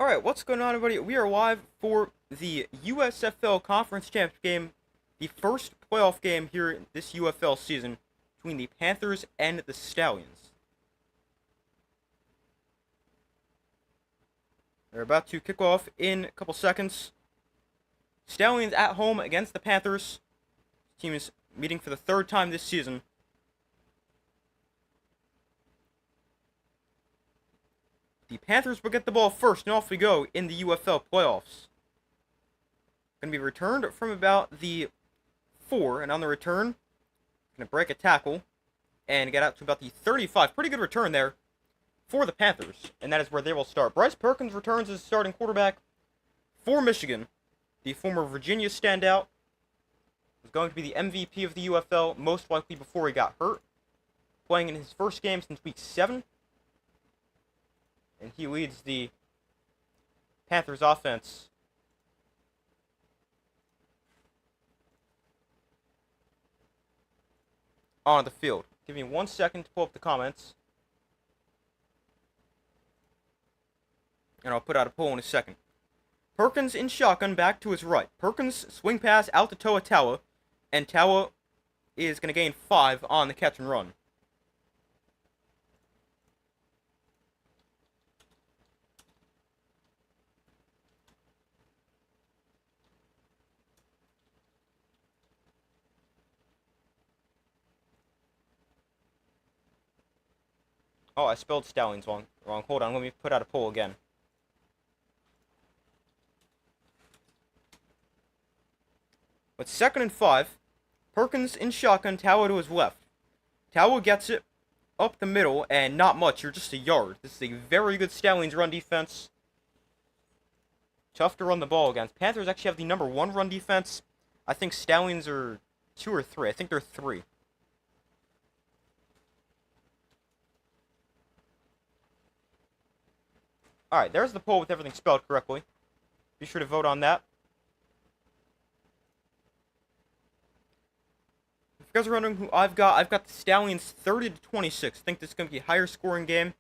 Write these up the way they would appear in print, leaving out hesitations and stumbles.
Alright, what's going on, everybody? We are live for the USFL Conference Championship game, the first playoff game here in this UFL season between the Panthers and the Stallions. They're about to kick off in a couple seconds. Stallions at home against the Panthers. The team is meeting for the third time this season. The Panthers will get the ball first, and off we go in the UFL playoffs. Going to be returned from about the 4, and on the return, going to break a tackle and get out to about the 35. Pretty good return there for the Panthers, and that is where they will start. Bryce Perkins returns as starting quarterback for Michigan. The former Virginia standout was going to be the MVP of the UFL, most likely before he got hurt, playing in his first game since week 7. And he leads the Panthers offense on the field. Give me 1 second to pull up the comments, and I'll put out a poll in a second. Perkins in shotgun back to his right. Perkins swing pass out to Toa Taua, and Taua is going to gain 5 on the catch and run. Oh, I spelled Stallions wrong. Hold on, let me put out a poll again. But 2nd and 5. Perkins in shotgun, Taua to his left. Taua gets it up the middle, and not much. You're just a yard. This is a very good Stallions run defense. Tough to run the ball against. Panthers actually have the number 1 run defense. I think Stallions are 2 or 3. I think they're 3. Alright, there's the poll with everything spelled correctly. Be sure to vote on that. If you guys are wondering who I've got the Stallions 30-26. I think this is going to be a higher scoring game.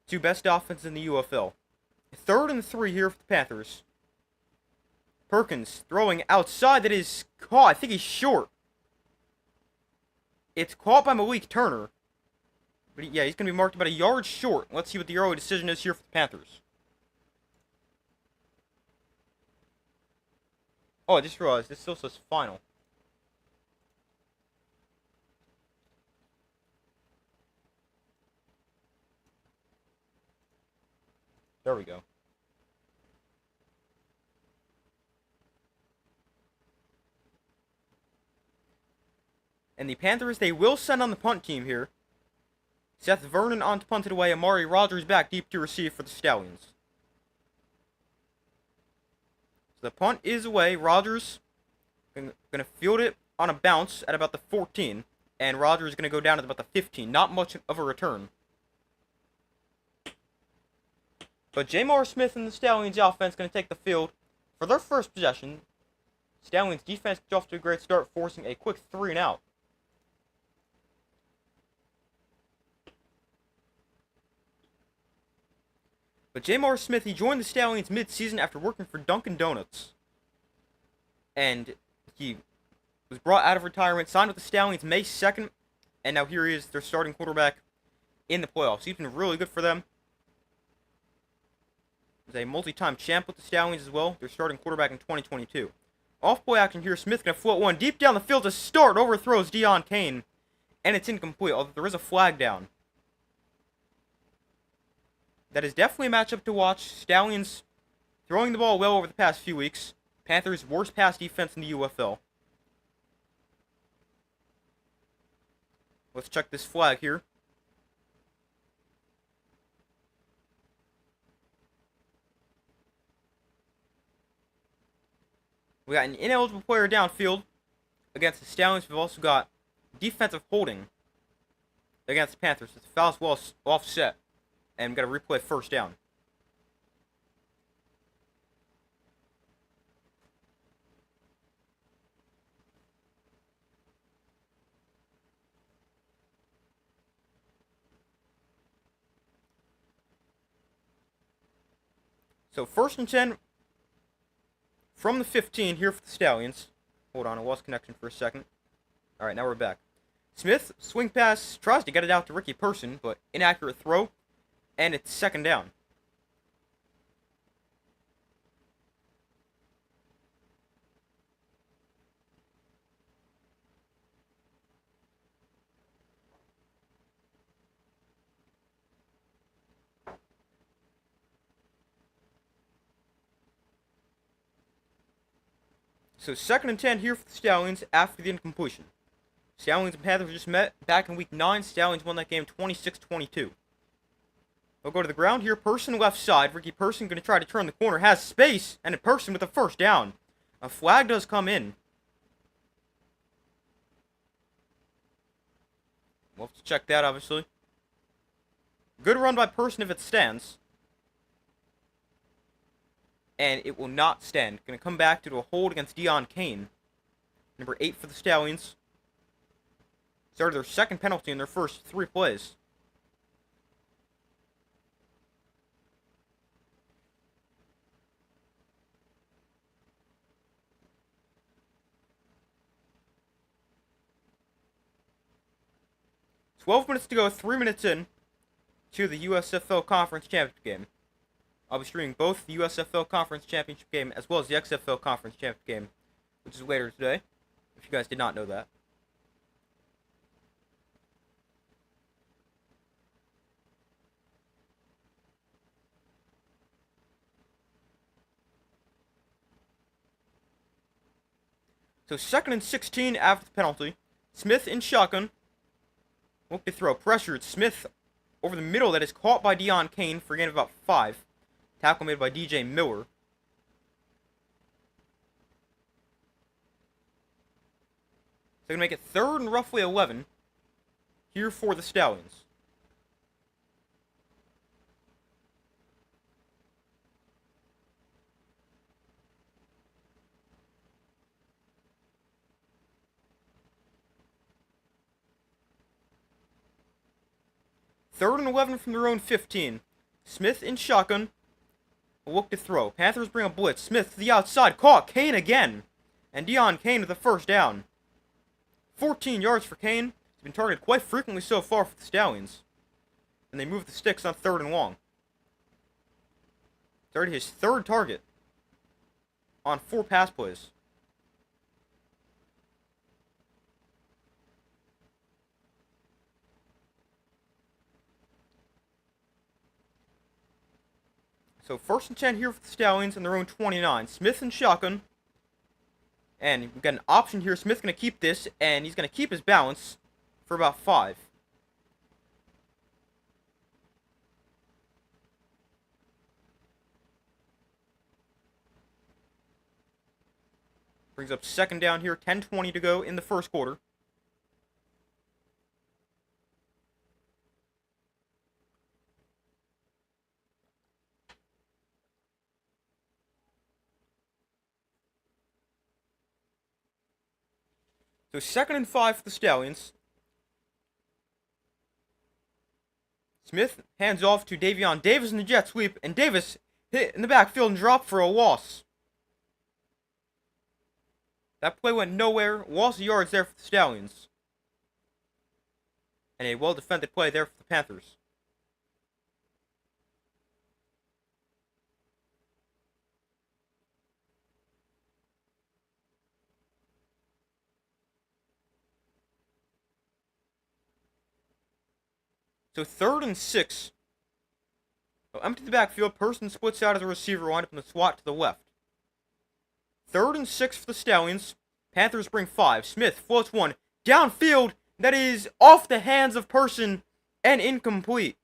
2 best offenses in the UFL. 3rd and 3 here for the Panthers. Perkins throwing outside, that is caught. I think he's short. It's caught by Malik Turner. But yeah, he's going to be marked about a yard short. Let's see what the early decision is here for the Panthers. Oh, I just realized this still says final. There we go. And the Panthers, they will send on the punt team here. Seth Vernon on to punt it away. Amari Rogers back deep to receive for the Stallions. So the punt is away. Rogers going to field it on a bounce at about the 14. And Rogers is going to go down at about the 15. Not much of a return. But Jamar Smith and the Stallions offense going to take the field for their first possession. Stallions defense gets off to a great start, forcing a quick 3 and out. But Jamar Smith, he joined the Stallions mid-season after working for Dunkin' Donuts. And he was brought out of retirement, signed with the Stallions May 2nd, and now here he is, their starting quarterback in the playoffs. He's been really good for them. He's a multi-time champ with the Stallions as well. Their starting quarterback in 2022. Off-play action here, Smith going to float one deep down the field to start, overthrows Deon Kane, and it's incomplete, although there is a flag down. That is definitely a matchup to watch. Stallions throwing the ball well over the past few weeks. Panthers' worst pass defense in the UFL. Let's check this flag here. We got an ineligible player downfield against the Stallions. We've also got defensive holding against the Panthers. The foul's well offset. And we've got to replay first down. So 1st and 10 from the 15 here for the Stallions. Hold on, I lost connection for a second. Alright, now we're back. Smith, swing pass, tries to get it out to Ricky Person, but inaccurate throw, and it's 2nd down. So 2nd and 10 here for the Stallions after the incompletion. Stallions and Panthers just met back in week 9. Stallions won that game 26-22. They'll go to the ground here. Person left side. Ricky Person going to try to turn the corner. Has space. And a Person with a 1st down. A flag does come in. We'll have to check that, obviously. Good run by Person if it stands. And it will not stand. Going to come back to do a hold against Deon Kane. Number 8 for the Stallions. Started their 2nd penalty in their first 3 plays. "12 minutes to go, 3 minutes in to the USFL Conference Championship game. I'll be streaming both the USFL Conference Championship game as well as the XFL Conference Championship game, which is later today, if you guys did not know that. So 2nd and 16 after the penalty. Smith in shotgun. Look to throw. Pressured. Smith over the middle. That is caught by Deon Kane for a gain of about 5. Tackle made by DJ Miller. So going to make it 3rd and roughly 11 here for the Stallions. Third and 11 from their own 15. Smith in shotgun. Will look to throw. Panthers bring a blitz. Smith to the outside. Caught. Kane again. And Deon Kane with the 1st down. 14 yards for Kane. He's been targeted quite frequently so far for the Stallions. And they move the sticks on 3rd and long. It's already his 3rd target on 4 pass plays. So 1st and 10 here for the Stallions on their own 29. Smith and shotgun. And we've got an option here. Smith's going to keep this, and he's going to keep his balance for about 5. Brings up 2nd down here. 10:20 to go in the 1st quarter. So 2nd and 5 for the Stallions. Smith hands off to Davion Davis in the jet sweep, and Davis hit in the backfield and dropped for a loss. That play went nowhere. Loss of yards there for the Stallions. And a well-defended play there for the Panthers. So 3rd and 6. They'll empty the backfield. Person splits out as a receiver, wind up in the slot to the left. 3rd and 6 for the Stallions. Panthers bring 5. Smith floats one. Downfield. That is off the hands of Person and incomplete.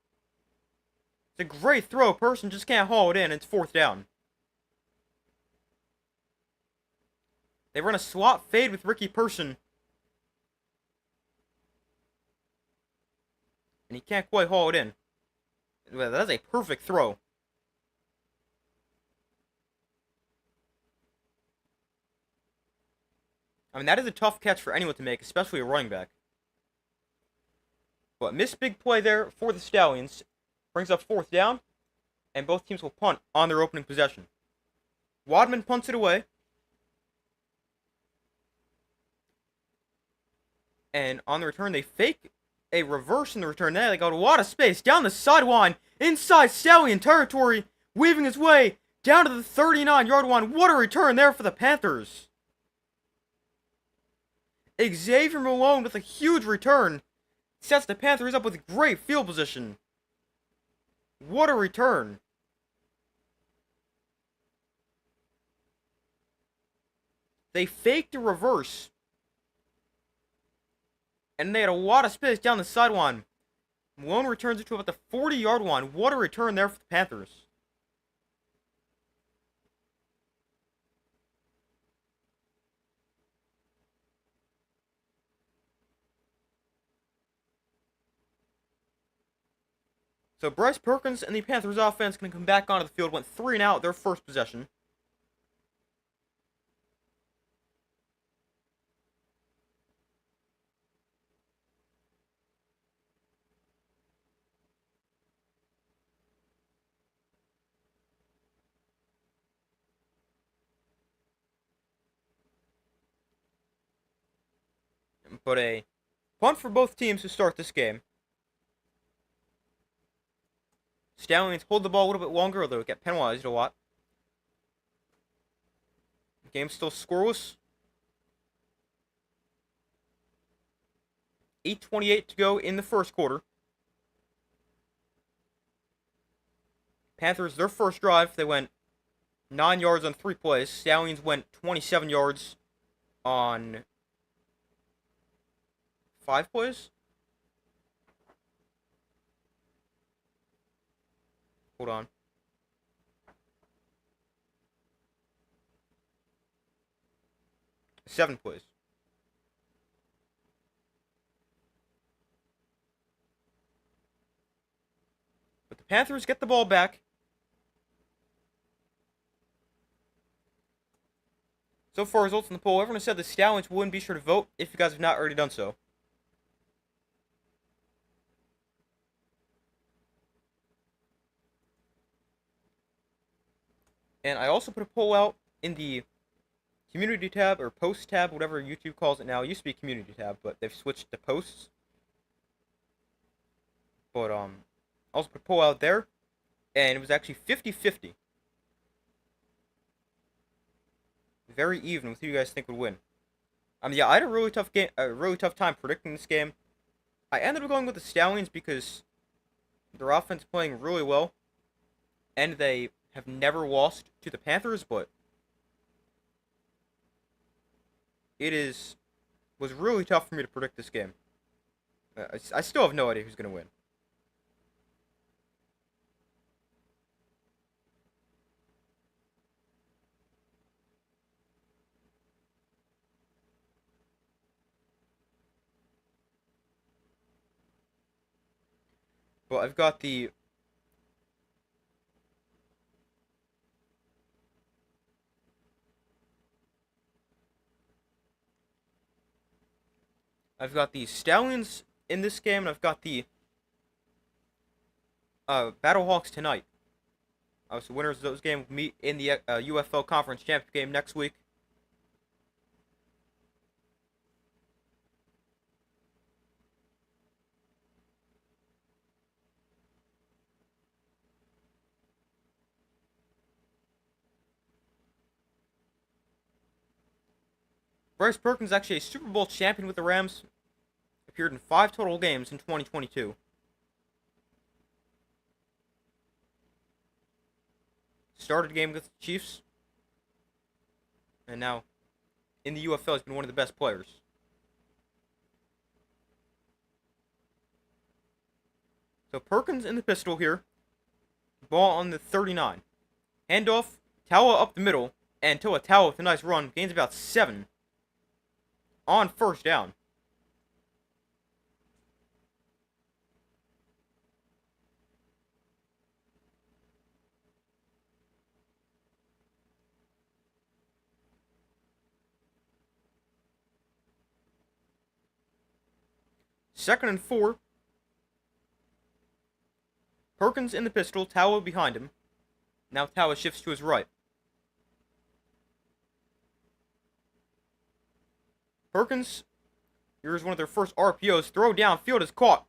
It's a great throw. Person just can't haul it in. It's 4th down. They run a slot fade with Ricky Person. And he can't quite haul it in. That's a perfect throw. I mean, that is a tough catch for anyone to make, especially a running back. But missed big play there for the Stallions. Brings up 4th down. and both teams will punt on their opening possession. Wadman punts it away, and on the return, they fake a reverse in the return. There they got a lot of space down the sideline, inside Stallion territory, weaving his way down to the 39-yard line. What a return there for the Panthers. Xavier Malone with a huge return sets the Panthers up with great field position. What a return. They faked a reverse, and they had a lot of space down the sideline. Malone returns it to about the 40-yard line. What a return there for the Panthers. So Bryce Perkins and the Panthers offense can come back onto the field. Went 3 and out their first possession. But a punt for both teams to start this game. Stallions hold the ball a little bit longer, although it get penalized a lot. The game's still scoreless. 8:28 to go in the first quarter. Panthers, their first drive, they went 9 yards on 3 plays. Stallions went 27 yards on 5 plays. Hold on. Seven plays. But the Panthers get the ball back. So far, results in the poll. Everyone has said the Stallions wouldn't. Be sure to vote if you guys have not already done so. And I also put a poll out in the community tab, or post tab, whatever YouTube calls it now. It used to be community tab, but they've switched to posts. But, I also put a poll out there, and it was actually 50-50. Very even with who you guys think would win. Yeah, I had a really tough time predicting this game. I ended up going with the Stallions because their offense is playing really well, and they have never lost to the Panthers, but was really tough for me to predict this game. I still have no idea who's going to win. But I've got the Stallions in this game, and I've got the Battlehawks tonight. So winners of those games will meet in the UFL Conference Championship game next week. Bryce Perkins is actually a Super Bowl champion with the Rams. Appeared in 5 total games in 2022. Started a game with the Chiefs. And now, in the UFL, has been one of the best players. So Perkins in the pistol here. Ball on the 39. Handoff, Tawa up the middle. And Tawa with a nice run. Gains about 7. On first down. Second and 4. Perkins in the pistol, Tawa behind him. Now Tawa shifts to his right. Perkins, here's one of their first RPOs. Throw downfield is caught.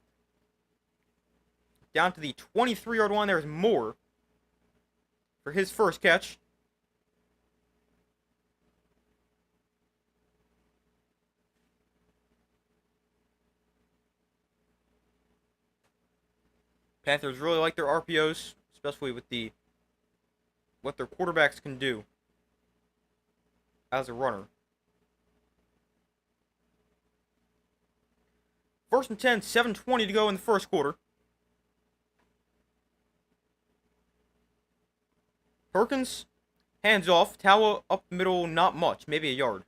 Down to the 23-yard line, there's Moore for his first catch. Panthers really like their RPOs, especially with what their quarterbacks can do as a runner. 1st and 10, 7:20 to go in the first quarter. Perkins, hands off. Tawa up the middle, not much, maybe a yard.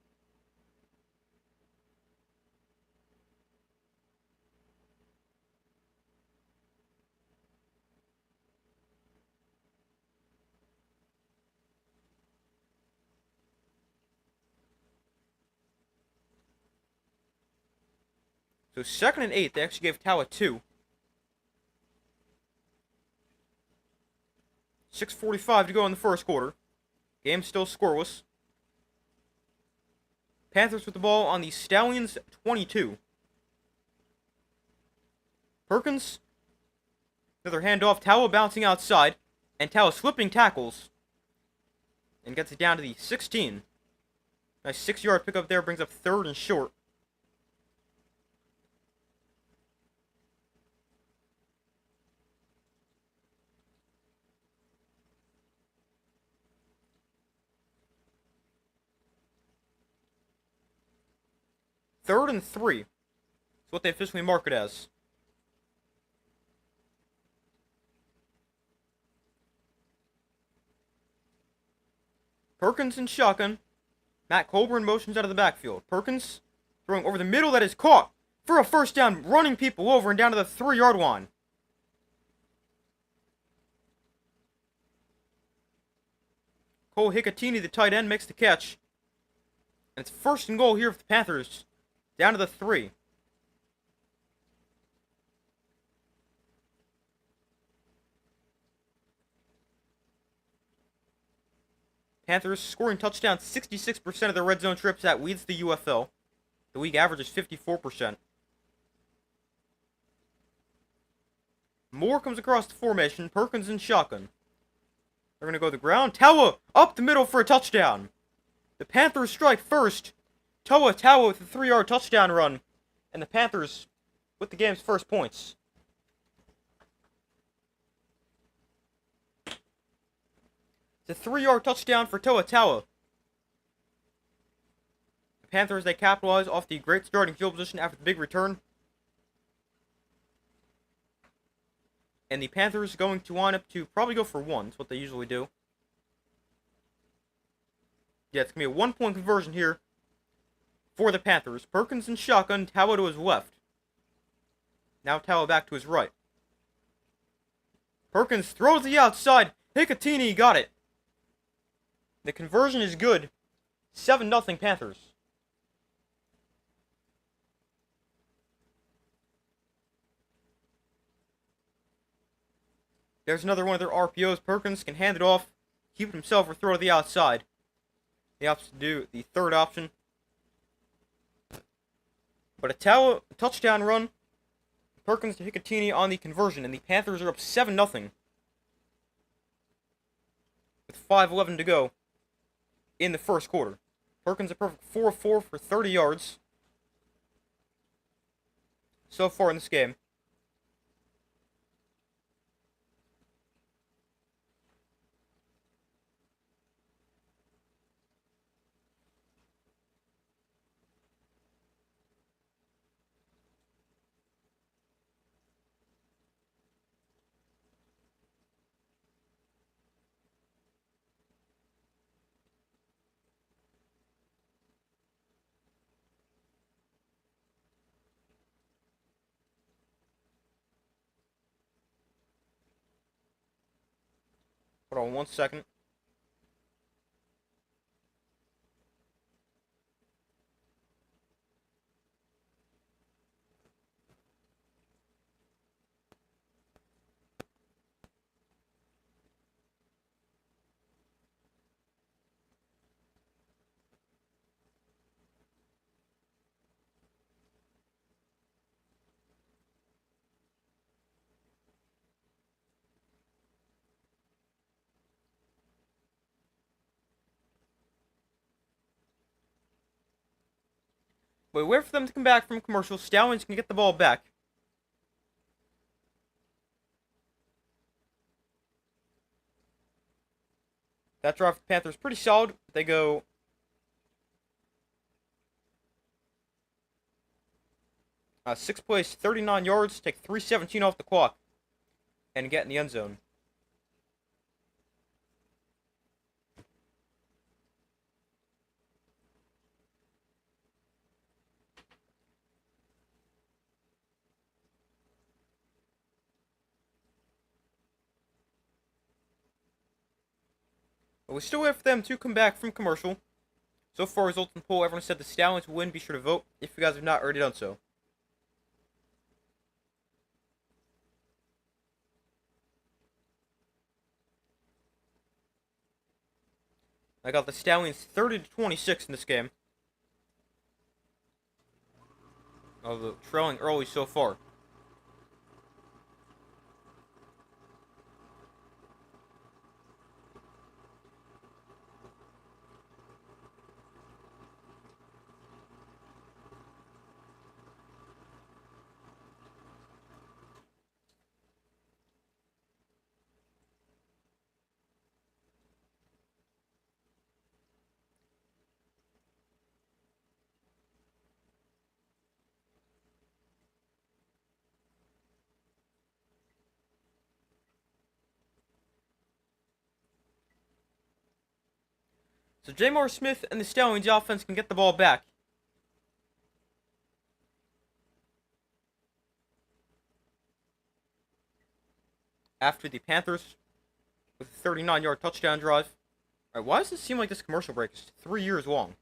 So 2nd and 8, they actually gave Tawa 2. 6:45 to go in the first quarter. Game still scoreless. Panthers with the ball on the Stallions 22. Perkins, another handoff. Tawa bouncing outside, and Tawa slipping tackles and gets it down to the 16. Nice 6-yard pickup there, brings up 3rd and short. Third and 3. That's what they officially mark it as. Perkins in shotgun. Matt Colburn motions out of the backfield. Perkins throwing over the middle, that is caught for a first down, running people over and down to the 3-yard line. Cole Hicatini, the tight end, makes the catch. And it's 1st and goal here for the Panthers. Down to the 3. Panthers scoring touchdowns 66% of their red zone trips. That leads the UFL. The league average is 54%. Moore comes across the formation. Perkins in shotgun. They're going to go to the ground. Tawa up the middle for a touchdown. The Panthers strike first. Tawa with a 3-yard touchdown run. And the Panthers with the game's first points. It's a 3-yard touchdown for Tawa. The Panthers, they capitalize off the great starting field position after the big return. And the Panthers going to line up to probably go for 1. That's what they usually do. Yeah, it's going to be a 1-point conversion here for the Panthers. Perkins in shotgun, Tawa to his left. Now Tawa back to his right. Perkins throws the outside. Hicatini got it. The conversion is good. 7-0 Panthers. There's another one of their RPOs. Perkins can hand it off, keep it himself, or throw to the outside. He opts to do the 3rd option. But a Tawa touchdown run. Perkins to Hicatini on the conversion, and the Panthers are up 7-0. With 5:11 to go in the first quarter. Perkins a perfect 4 of 4 for 30 yards so far in this game. Hold on 1 second. But we wait for them to come back from commercial. Stallions can get the ball back. That drive for the Panthers pretty solid. They go 6 plays, 39 yards, take 3:17 off the clock, and get in the end zone. But we still wait for them to come back from commercial. So far, results in the poll, everyone said the Stallions will win. Be sure to vote if you guys have not already done so. I got the Stallions 30-26 in this game. Although trailing early so far. So J. Smith and the Stallions offense can get the ball back. After the Panthers with a 39-yard touchdown drive. Alright, why does it seem like this commercial break is 3 years long?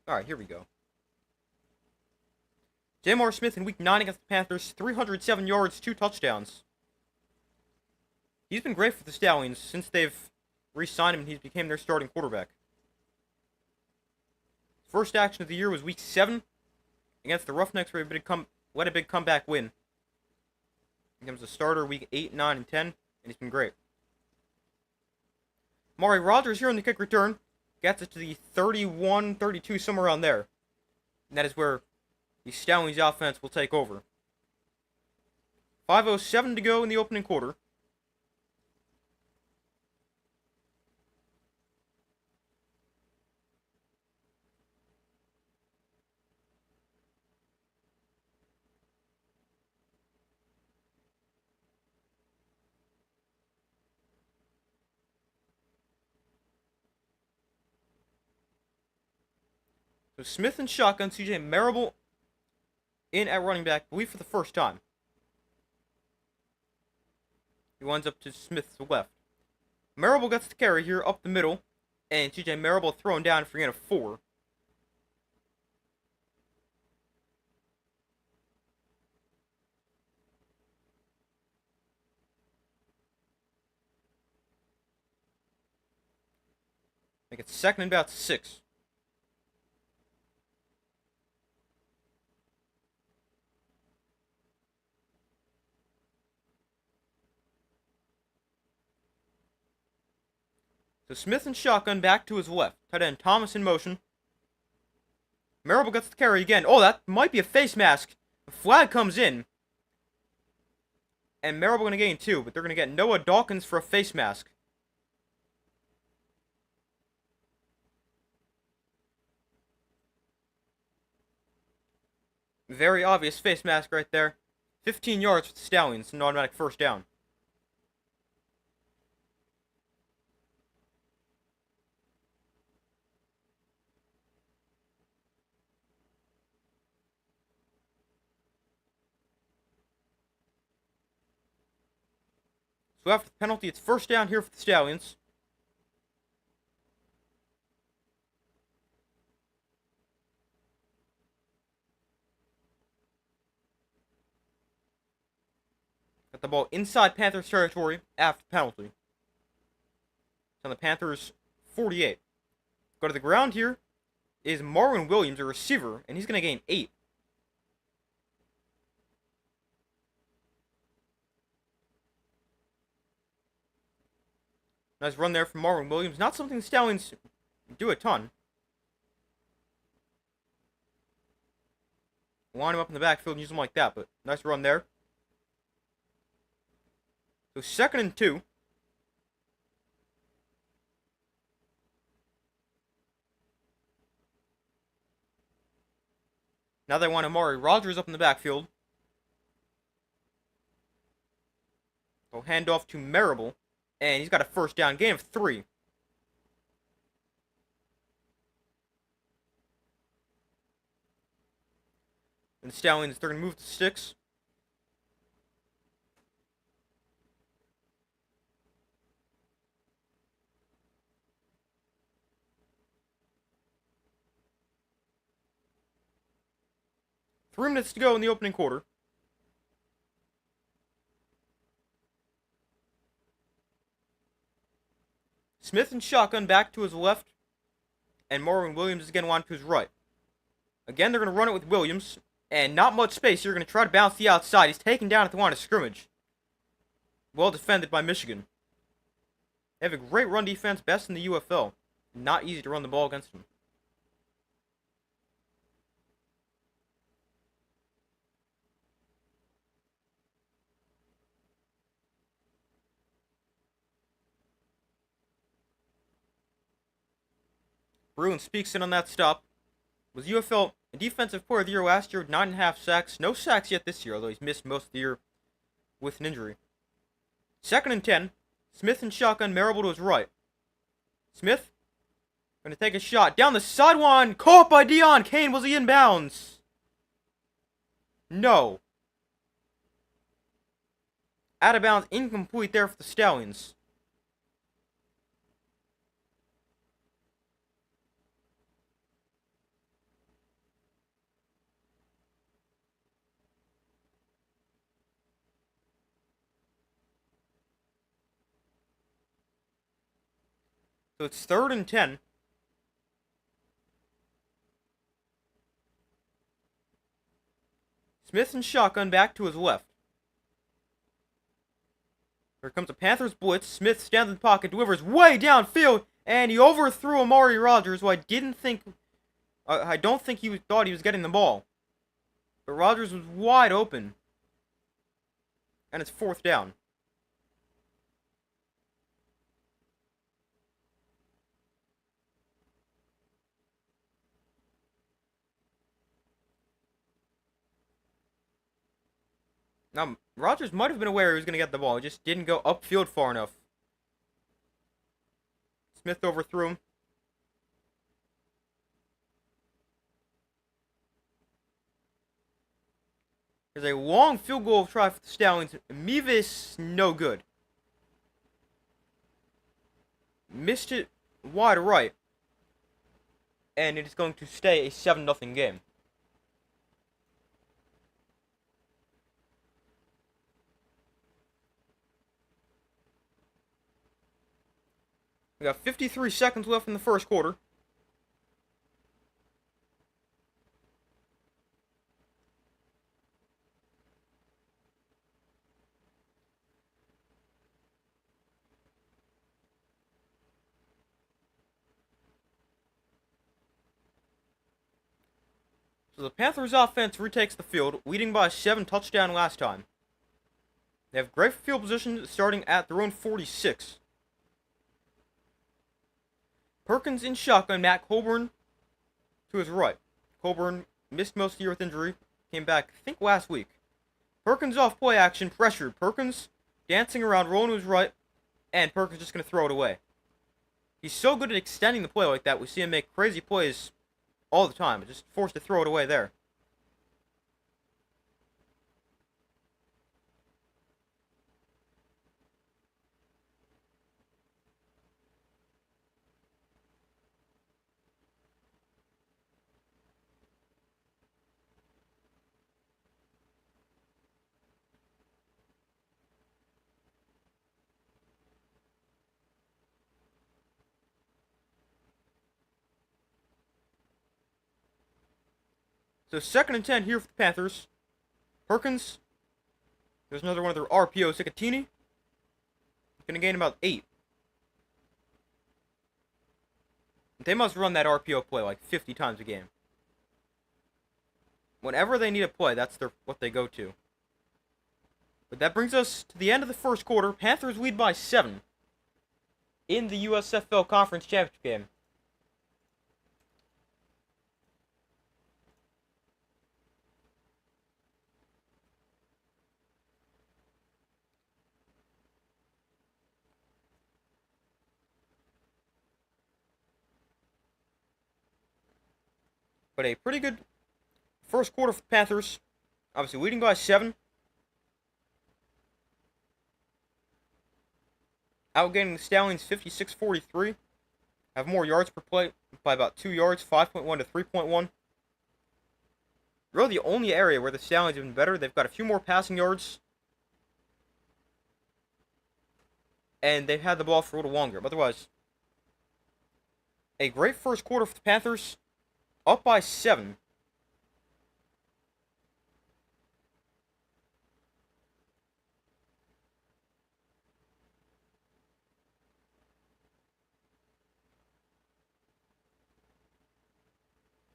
Alright, here we go. J. Smith in week 9 against the Panthers, 307 yards, 2 touchdowns. He's been great for the Stallions since they've re-signed him and he became their starting quarterback. First action of the year was week 7 against the Roughnecks, where he led a big comeback win. He becomes a starter week 8, 9, and 10, and he's been great. Amari Rogers here on the kick return gets it to the 31, 32, somewhere around there. And that is where the Stallions offense will take over. 5:07 to go in the opening quarter. So Smith and shotgun, CJ Marable in at running back, I believe for the first time. He winds up to Smith's left. Marable gets the carry here up the middle, and CJ Marable thrown down for a gain of 4. Make it second and about 6. So Smith and shotgun back to his left. Tight end Thomas in motion. Marable gets the carry again. Oh, that might be a face mask. The flag comes in. And Marable going to gain 2, but they're going to get Noah Dawkins for a face mask. Very obvious face mask right there. 15 yards for the Stallions, an automatic first down. So after the penalty, it's first down here for the Stallions. Got the ball inside Panthers territory after the penalty. It's on the Panthers 48. Go to the ground here is Marwin Williams, a receiver, and he's going to gain 8. Nice run there from Marwin Williams. Not something the Stallions do a ton. Line him up in the backfield and use him like that, but nice run there. So 2nd and 2. Now they want Amari Rogers up in the backfield. They'll hand off to Marable, and he's got a first down, gain of 3. And the Stallions, they're going to move to 6. Three minutes to go in the opening quarter. Smith and shotgun back to his left, and Marvin Williams is again one to his right. Again, they're going to run it with Williams, and not much space. You're going to try to bounce the outside. He's taken down at the line of scrimmage. Well defended by Michigan. They have a great run defense, best in the UFL. Not easy to run the ball against them. Bruin speaks in on that stop. Was UFL Defensive Player of the Year last year with 9.5 sacks. No sacks yet this year, although he's missed most of the year with an injury. 2nd and 10. Smith and shotgun, Marable to his right. Smith going to take a shot down the sideline. Caught by Deion Kane. Was he inbounds? No. Out of bounds, incomplete there for the Stallions. So it's 3rd and 10. Smith and shotgun back to his left. Here comes a Panthers blitz. Smith stands in the pocket, delivers way downfield, and he overthrew Amari Rogers, who I don't think he thought he was getting the ball. But Rogers was wide open. And it's 4th down. Now, Rogers might have been aware he was going to get the ball. He just didn't go upfield far enough. Smith overthrew him. There's a long field goal try for the Stallions. Mevis, no good. Missed it wide right. And it is going to stay a 7-0 game. We got 53 seconds left in the first quarter. So the Panthers offense retakes the field, leading by 7 touchdown last time. They have great field position starting at their own 46. Perkins in shotgun, Matt Colburn to his right. Colburn missed most of the year with injury. Came back, I think, last week. Perkins off play action, pressured. Perkins dancing around, rolling to his right, and Perkins just going to throw it away. He's so good at extending the play like that. We see him make crazy plays all the time. Just forced to throw it away there. So 2nd and 10 here for the Panthers. Perkins. There's another one of their RPOs. Sicatini. Going to gain about 8. They must run that RPO play like 50 times a game. Whenever they need a play, that's what they go to. But that brings us to the end of the first quarter. Panthers lead by 7 in the USFL Conference Championship game. But a pretty good first quarter for the Panthers. Obviously leading by 7. Outgaining the Stallions 56-43. Have more yards per play by about 2 yards, 5.1 to 3.1. Really the only area where the Stallions have been better. They've got a few more passing yards. And they've had the ball for a little longer. But otherwise, a great first quarter for the Panthers. Up by 7.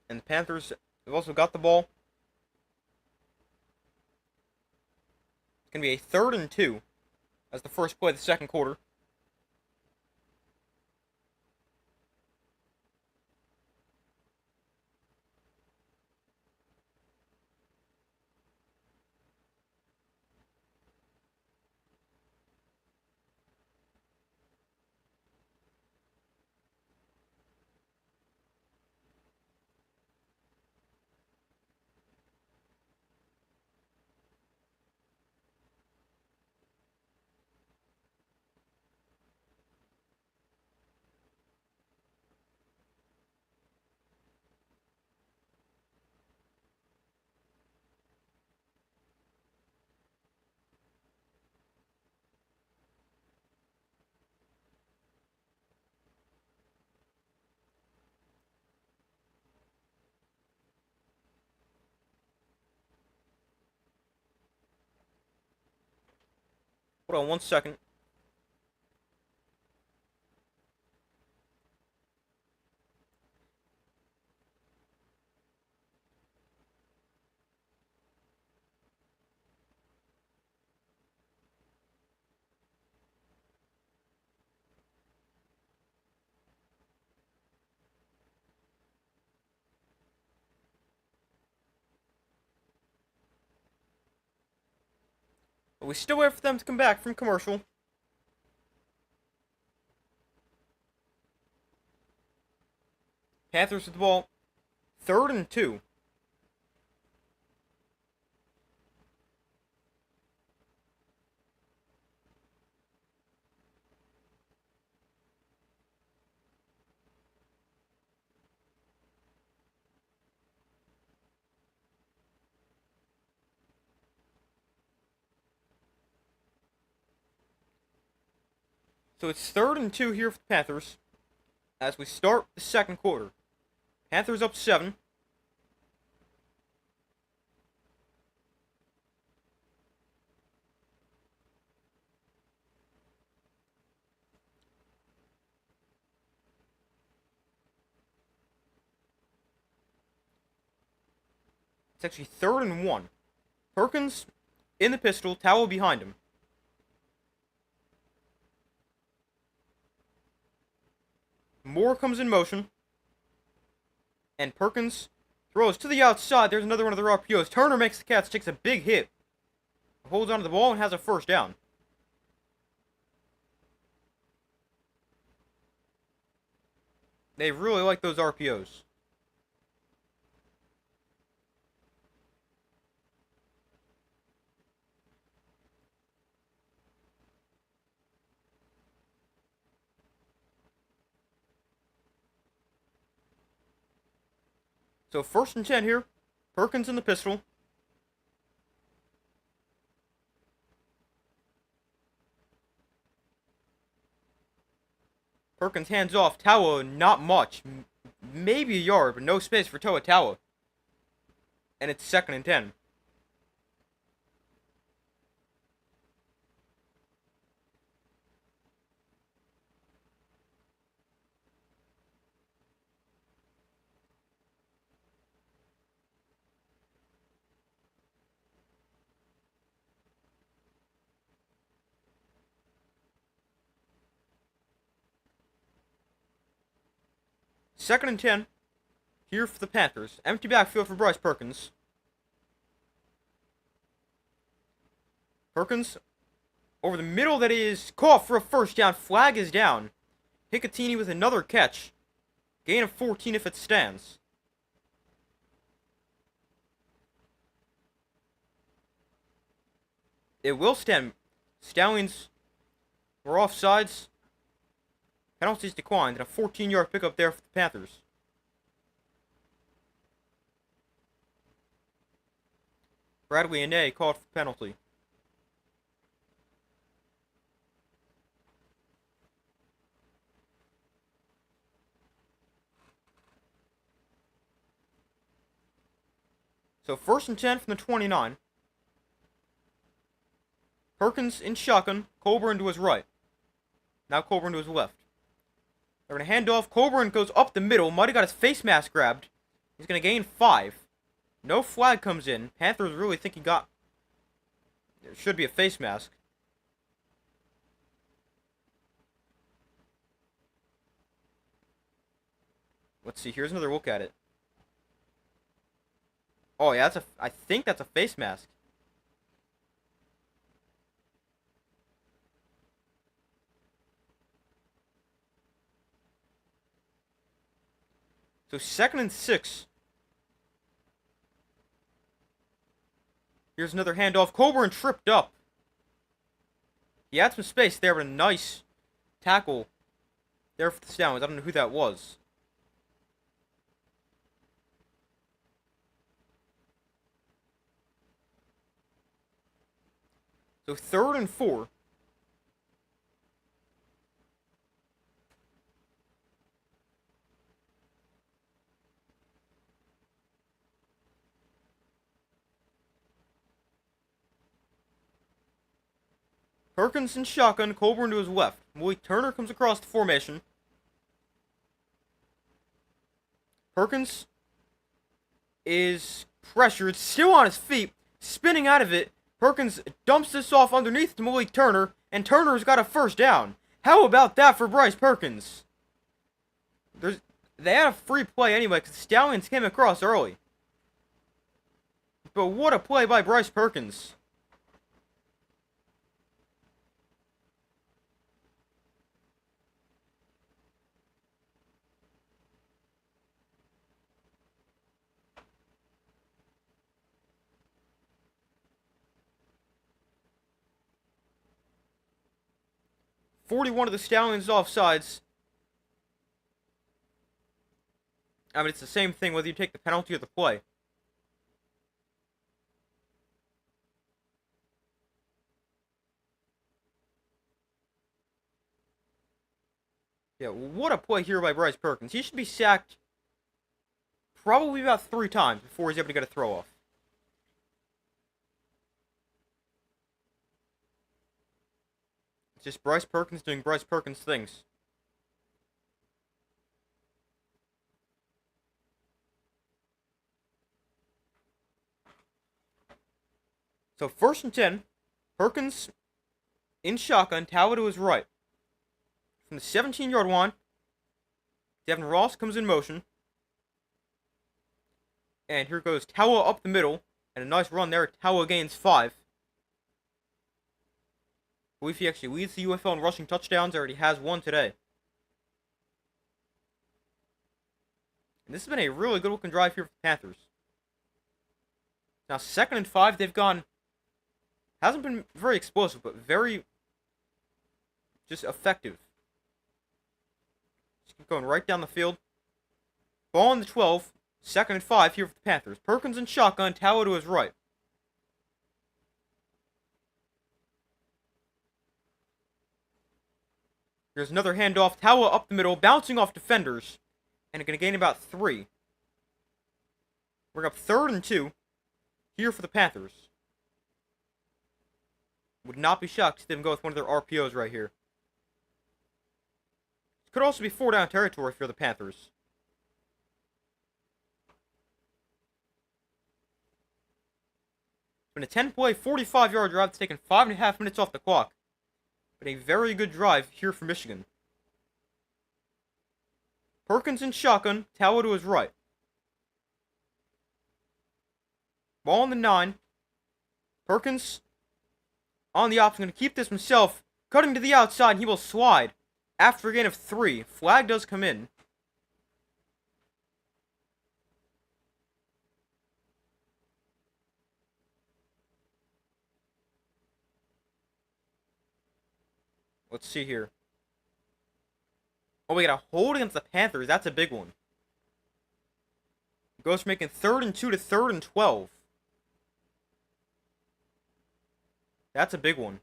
And the Panthers have also got the ball. It's going to be a 3rd and 2 as the first play of the second quarter. Hold on 1 second. But we still wait for them to come back from commercial. Panthers with the ball. 3rd and 2. So it's 3rd and 2 here for the Panthers as we start the second quarter. Panthers up 7. It's actually 3rd and 1. Perkins in the pistol, Towel behind him. Moore comes in motion. And Perkins throws to the outside. There's another one of their RPOs. Turner makes the catch, takes a big hit. Holds onto the ball and has a first down. They really like those RPOs. So 1st and 10 here. Perkins in the pistol. Perkins hands off. Tawa, not much. Maybe a yard, but no space for Toa Tawa. And it's 2nd and 10. 2nd and 10 here for the Panthers. Empty backfield for Bryce Perkins. Perkins over the middle, that is caught for a first down. Flag is down. Hicatini with another catch. Gain of 14 if it stands. It will stand. Stallions were offsides. Penalties declined, and a 14-yard pickup there for the Panthers. Bradley Ane called for penalty. So 1st and 10 from the 29. Perkins in shotgun. Colburn to his right. Now Colburn to his left. They're going to hand off. Colburn goes up the middle. Might have got his face mask grabbed. He's going to gain 5. No flag comes in. Panthers really think he got... There should be a face mask. Let's see. Here's another look at it. Oh, yeah, I think that's a face mask. So 2nd and 6. Here's another handoff. Colburn tripped up. He had some space there, but a nice tackle there for the Stallions. I don't know who that was. So 3rd and 4. Perkins in shotgun, Colburn to his left. Malik Turner comes across the formation. Perkins is pressured, still on his feet, spinning out of it. Perkins dumps this off underneath to Malik Turner, and Turner's got a first down. How about that for Bryce Perkins? They had a free play anyway, because the Stallions came across early. But what a play by Bryce Perkins. .41 of the Stallions offsides. I mean, it's the same thing whether you take the penalty or the play. Yeah, what a play here by Bryce Perkins. He should be sacked probably about 3 times before he's able to get a throw off. It's just Bryce Perkins doing Bryce Perkins things. So 1st and 10. Perkins in shotgun. Tower to his right. From the 17-yard line, Devin Ross comes in motion. And here goes Tawa up the middle. And a nice run there. Tawa gains 5. I believe he actually leads the UFL in rushing touchdowns. Already has 1 today. And this has been a really good looking drive here for the Panthers. Now 2nd and 5. They've gone... Hasn't been very explosive, but very... just effective. Just keep going right down the field. Ball on the 12. 2nd and 5 here for the Panthers. Perkins in shotgun. Tawa to his right. Here's another handoff. Tawa up the middle, bouncing off defenders. And going to gain about 3. We're up 3rd and 2 here for the Panthers. Would not be shocked to see them go with one of their RPOs right here. This could also be 4-down territory for the Panthers. It's been a 10-play, 45-yard drive that's taken 5.5 minutes off the clock. But a very good drive here for Michigan. Perkins in shotgun. Talbot to his right. Ball on the 9. Perkins on the option. Going to keep this himself. Cutting to the outside. And he will slide. After a gain of 3. Flag does come in. Let's see here. Oh, we got a hold against the Panthers. That's a big one. Goes from making 3rd and 2 to 3rd and 12. That's a big one.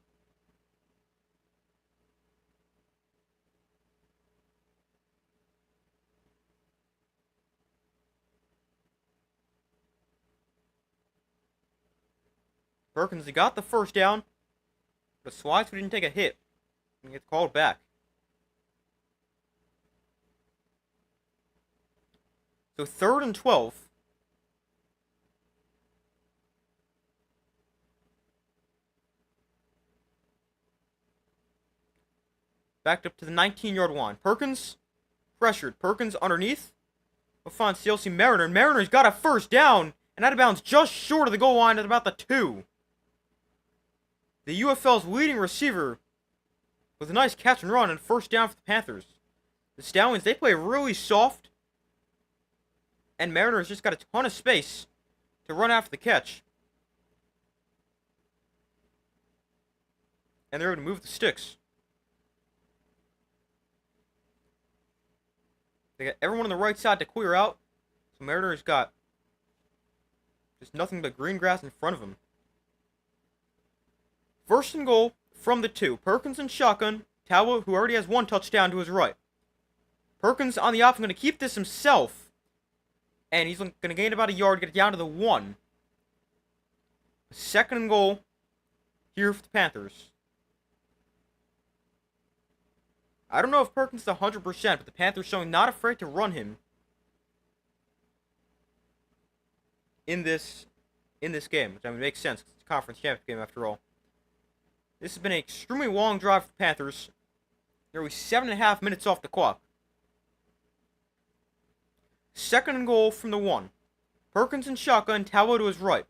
Perkins, he got the first down. But slides, we didn't take a hit. And gets called back. So 3rd and 12. Backed up to the 19-yard line. Perkins pressured. Perkins underneath. We'll find CLC Mariner. Mariner's got a first down. And out of bounds just short of the goal line at about the 2. The UFL's leading receiver with a nice catch and run and first down for the Panthers. The Stallions, they play really soft. And Mariners just got a ton of space to run after the catch. And they're able to move the sticks. They got everyone on the right side to clear out. So Mariners got just nothing but green grass in front of them. 1st and goal from the 2. Perkins in shotgun. Talbot, who already has 1 touchdown, to his right. Perkins on the option, going to keep this himself. And he's going to gain about a yard, get it down to the 1. 2nd and goal here for the Panthers. I don't know if Perkins is 100%, but the Panthers showing not afraid to run him in this game, which I mean makes sense. It's a conference championship game after all. This has been an extremely long drive for the Panthers. Nearly 7.5 minutes off the clock. 2nd and goal from the 1. Perkins in shotgun, Talbot to his right.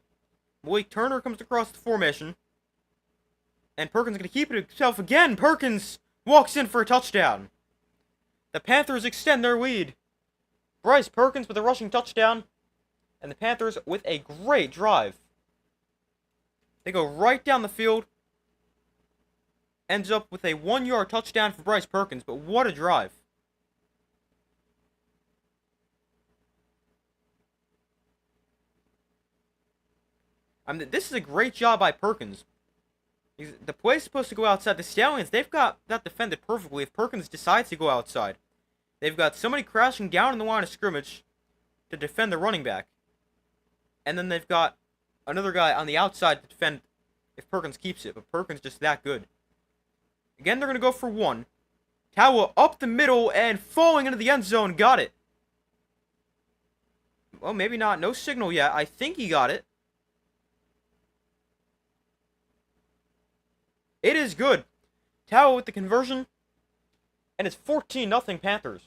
Malik Turner comes across the formation. And Perkins is going to keep it himself again. Perkins walks in for a touchdown. The Panthers extend their lead. Bryce Perkins with a rushing touchdown. And the Panthers with a great drive. They go right down the field. Ends up with a 1-yard touchdown for Bryce Perkins. But what a drive. I mean, this is a great job by Perkins. The play's supposed to go outside. The Stallions, they've got that defended perfectly if Perkins decides to go outside. They've got somebody crashing down in the line of scrimmage to defend the running back. And then they've got another guy on the outside to defend if Perkins keeps it. But Perkins just that good. Again, they're going to go for 1. Tawa up the middle and falling into the end zone. Got it. Well, maybe not. No signal yet. I think he got it. It is good. Tawa with the conversion. And it's 14-0 Panthers.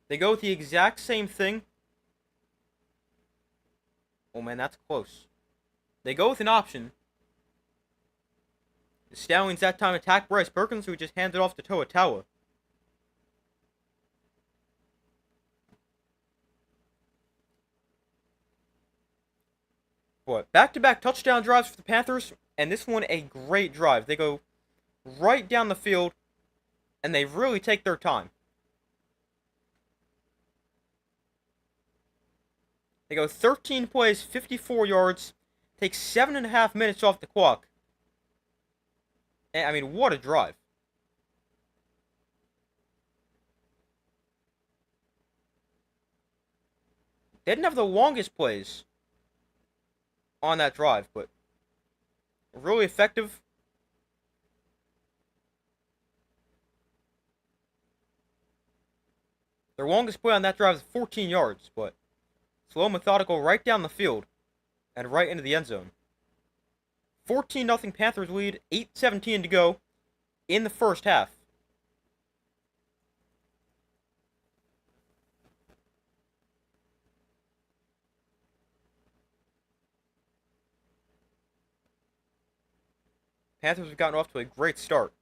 They go with the exact same thing. Oh man, that's close. They go with an option. The Stallions that time attack Bryce Perkins, who just handed off to Toa Tawa. What? Back-to-back touchdown drives for the Panthers, and this one a great drive. They go right down the field, and they really take their time. They go 13 plays, 54 yards, takes 7.5 minutes off the clock. And, I mean, what a drive. They didn't have the longest plays on that drive, but really effective. Their longest play on that drive is 14 yards, but slow, methodical, right down the field and right into the end zone. 14-0 Panthers lead, 8:17 to go in the first half. Panthers have gotten off to a great start.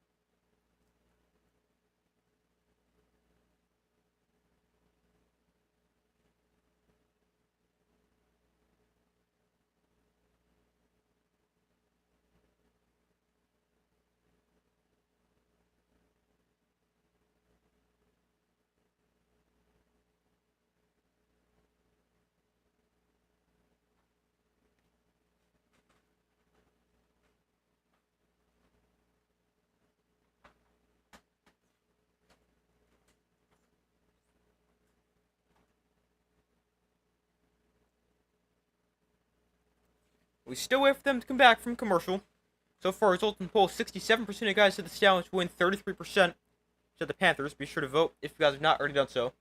We still wait for them to come back from commercial. So far, results in the poll, 67% of guys said the Stallions win, 33% said the Panthers. Be sure to vote if you guys have not already done so.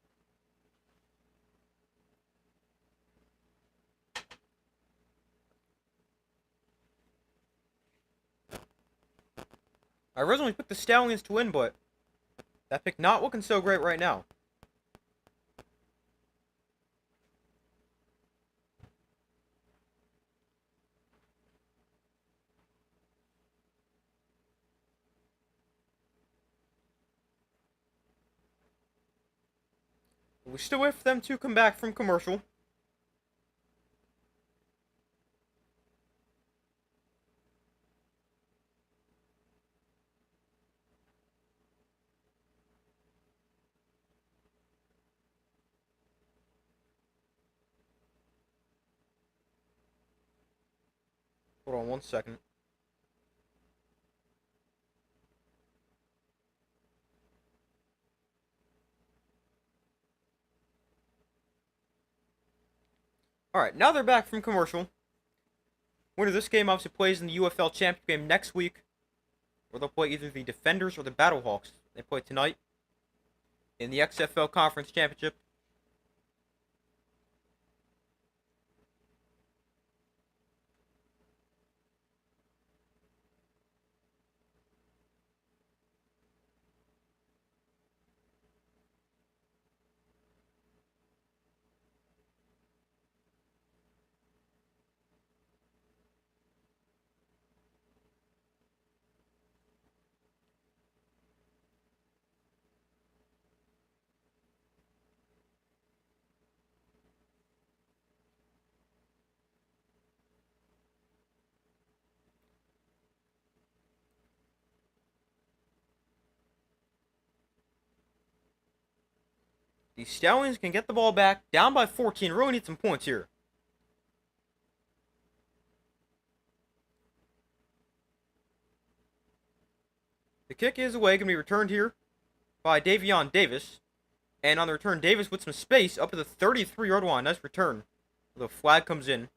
I originally picked the Stallions to win, but that pick not looking so great right now. We still wait for them to come back from commercial. Hold on 1 second. Alright, now they're back from commercial. Winner of this game obviously plays in the UFL Championship game next week, where they'll play either the Defenders or the Battlehawks. They play tonight in the USFL Conference Championship. The Stallions can get the ball back, down by 14. Really need some points here. The kick is away, going to be returned here by Davion Davis. And on the return, Davis with some space up to the 33-yard line. Nice return. The flag comes in.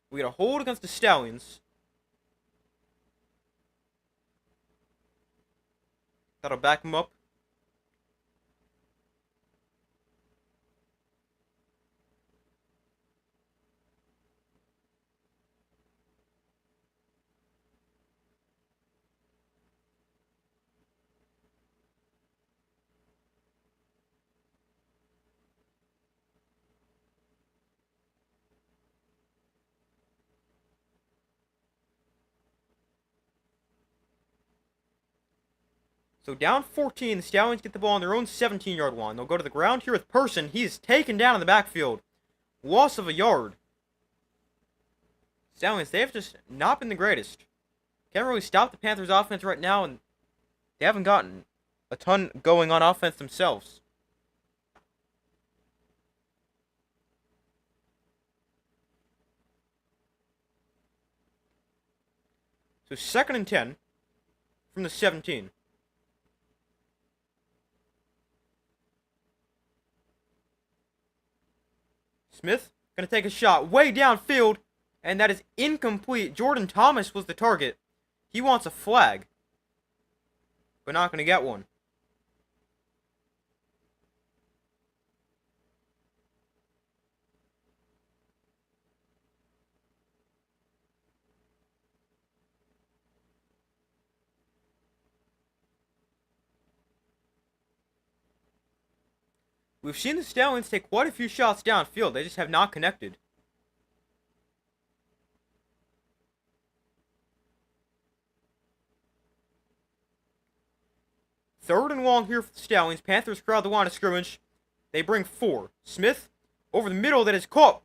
We got a hold against the Stallions. That'll back him up. So down 14, the Stallions get the ball on their own 17-yard line. They'll go to the ground here with Person. He is taken down in the backfield. Loss of a yard. Stallions, they have just not been the greatest. Can't really stop the Panthers' offense right now, and they haven't gotten a ton going on offense themselves. So 2nd and 10 from the 17. Smith gonna take a shot way downfield. And that is incomplete. Jordan Thomas was the target. He wants a flag, but not going to get one. We've seen the Stallions take quite a few shots downfield. They just have not connected. Third and long here for the Stallions. Panthers crowd the line of scrimmage. They bring 4. Smith over the middle, that is caught.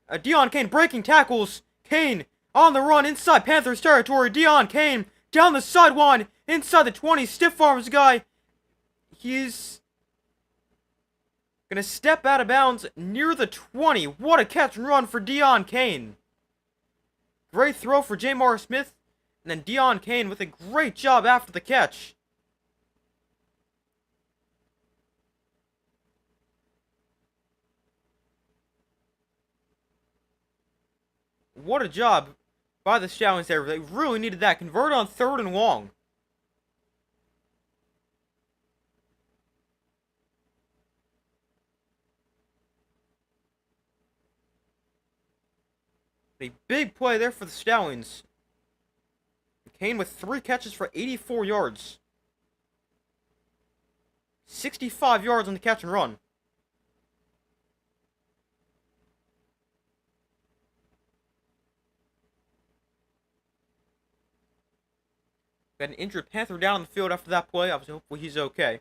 Deon Cain breaking tackles. Cain on the run inside Panthers territory. Deon Cain down the sideline inside the 20. Stiff arms guy. He's gonna step out of bounds near the 20. What a catch and run for Deon Cain. Great throw for Jamar Smith. And then Deon Cain with a great job after the catch. What a job by the Stallions there. They really needed that. Convert on third and long. A big play there for the Stallions. Cain with 3 catches for 84 yards. 65 yards on the catch and run. Got an injured Panther down on the field after that play. Obviously, hopefully he's okay.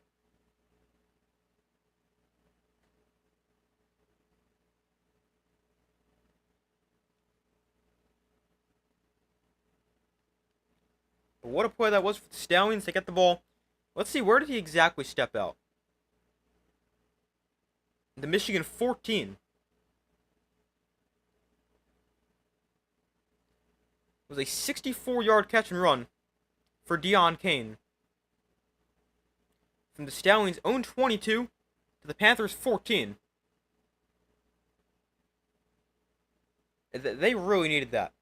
But what a play that was for the Stallions. They get the ball. Let's see, where did he exactly step out? The Michigan 14. It was a 64-yard catch and run for Deon Cain. From the Stallions' own 22 to the Panthers' 14. They really needed that.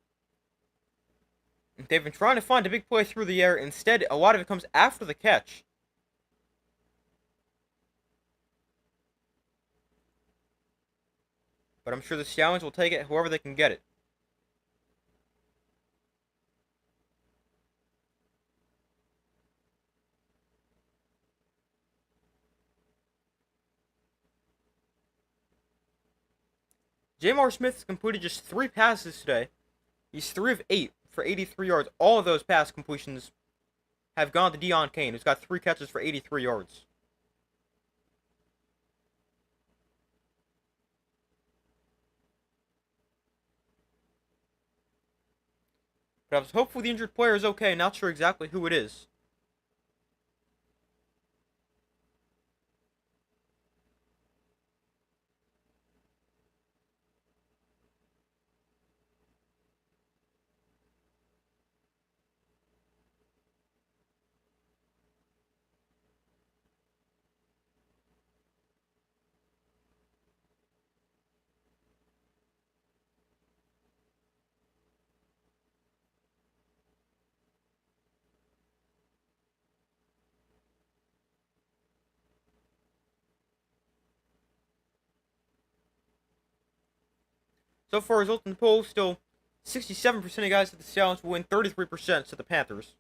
They've been trying to find a big play through the air. Instead, a lot of it comes after the catch. But I'm sure the Stallions will take it however they can get it. Jamar Smith has completed just 3 passes today. He's 3 of 8 for 83 yards. All of those pass completions have gone to Deon Cain, who's got 3 catches for 83 yards. But I was hopeful the injured player is okay. Not sure exactly who it is. So far, results in the poll, still 67% of guys at the Stallions will win, 33% to the Panthers.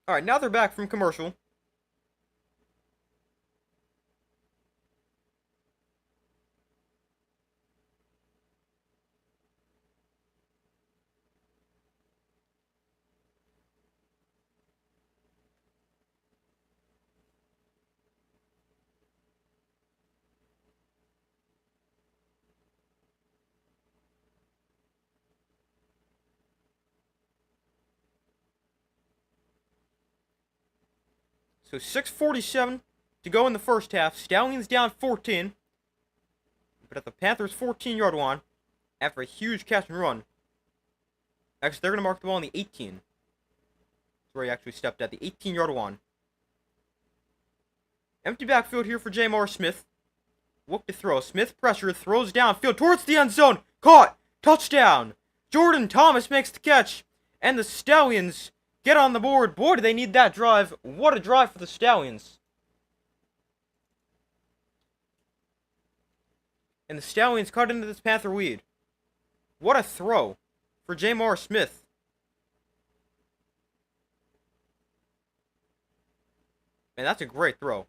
Alright, now they're back from commercial. So 6:47 to go in the first half. Stallions down 14. But at the Panthers' 14-yard line, after a huge catch and run, actually, they're going to mark the ball on the 18. That's where he actually stepped at, the 18-yard line. Empty backfield here for Jamar Smith. Look to throw. Smith pressure, throws downfield towards the end zone. Caught! Touchdown! Jordan Thomas makes the catch. And the Stallions get on the board. Boy, do they need that drive. What a drive for the Stallions. And the Stallions cut into this Panther lead. What a throw for Jamar Smith. Man, that's a great throw.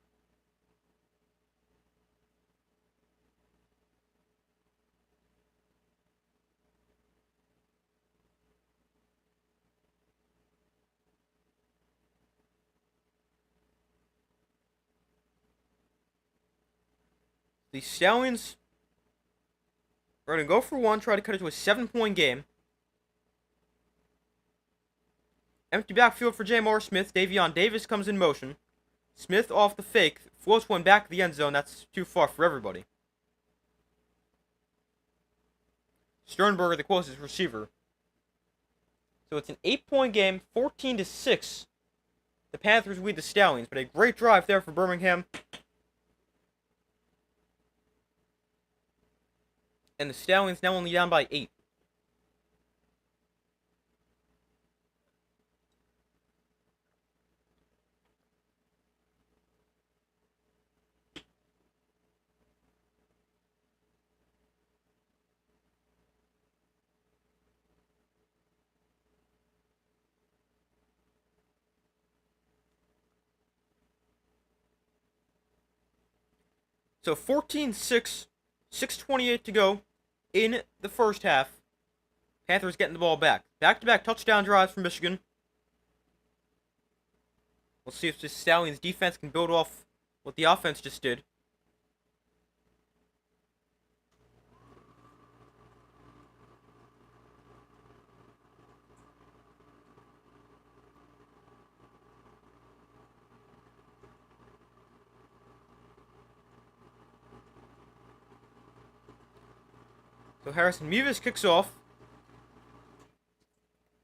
The Stallions are going to go for one, try to cut it to a 7-point game. Empty backfield for Jamar Smith. Davion Davis comes in motion. Smith off the fake, floats one back to the end zone. That's too far for everybody. Sternberger, the closest receiver. So it's an 8-point game, 14-6. The Panthers lead the Stallions, but a great drive there for Birmingham. And the Stallions now only down by 8. So 14-6, 6:28 to go in the first half. Panthers getting the ball back. Back-to-back touchdown drives from Michigan. We'll see if the Stallions defense can build off what the offense just did. So Harrison Mevis kicks off.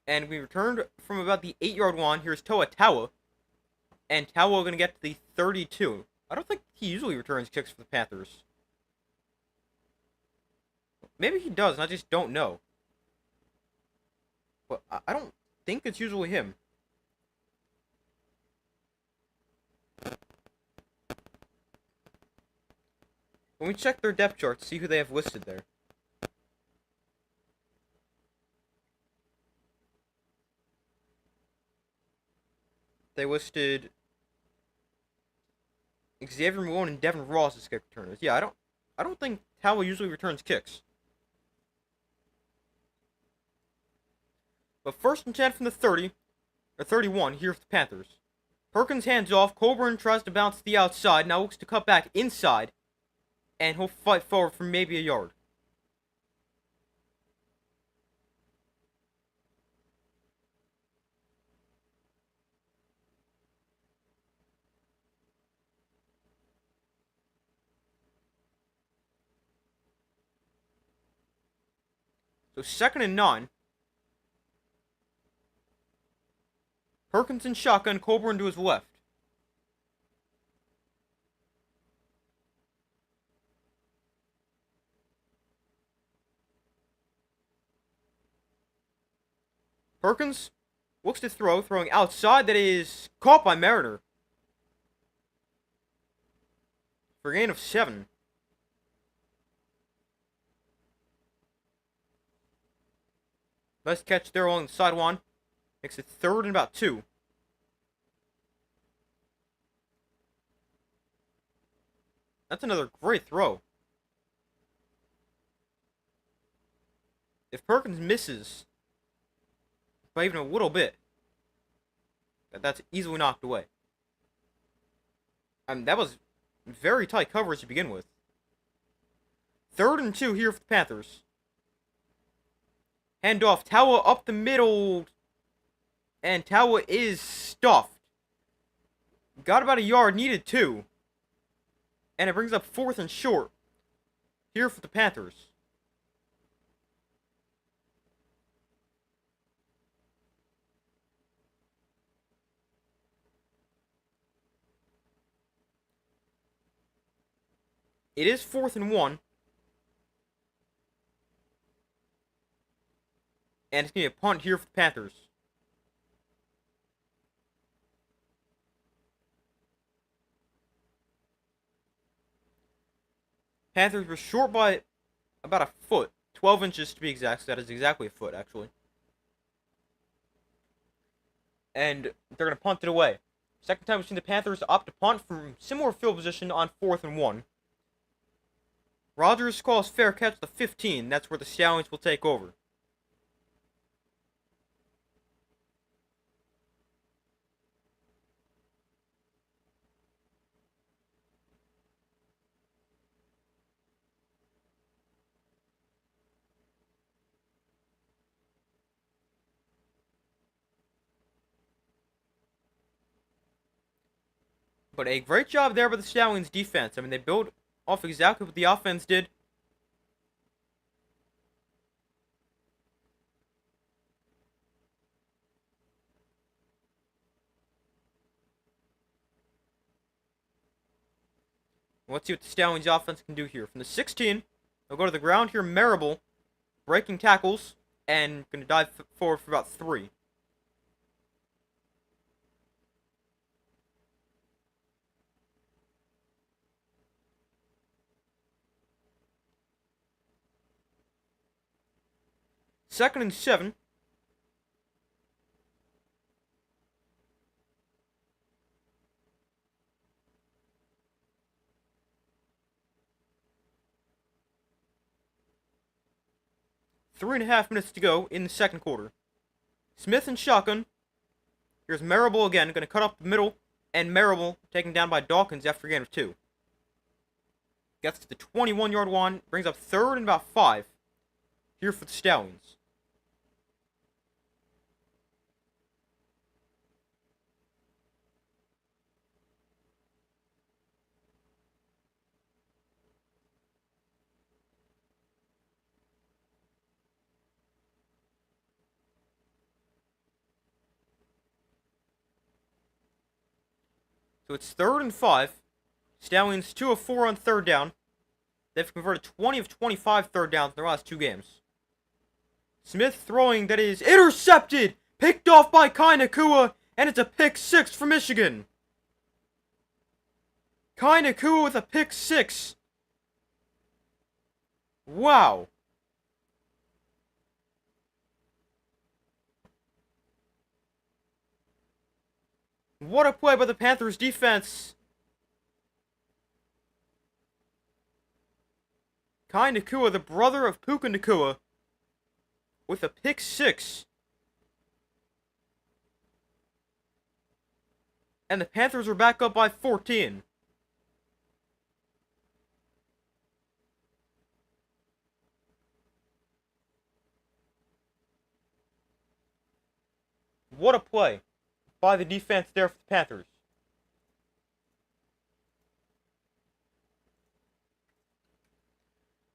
And we returned from about the 8-yard line. Here's Toa Tawa. And Tawa going to get to the 32. I don't think he usually returns kicks for the Panthers. Maybe he does, and I just don't know. But I don't think it's usually him. Let me check their depth chart to see who they have listed there. They listed Xavier Malone and Devin Ross as kick returners. Yeah, I don't think Tawa usually returns kicks. But 1st and 10 from the 30, or 31, here for the Panthers. Perkins hands off. Coburn tries to bounce to the outside. Now looks to cut back inside. And he'll fight forward for maybe a yard. So 2nd and 9. Perkins in shotgun, Coburn to his left. Perkins looks to throw, throwing outside. That is caught by Mariner. For a gain of 7. Nice catch there along the sideline. Makes it 3rd and about 2. That's another great throw. If Perkins misses by even a little bit, that's easily knocked away. That was very tight coverage to begin with. 3rd and 2 here for the Panthers. Handoff, Tawa up the middle. And Tawa is stuffed. Got about a yard, needed 2. And it brings up 4th and short. here for the Panthers. It is 4th and 1. And it's going to be a punt here for the Panthers. Panthers were short by about a foot. 12 inches to be exact, so that is exactly a foot, actually. And they're going to punt it away. Second time we've seen the Panthers opt to punt from similar field position on 4th and 1. Rogers calls fair catch the 15. That's where the Stallions will take over. But a great job there by the Stallions defense. I mean, they built off exactly what the offense did. Let's see what the Stallions offense can do here. From the 16, they'll go to the ground here. Marable breaking tackles and going to dive forward for about 3. Second and 7. Three and a half minutes to go in the second quarter. Smith and shotgun. Here's Marable again, going to cut up the middle, and Marable taken down by Dawkins after a gain of 2. Gets to the 21-yard line, brings up 3rd and about 5. Here for the Stallions. So it's 3rd and 5. Stallions 2 of 4 on 3rd down. They've converted 20 of 25 third downs in their last 2 games. Smith throwing that is intercepted! Picked off by Kai Nakua, and it's a pick 6 for Michigan. Kai Nakua with a pick 6. Wow. What a play by the Panthers defense. Kai Nakua, the brother of Puka Nakua, with a pick 6. And the Panthers are back up by 14. What a play by the defense there for the Panthers.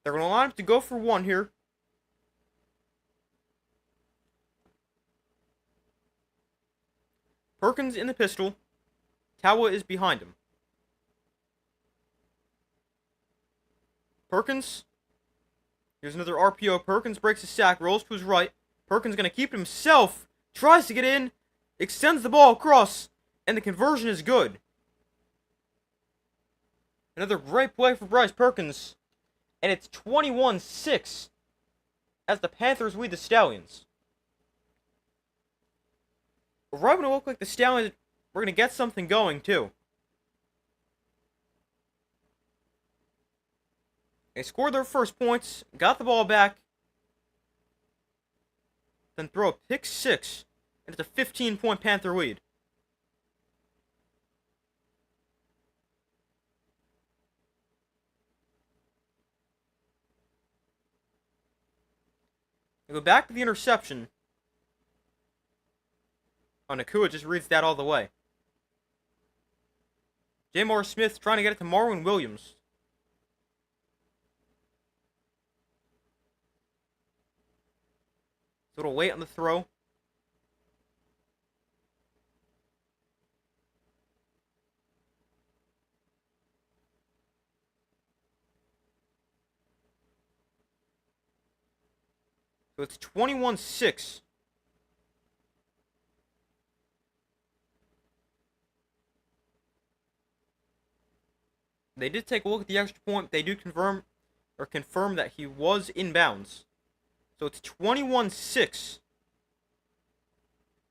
They're going to line up to go for 1 here. Perkins in the pistol. Tawa is behind him. Perkins. Here's another RPO. Perkins breaks his sack, rolls to his right. Perkins going to keep it himself. Tries to get in. Extends the ball across. And the conversion is good. Another great play for Bryce Perkins. And it's 21-6 as the Panthers lead the Stallions. Right when it looked like the Stallions were going to get something going, too. They scored their first points, got the ball back, then throw a pick 6, and it's a 15-point Panther lead. They go back to the interception. Oh, Nakua just reads that all the way. Jamar Smith trying to get it to Marwin Williams. a little late on the throw. So it's 21-6. They did take a look at the extra point. They do confirm that he was in bounds. So it's 21-6.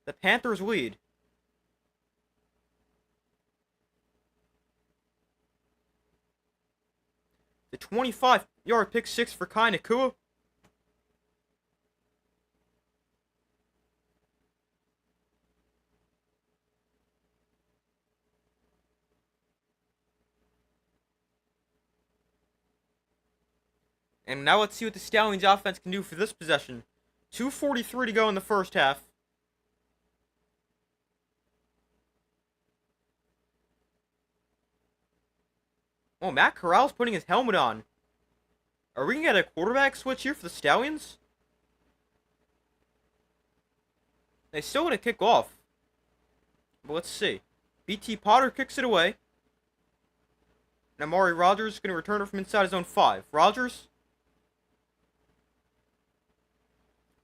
The Panthers lead. The 25-yard pick six for Kai Nakua. And now let's see what the Stallions offense can do for this possession. 2:43 to go in the first half. Oh, Matt Corral's putting his helmet on. Are we going to get a quarterback switch here for the Stallions? They still want to kick off. But let's see. BT Potter kicks it away. And Amari Rogers is going to return it from inside his own 5. Rogers.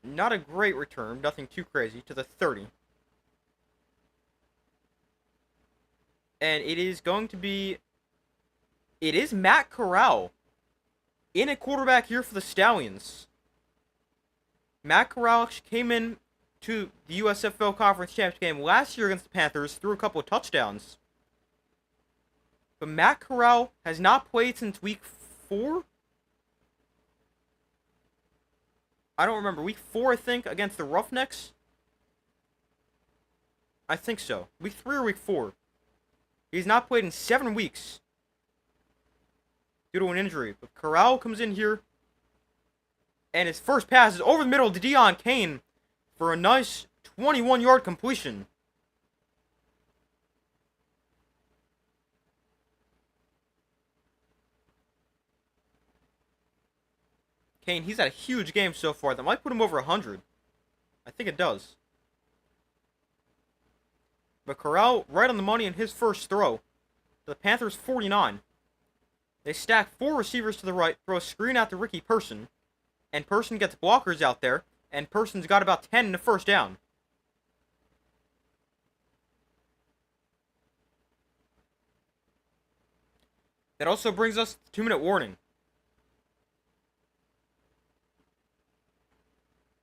Not a great return. Nothing too crazy. To the 30. And it is going to be... It is Matt Corral in a quarterback here for the Stallions. Matt Corral came in to the USFL Conference Championship game last year against the Panthers, threw a couple of touchdowns. But Matt Corral has not played since week 4? I don't remember. Week 4, I think, against the Roughnecks? I think so. Week 3 or week 4. He's not played in 7 weeks due to an injury. But Corral comes in here, and his first pass is over the middle to Deon Kane for a nice 21-yard completion. Kane, he's had a huge game so far. That might put him over 100. I think it does. But Corral right on the money in his first throw. The Panthers 49. They stack 4 receivers to the right, throw a screen out to Ricky Person, and Person gets blockers out there, and Person's got about 10 in the first down. That also brings us to the 2-minute warning.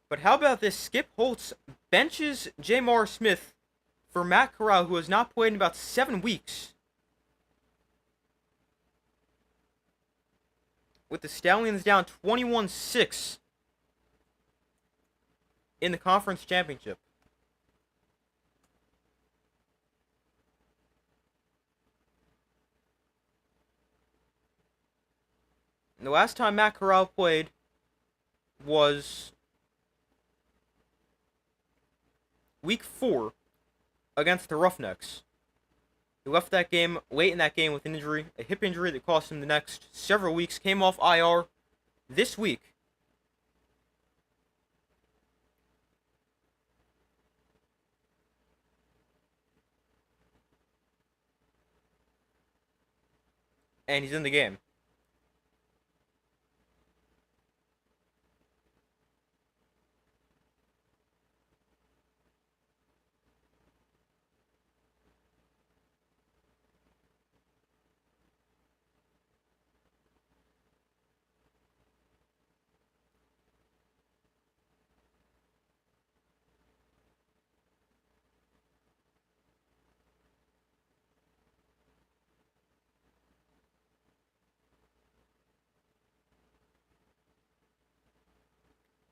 But how about this? Skip Holtz benches Jamar Smith for Matt Corral, who has not played in about 7 weeks. With the Stallions down 21-6 in the Conference Championship. And the last time Matt Corral played was week 4 against the Roughnecks. He left that game late in that game with an injury, a hip injury that cost him the next several weeks. Came off IR this week. And he's in the game.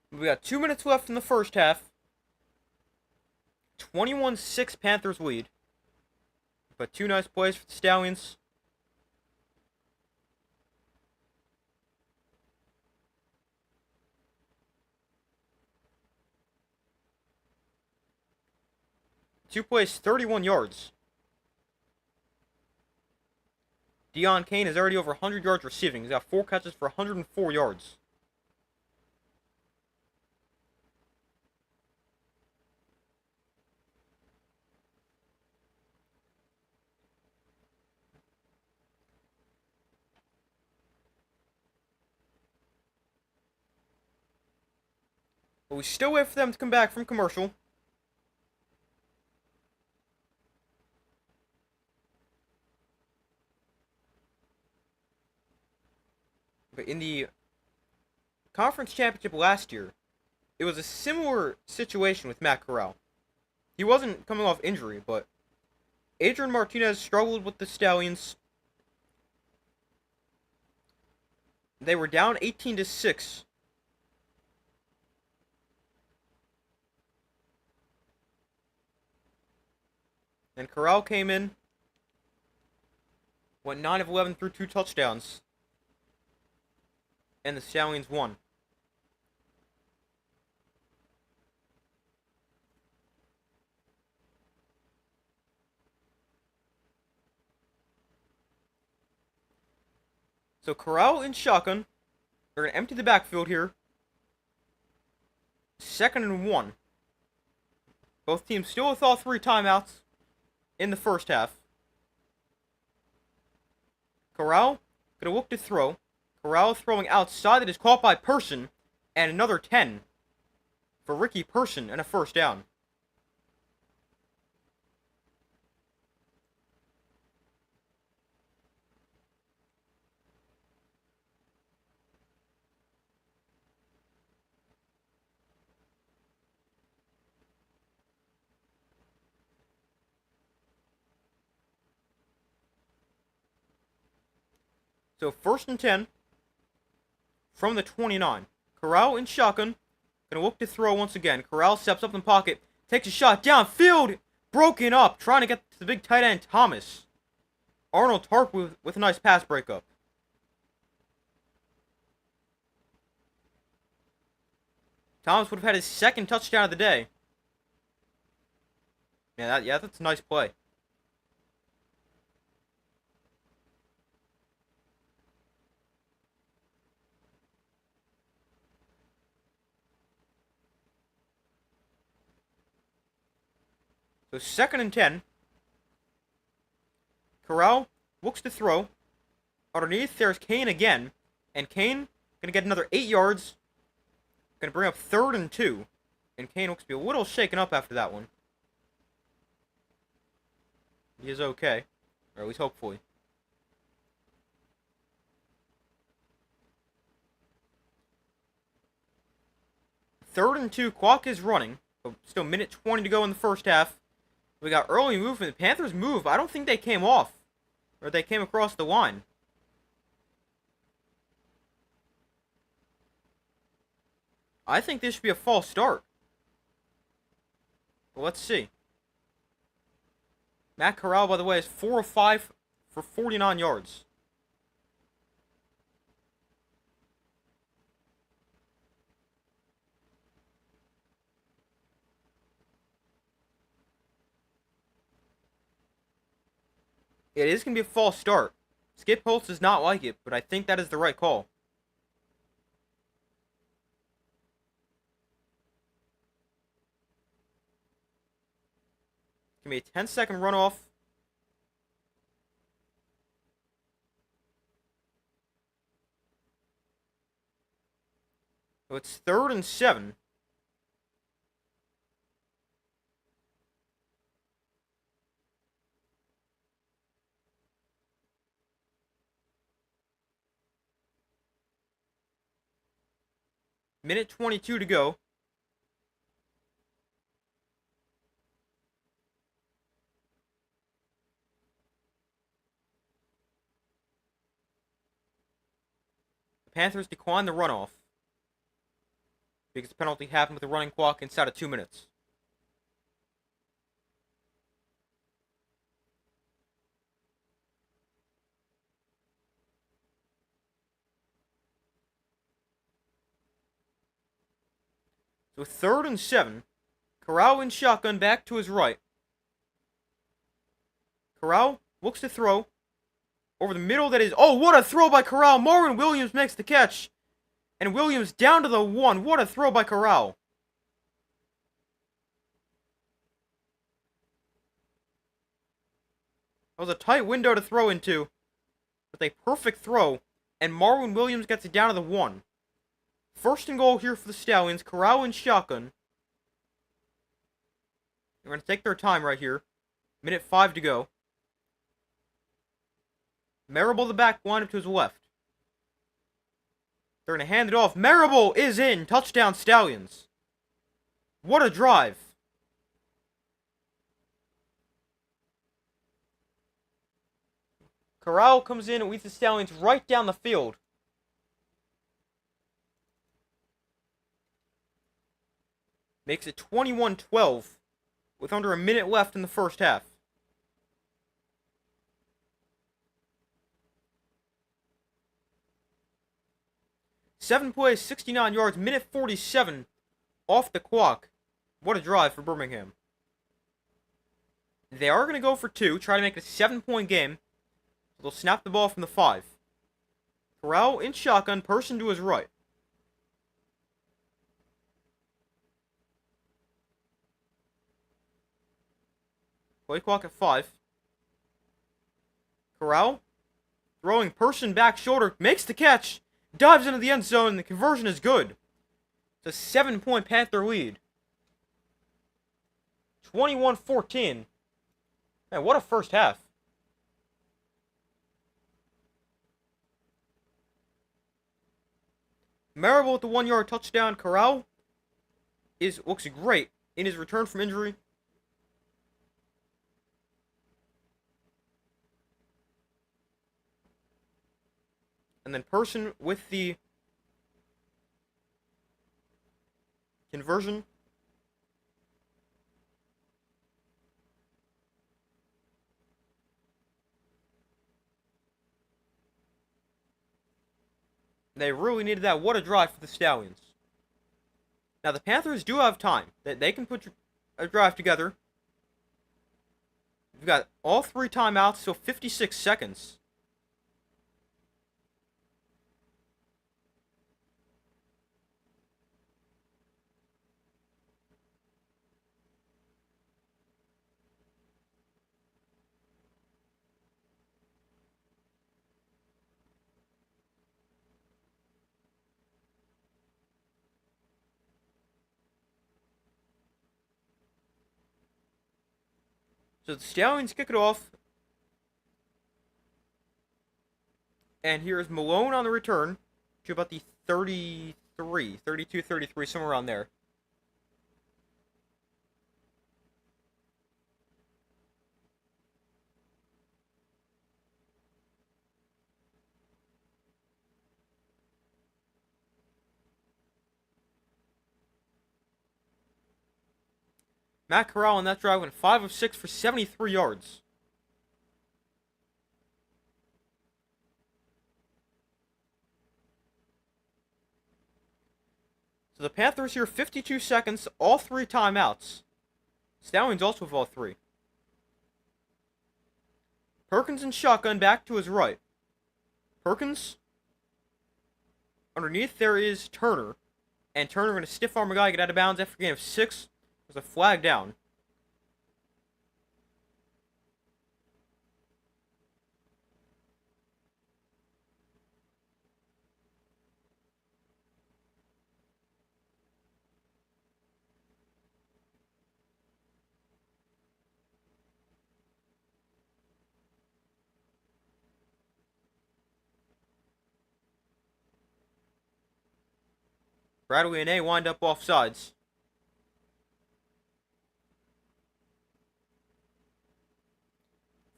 We got 2 minutes left in the first half. 21-6 Panthers lead. But 2 nice plays for the Stallions. Two plays, 31 yards. Deon Kane is already over 100 yards receiving. He's got 4 catches for 104 yards. But we still wait for them to come back from commercial. But in the Conference Championship last year, it was a similar situation with Matt Corral. He wasn't coming off injury, but Adrian Martinez struggled with the Stallions. They were down 18-6. And Corral came in, went 9 of 11 through 2 touchdowns, and the Stallions won. So Corral in shotgun. They're going to empty the backfield here. 2nd and 1. Both teams still with all 3 timeouts in the first half. Corral going to look to throw. Corral throwing outside, that is caught by Person, and another 10 for Ricky Person and a first down. So 1st and 10 from the 29. Corral in shotgun. Gonna look to throw once again. Corral steps up in the pocket. Takes a shot downfield. Broken up. Trying to get to the big tight end, Thomas. Arnold Tarp with a nice pass breakup. Thomas would have had his 2nd touchdown of the day. Yeah, that's a nice play. So 2nd and 10. Corral looks to throw. Underneath, there's Kane again. And Kane going to get another 8 yards. Going to bring up 3rd and 2. And Kane looks to be a little shaken up after that one. He is okay. Or at least hopefully. Third and 2, clock is running. But still minute 20 to go in the first half. We got early movement. The Panthers move. I don't think they came off. Or they came across the line. I think this should be a false start. But let's see. Matt Corral, by the way, is 4 of 5 for 49 yards. It is going to be a false start. Skip Holtz does not like it, but I think that is the right call. It's going to be a 10-second runoff. So it's 3rd and 7. Minute 22 to go. The Panthers decline the runoff because the penalty happened with the running clock inside of 2 minutes. So 3rd and 7. Corral in shotgun back to his right. Corral looks to throw. Over the middle, that is... Oh, what a throw by Corral. Marvin Williams makes the catch. And Williams down to the 1. What a throw by Corral. That was a tight window to throw into. With a perfect throw. And Marvin Williams gets it down to the 1. First and goal here for the Stallions. Corral and shotgun. They're going to take their time right here. Minute 5 to go. Marable the back, wind up to his left. They're going to hand it off. Marable is in. Touchdown, Stallions. What a drive. Corral comes in and leads the Stallions right down the field. Makes it 21-12 with under a minute left in the first half. Seven plays, 69 yards, minute 47 off the clock. What a drive for Birmingham. They are going to go for 2, try to make it a 7-point game. They'll snap the ball from the 5. Corral in shotgun, person to his right. Play clock at 5. Corral throwing person back shoulder, makes the catch, dives into the end zone, and the conversion is good. It's a 7-point Panther lead. 21-14. Man, what a first half. Marable with the 1-yard touchdown. Corral looks great in his return from injury. And then person with the conversion. They really needed that. What a drive for the Stallions. Now, the Panthers do have time. They can put a drive together. We've got all 3 timeouts, so 56 seconds. So the Stallions kick it off. And here's Malone on the return to about the 32, 33, somewhere around there. Matt Corral on that drive went 5 of 6 for 73 yards. So the Panthers here, 52 seconds, all 3 timeouts. Stallions also have all 3. Perkins and shotgun back to his right. Perkins. Underneath there is Turner. And Turner going to stiff arm a guy, get out of bounds after a gain of 6. There's a flag down. Bradley and A wind up off sides.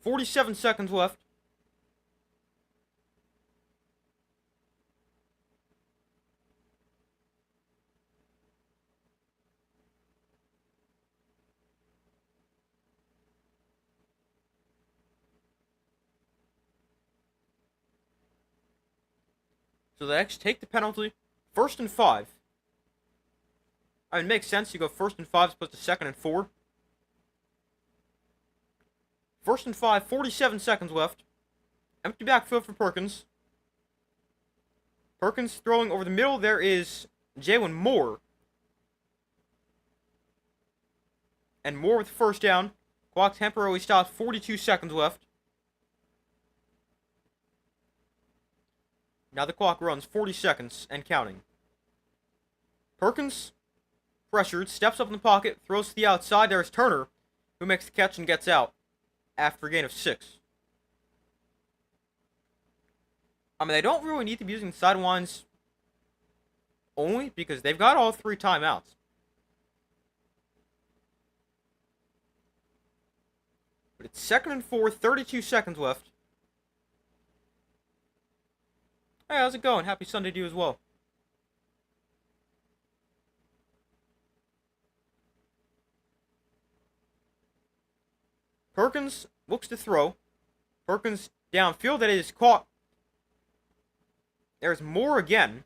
"47 seconds left. So the X take the penalty. 1st and 5. I mean, it makes sense. You go 1st and 5 as opposed to 2nd and 4. 1st and 5, 47 seconds left. Empty backfield for Perkins. Perkins throwing over the middle. There is Jalen Moore. And Moore with first down. Clock temporarily stopped. 42 seconds left. Now the clock runs 40 seconds and counting. Perkins, pressured, steps up in the pocket, throws to the outside. There's Turner, who makes the catch and gets out after a gain of 6. I mean, they don't really need to be using sidelines only because they've got all 3 timeouts. But it's 2nd and 4, 32 seconds left. Hey, how's it going? Happy Sunday to you as well. Perkins looks to throw. Perkins downfield, that is caught. There's more again.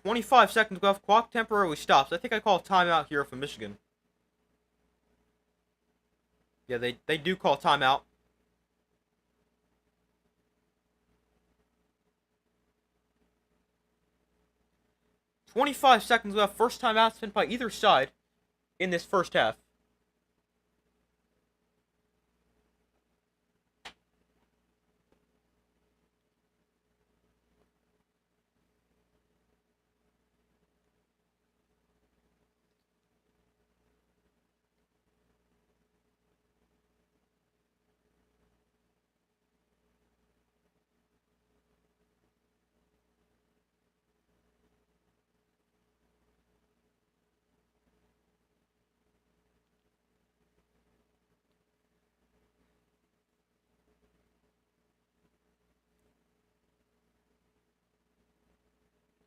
25 seconds left. Clock temporarily stops. I think I call a timeout here for Michigan. Yeah, they do call timeout. .25 seconds left. First timeout spent by either side in this first half.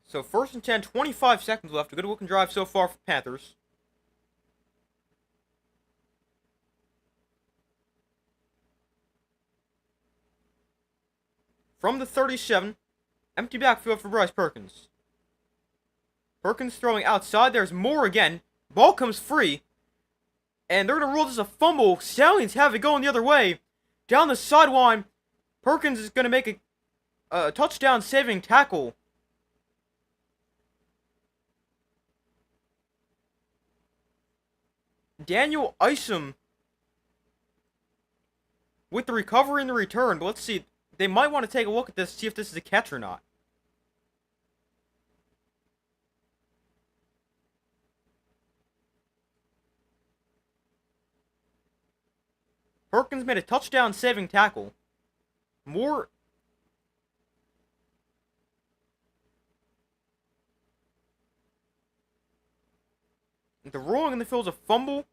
So 1st and 10, 25 seconds left. A good looking drive so far for the Panthers. From the 37, empty backfield for Bryce Perkins. Perkins throwing outside. There's more again. Ball comes free. And they're going to rule this a fumble. Stallions have it going the other way. Down the sideline. Perkins is going to make a touchdown saving tackle. Daniel Isom with the recovery and the return. But let's see. They might want to take a look at this, see if this is a catch or not. Perkins made a touchdown saving tackle. More. The ruling in the field is a fumble,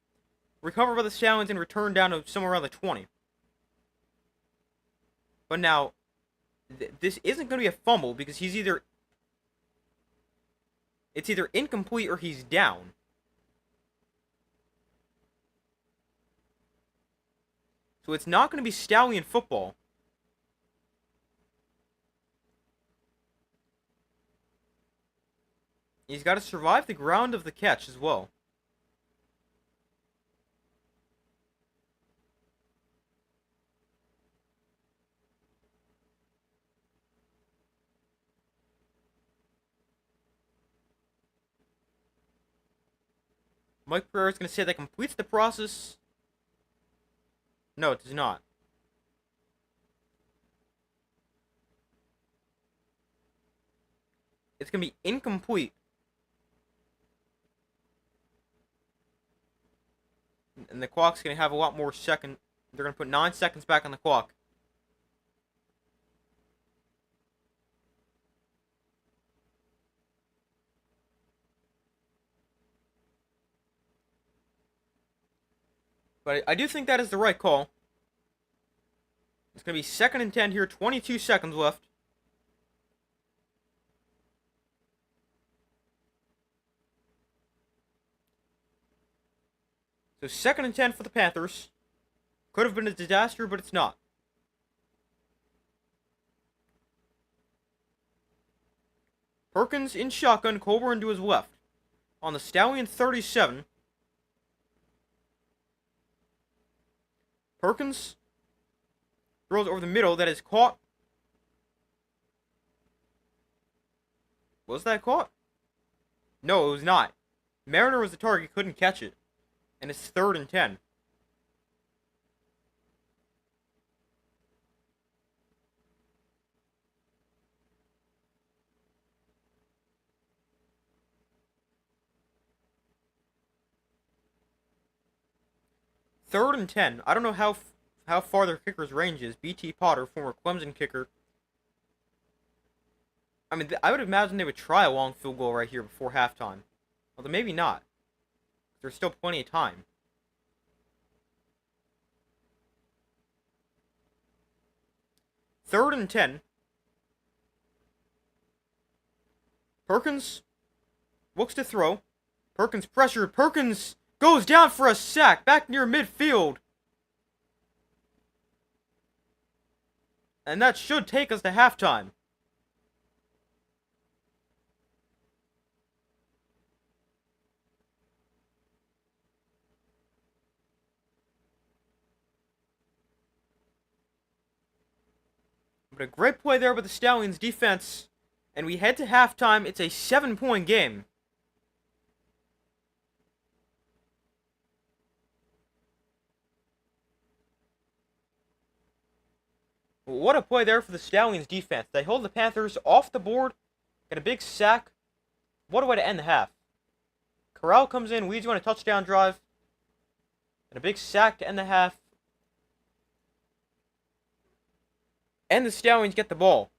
recovered by the Stallions, and returned down to somewhere around the 20. But now, this isn't going to be a fumble because it's either incomplete or he's down. So it's not going to be Stallion football. He's got to survive the ground of the catch as well. Mike Pereira is going to say that completes the process. No, it does not. It's going to be incomplete. And the clock's going to have a lot more second. They're going to put 9 seconds back on the clock. But I do think that is the right call. It's going to be 2nd and 10 here, 22 seconds left. So 2nd and 10 for the Panthers. Could have been a disaster, but it's not. Perkins in shotgun, Colburn to his left. On the Stallion 37. Perkins throws over the middle. That is caught. Was that caught? No, it was not. Mariner was the target, couldn't catch it. And it's 3rd and 10. Third and 10. I don't know how far their kicker's range is. B.T. Potter, former Clemson kicker. I mean, I would imagine they would try a long field goal right here before halftime. Although maybe not. There's still plenty of time. Third and 10. Perkins looks to throw. Perkins pressured. Perkins goes down for a sack back near midfield. And that should take us to halftime. But a great play there by the Stallions defense. And we head to halftime. It's a 7-point game. What a play there for the Stallions defense. They hold the Panthers off the board. Get a big sack. What a way to end the half. Corral comes in, leads you on a touchdown drive. And a big sack to end the half. And the Stallions get the ball.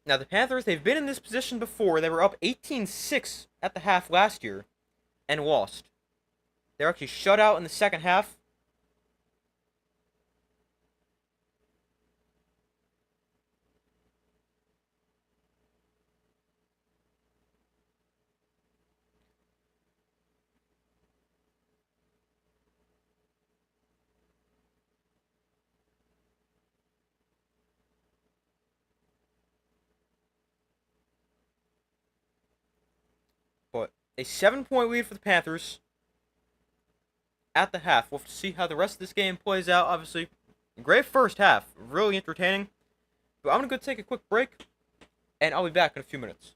Now, the Panthers, they've been in this position before. They were up 18-6 at the half last year and lost. They were actually shut out in the second half. But a 7-point lead for the Panthers at the half. We'll have to see how the rest of this game plays out. Obviously, great first half. Really entertaining. But I'm going to go take a quick break, and I'll be back in a few minutes.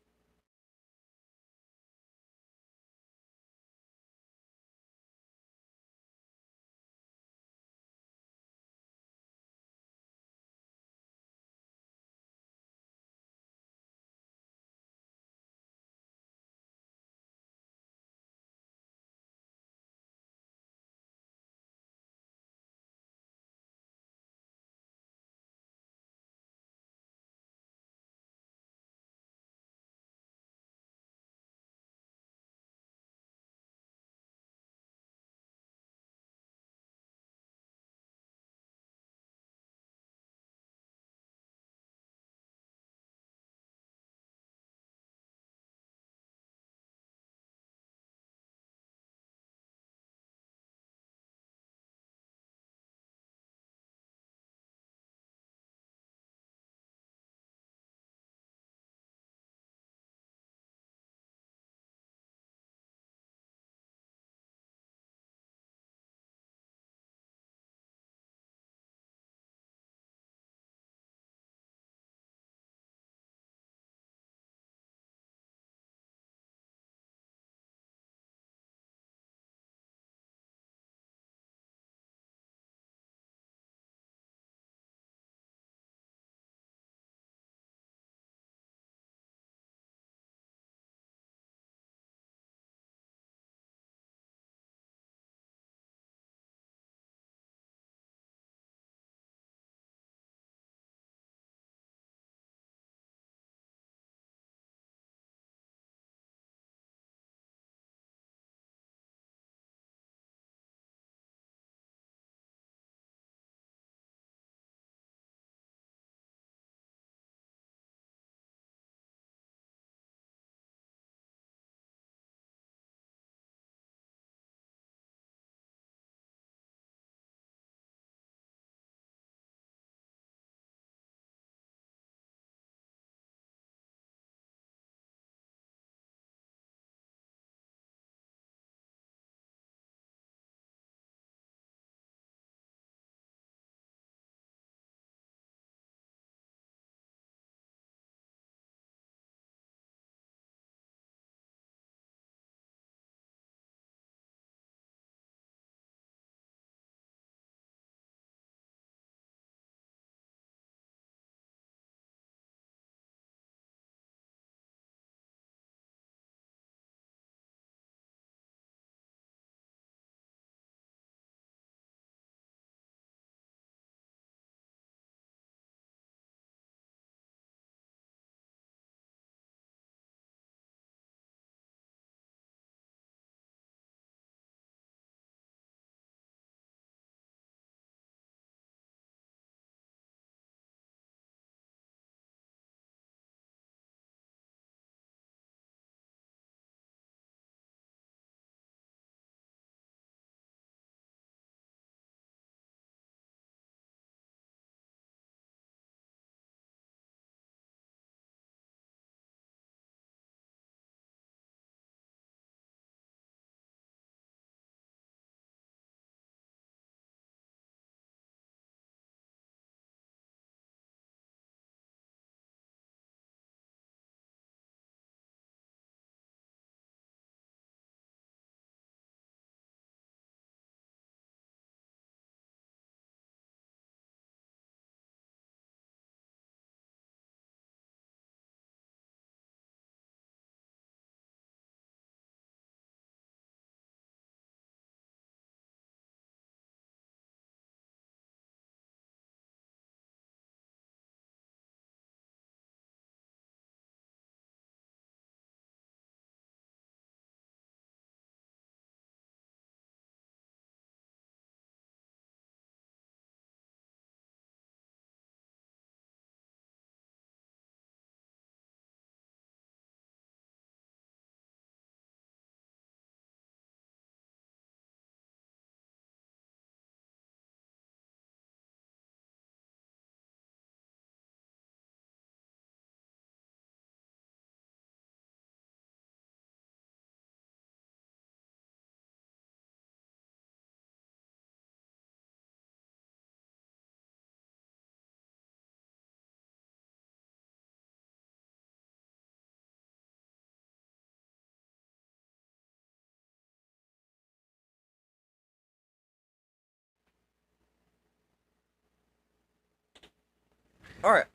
Alright,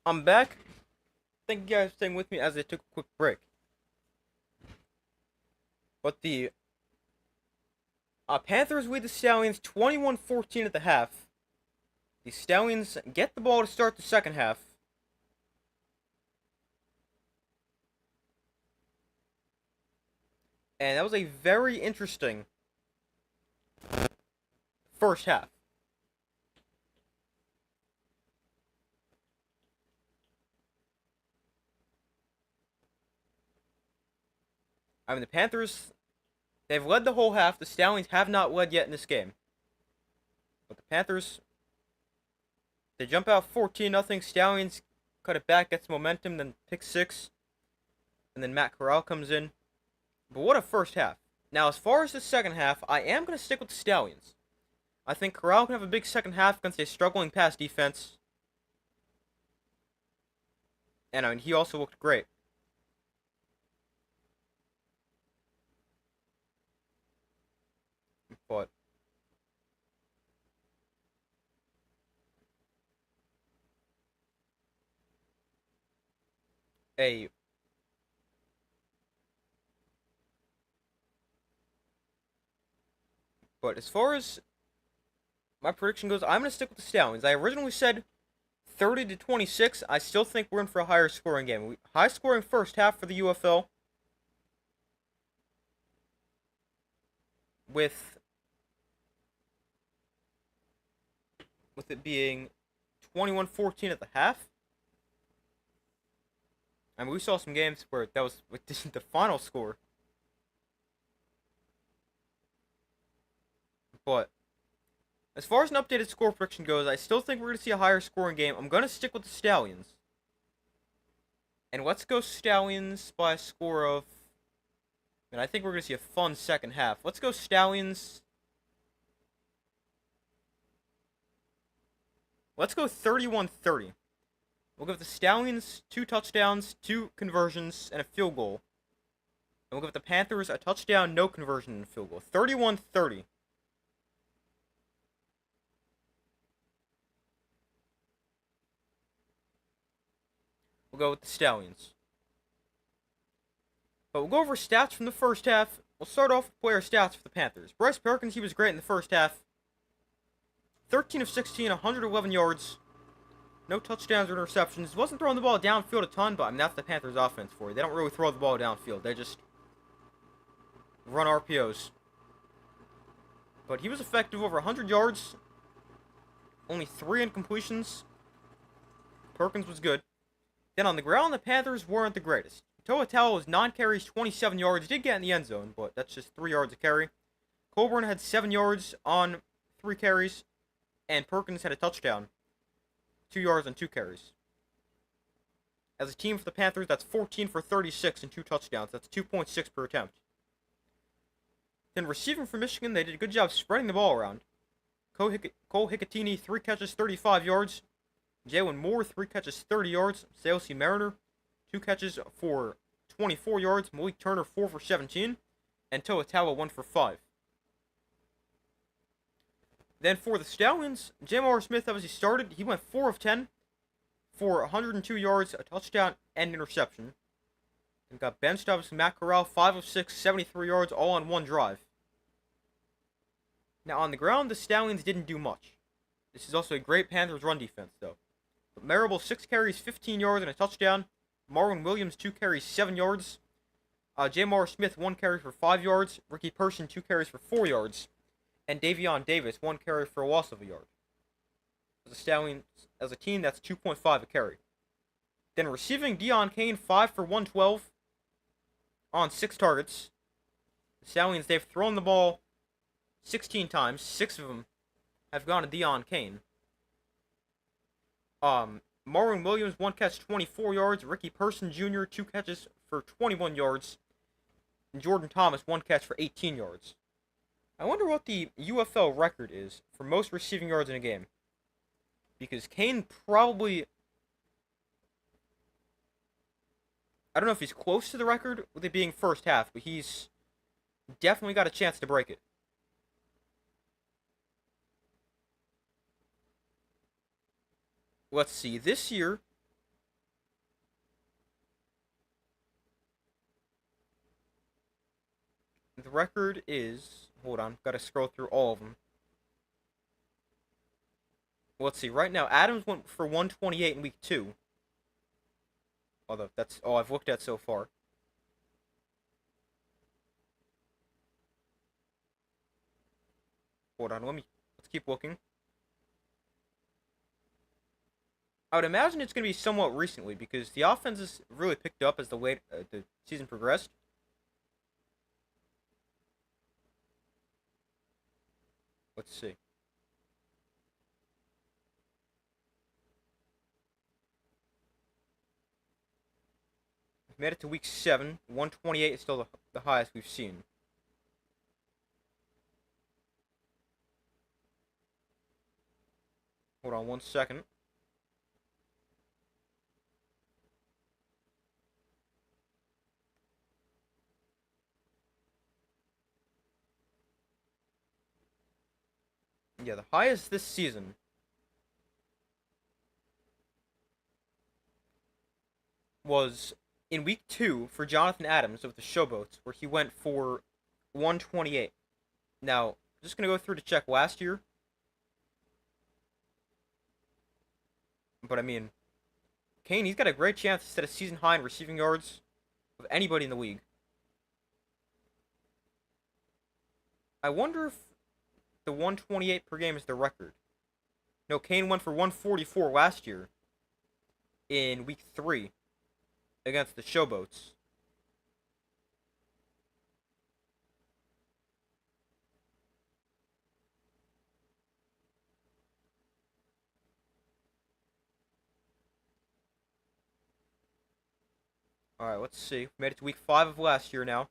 I'm back. Thank you guys for staying with me as I took a quick break. But the Panthers lead the Stallions 21-14 at the half. The Stallions get the ball to start the second half. And that was a very interesting first half. I mean, the Panthers, they've led the whole half. The Stallions have not led yet in this game. But the Panthers, they jump out 14-0. Stallions cut it back, gets momentum, then pick six. And then Matt Corral comes in. But what a first half. Now, as far as the second half, I am going to stick with the Stallions. I think Corral can have a big second half against a struggling pass defense. And I mean, he also looked great. But as far as my prediction goes, I'm going to stick with the Stallions. I originally said 30-26. I still think we're in for a higher scoring game. High scoring first half for the UFL. With it being 21-14 at the half. I mean, we saw some games where that was the final score. But as far as an updated score prediction goes, I still think we're going to see a higher scoring game. I'm going to stick with the Stallions. And let's go Stallions by a score of... And I think we're going to see a fun second half. Let's go Stallions. Let's go 31-30. We'll give the Stallions 2 touchdowns, 2 conversions, and a field goal. And we'll give the Panthers a touchdown, no conversion, and a field goal. 31-30. We'll go with the Stallions. But we'll go over stats from the first half. We'll start off with player stats for the Panthers. Bryce Perkins, he was great in the first half. 13 of 16, 111 yards. No touchdowns or interceptions. Wasn't throwing the ball downfield a ton, but I mean, that's the Panthers offense for you. They don't really throw the ball downfield. They just run RPOs. But he was effective, over 100 yards. Only 3 incompletions. Perkins was good. Then on the ground, the Panthers weren't the greatest. Toa Tao was 9 carries, 27 yards. Did get in the end zone, but that's just 3 yards a carry. Colburn had 7 yards on 3 carries. And Perkins had a touchdown. 2 yards on 2 carries. As a team for the Panthers, that's 14 for 36 and 2 touchdowns. That's 2.6 per attempt. Then receiving for Michigan, they did a good job spreading the ball around. Cole Hicatini, 3 catches, 35 yards. Jalen Moore, 3 catches, 30 yards. Salesi Mariner, 2 catches for 24 yards. Malik Turner, 4 for 17. And Toa Tawa, 1 for 5. Then for the Stallions, Jamar Smith, as he started, he went 4 of 10 for 102 yards, a touchdown, and interception. And got benched, obviously, Matt Corral, 5 of 6, 73 yards, all on 1 drive. Now, on the ground, the Stallions didn't do much. This is also a great Panthers run defense, though. But Marable, 6 carries, 15 yards, and a touchdown. Marwin Williams, 2 carries, 7 yards. Jamar Smith, 1 carry for 5 yards. Ricky Person, 2 carries for 4 yards. And Davion Davis, 1 carry for a loss of a yard. As a Stallions, as a team, that's 2.5 a carry. Then receiving, Deon Kane, 5 for 112 on 6 targets. The Stallions, they've thrown the ball 16 times. 6 of them have gone to Deon Kane. Marwin Williams, 1 catch, 24 yards. Ricky Person Jr., 2 catches for 21 yards. And Jordan Thomas, 1 catch for 18 yards. I wonder what the UFL record is for most receiving yards in a game. Because Kane probably... I don't know if he's close to the record with it being first half, but he's definitely got a chance to break it. let's see. This year, the record is... Hold on, gotta scroll through all of them. Let's see. Right now, Adams went for 128 in week 2. Although, that's all I've looked at so far. Hold on, let's keep looking. I would imagine it's going to be somewhat recently because the offense has really picked up as the season progressed. Let's see. We've made it to week 7. 128 is still the highest we've seen. Hold on one second. Yeah, the highest this season was in week 2 for Jonathan Adams of the Showboats, where he went for 128. Now, I'm just going to go through to check last year. But, I mean, Kane, he's got a great chance to set a season high in receiving yards of anybody in the league. I wonder if the 128 per game is the record. No, Kane went for 144 last year in week 3 against the Showboats. Alright, let's see. We made it to week 5 of last year now.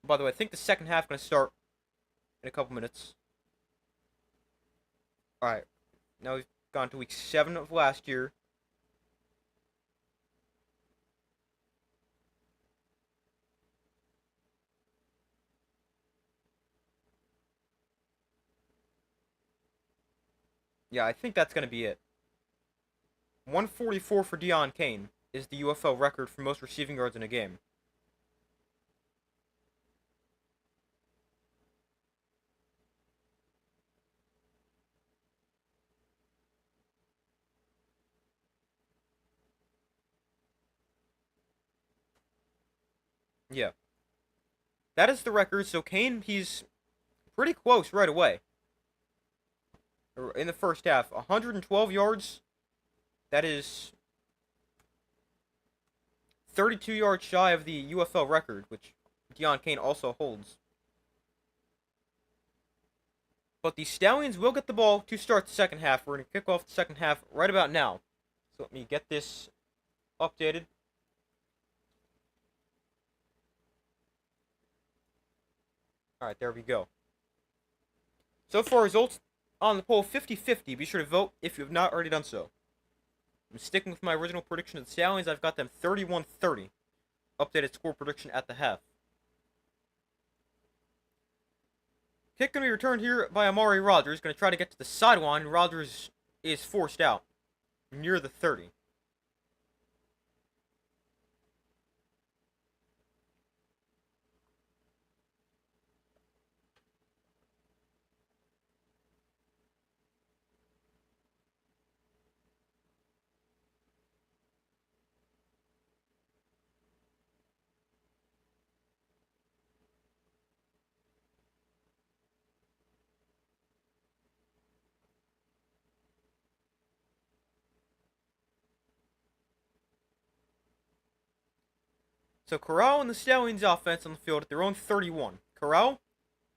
By the way, I think the second half is going to start in a couple minutes. Alright, now we've gone to week 7 of last year. Yeah, I think that's going to be it. 144 for Deon Kane is the UFL record for most receiving yards in a game. Yeah. That is the record, so Kane, he's pretty close right away. In the first half, 112 yards. That is 32 yards shy of the UFL record, which Deon Kane also holds. But the Stallions will get the ball to start the second half. We're going to kick off the second half right about now. So let me get this updated. Alright, there we go. So far, results on the poll 50-50. Be sure to vote if you have not already done so. I'm sticking with my original prediction of the Stallions. I've got them 31-30. Updated score prediction at the half. Kick going to be returned here by Amari Rogers. Going to try to get to the sideline. Rogers is forced out near the 30. So Corral and the Stallions offense on the field at their own 31. Corral,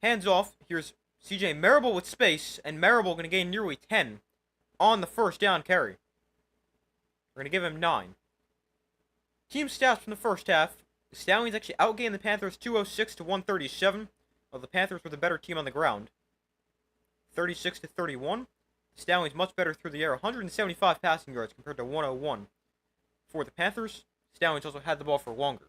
hands off. Here's CJ Marable with space, and Marable going to gain nearly 10 on the first down carry. We're going to give him 9. Team stats from the first half. The Stallions actually outgained the Panthers 206 to 137. While the Panthers were the better team on the ground. 36 to 31. The Stallions much better through the air. 175 passing yards compared to 101 for the Panthers. Stallions also had the ball for longer.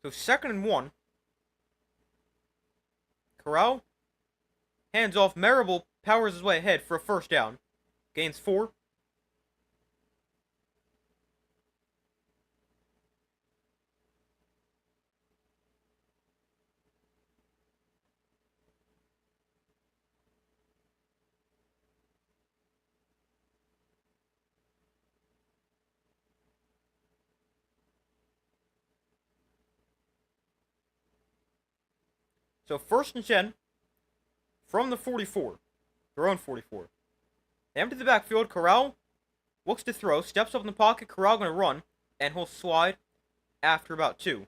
So 2nd and 1. Corral hands off. Marable powers his way ahead for a first down. Gains 4. So 1st and 10 from the 44. Their own 44. They empty the backfield. Corral looks to throw. Steps up in the pocket. Corral going to run. And he'll slide after about 2.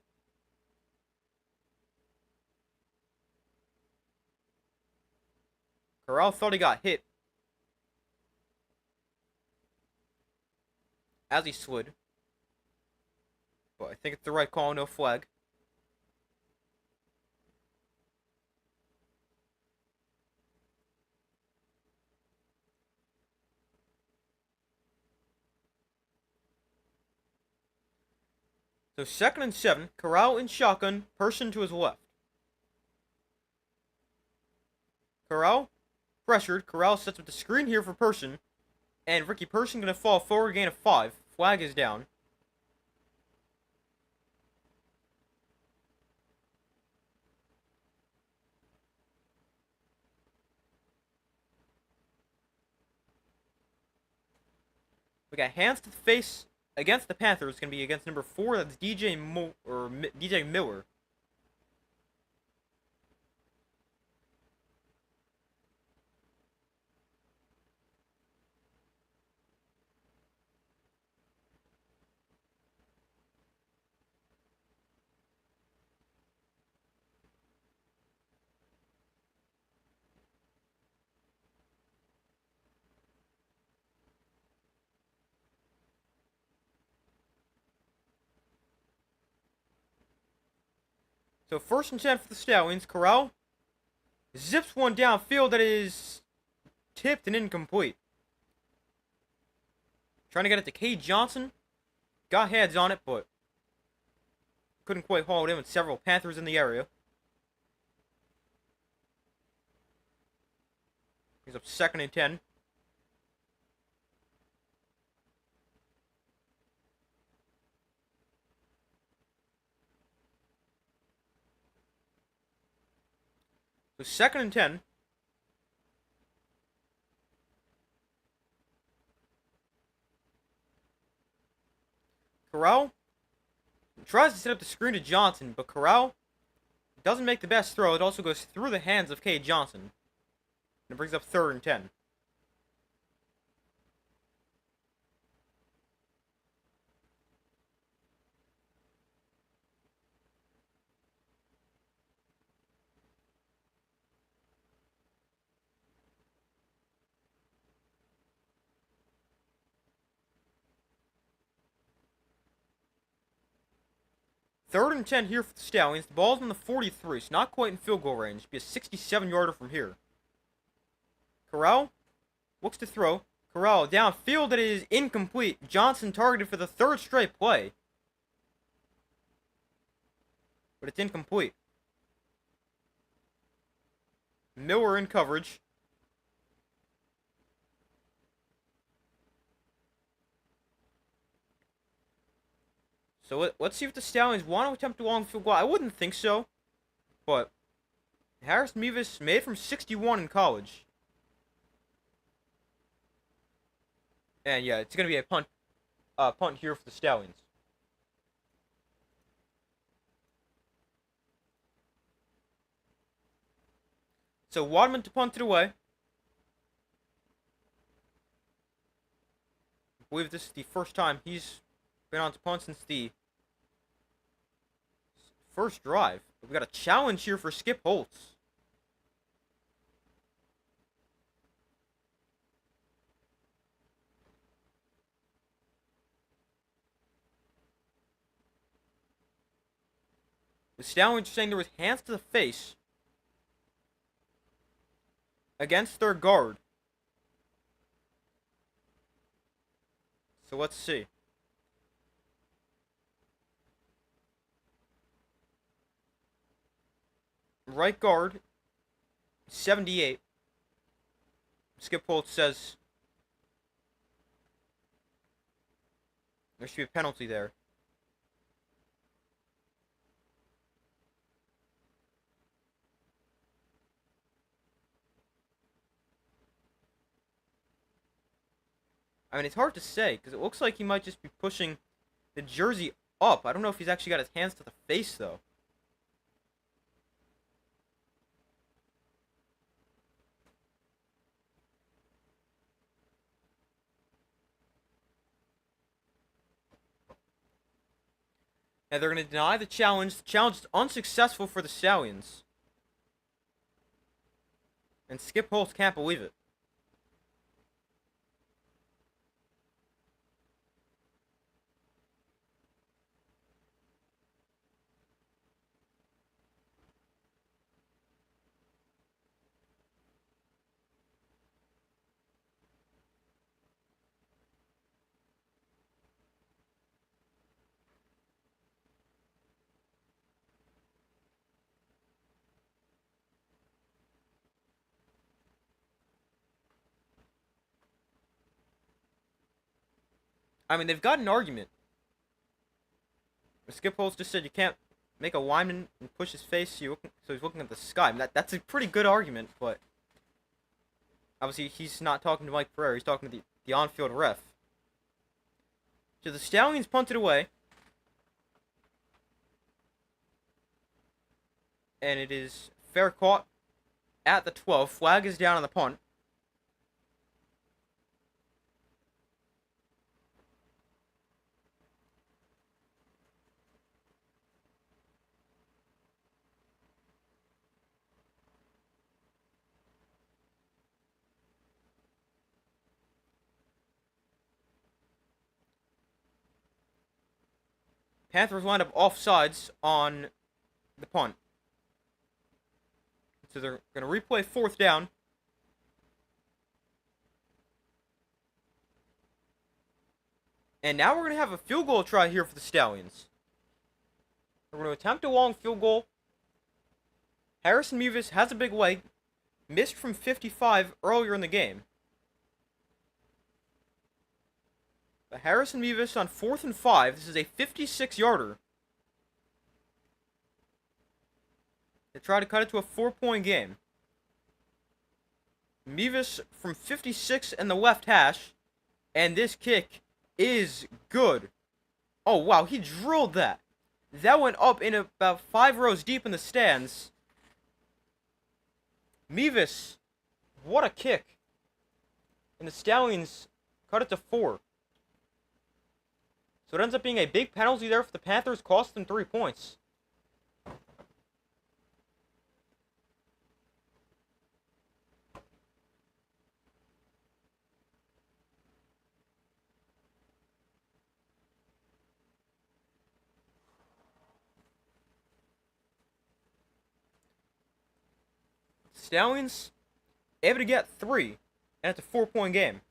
Corral thought he got hit as he slid. But I think it's the right call. No flag. So 2nd and 7, Corral in shotgun, Person to his left. Corral pressured. Corral sets up the screen here for Person, and Ricky Person going to fall forward, gain of 5. Flag is down. We got hands to the face against the Panthers. It's going to be against number 4. That's DJ Miller. So 1st and 10 for the Stallions. Corral zips one downfield that is tipped and incomplete. Trying to get it to K. Johnson. Got heads on it, but couldn't quite haul it in with several Panthers in the area. He's up 2nd and 10. So 2nd and 10. Corral tries to set up the screen to Johnson, but Corral doesn't make the best throw. It also goes through the hands of K. Johnson. And it brings up 3rd and 10. Third and 10 here for the Stallions. The ball's on the 43, so not quite in field goal range. It'll be a 67-yarder from here. Corral looks to throw. Corral downfield, that is incomplete. Johnson targeted for the 3rd straight play. But it's incomplete. Miller in coverage. So let's see if the Stallions want to attempt a long field goal. I wouldn't think so. But Harrison Mevis made from 61 in college. And yeah, it's going to be a punt here for the Stallions. So Wadman to punt it away. I believe this is the first time he's been on to punt since the first drive. But we got a challenge here for Skip Holtz. The Stallions are saying there was hands to the face against their guard. So let's see. right guard, 78. Skip Holtz says there should be a penalty there. I mean, it's hard to say, because it looks like he might just be pushing the jersey up. I don't know if he's actually got his hands to the face, though. And they're going to deny the challenge. The challenge is unsuccessful for the Stallions. And Skip Holtz can't believe it. I mean, they've got an argument. Skip Holtz just said you can't make a lineman and push his face so he's looking at the sky. I mean, that's a pretty good argument, but obviously he's not talking to Mike Pereira. He's talking to the on-field ref. So the Stallions punted away. And it is fair caught at the 12. Flag is down on the punt. Panthers lined up offsides on the punt. So they're going to replay fourth down. And now we're going to have a field goal try here for the Stallions. We're going to attempt a long field goal. Harrison Mevis has a big leg. Missed from 55 earlier in the game. But Harrison Mevis on 4th and 5. This is a 56-yarder. They try to cut it to a 4-point game. Mevis from 56 in the left hash. And this kick is good. Oh, wow, he drilled that. That went up in about 5 rows deep in the stands. Mevis, what a kick. And the Stallions cut it to 4. So it ends up being a big penalty there for the Panthers, cost them 3 points. Stallions able to get 3, and it's a 4-point game.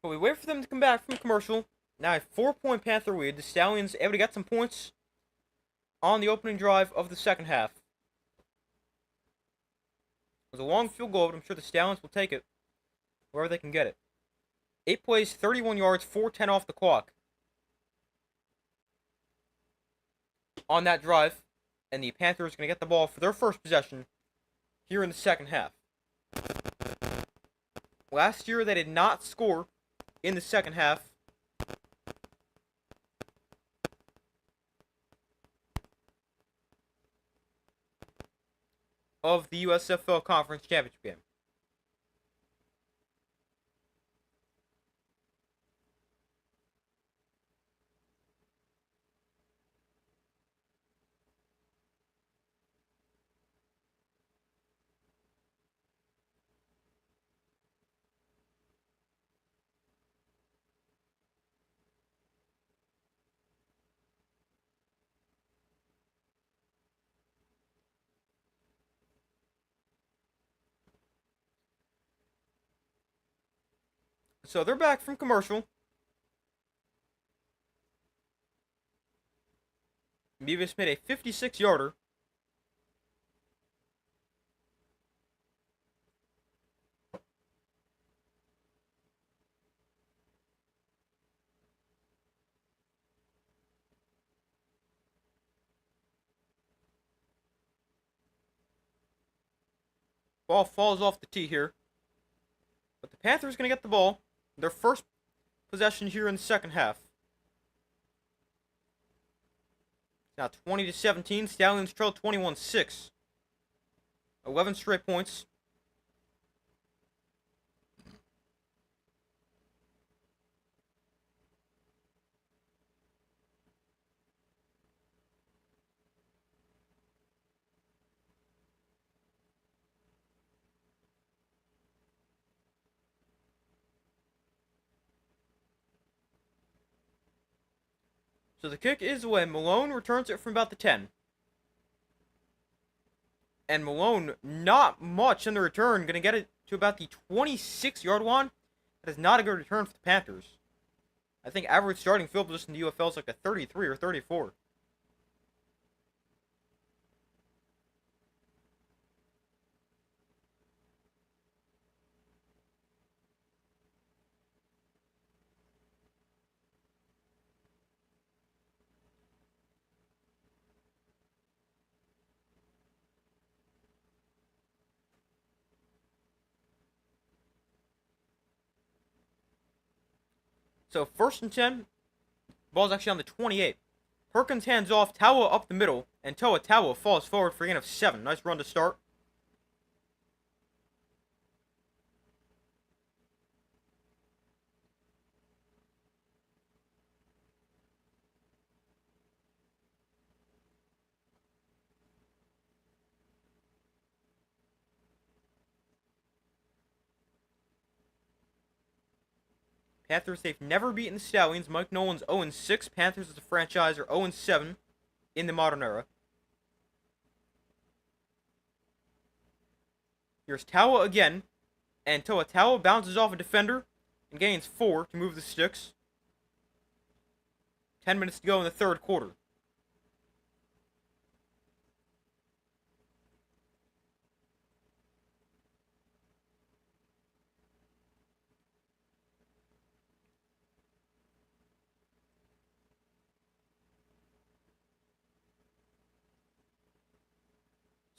But we wait for them to come back from commercial. Now a 4-point Panther lead. The Stallions able to get some points on the opening drive of the second half. It was a long field goal, but I'm sure the Stallions will take it. wherever they can get it. 8 plays, 31 yards, 4:10 off the clock on that drive, and the Panthers are going to get the ball for their first possession here in the second half. Last year, they did not score in the second half. Of the USFL Conference Championship game. So they're back from commercial. Beavis made a 56-yarder. Ball falls off the tee here. But the Panthers are going to get the ball. Their first possession here in the second half. Now 20-17. Stallions trail 21-6. 11 straight points. So the kick is away. Malone returns it from about the 10. And Malone, not much in the return. Going to get it to about the 26-yard line. That is not a good return for the Panthers. I think average starting field position in the UFL is like a 33 or 34. So first and 10, ball's actually on the 28. Perkins hands off, Tawa up the middle, and Tawa falls forward for a gain of 7. Nice run to start. Panthers, they've never beaten the Stallions. Mike Nolan's 0-6. Panthers as a franchise are 0-7 in the modern era. Here's Tawa again. And Tawa bounces off a defender and gains 4 to move the sticks. 10 minutes to go in the third quarter.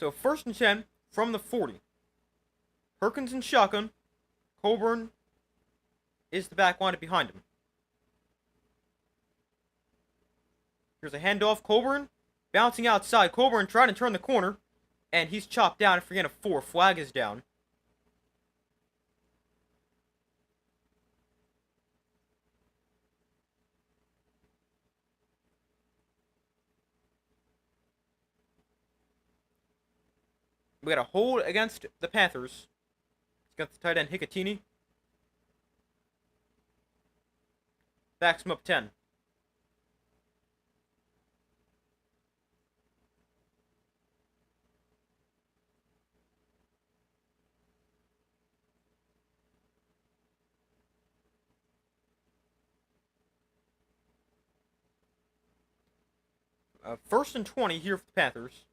So first and 10 from the 40. Perkins in shotgun. Coburn is the back line behind him. Here's a handoff. Coburn bouncing outside. Coburn trying to turn the corner. And he's chopped down for a gain of 4. Flag is down. We got a hold against the Panthers. Against the tight end Hicatini. Backs him up 10. First and 20 here for the Panthers.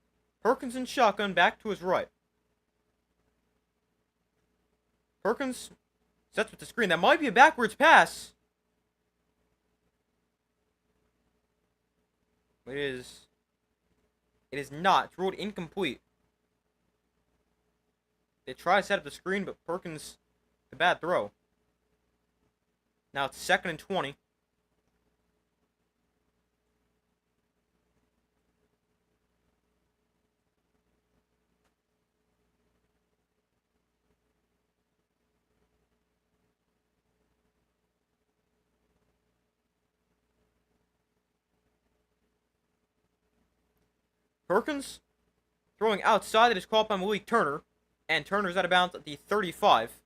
Perkins in shotgun back to his right. Perkins Sets with the screen. That might be a backwards pass. It is not. It's ruled incomplete. They try to set up the screen, but Perkins, the bad throw. Now it's 2nd and 20. Perkins throwing outside. That is called by Malik Turner. And Turner's out of bounds at the 35.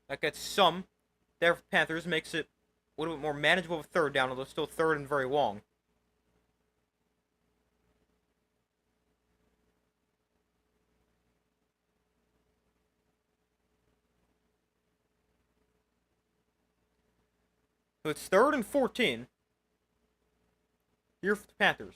That gets some there for the Panthers. Makes it a little bit more manageable of 3rd down, although still 3rd and very long. So it's 3rd and 14. Here for the Panthers.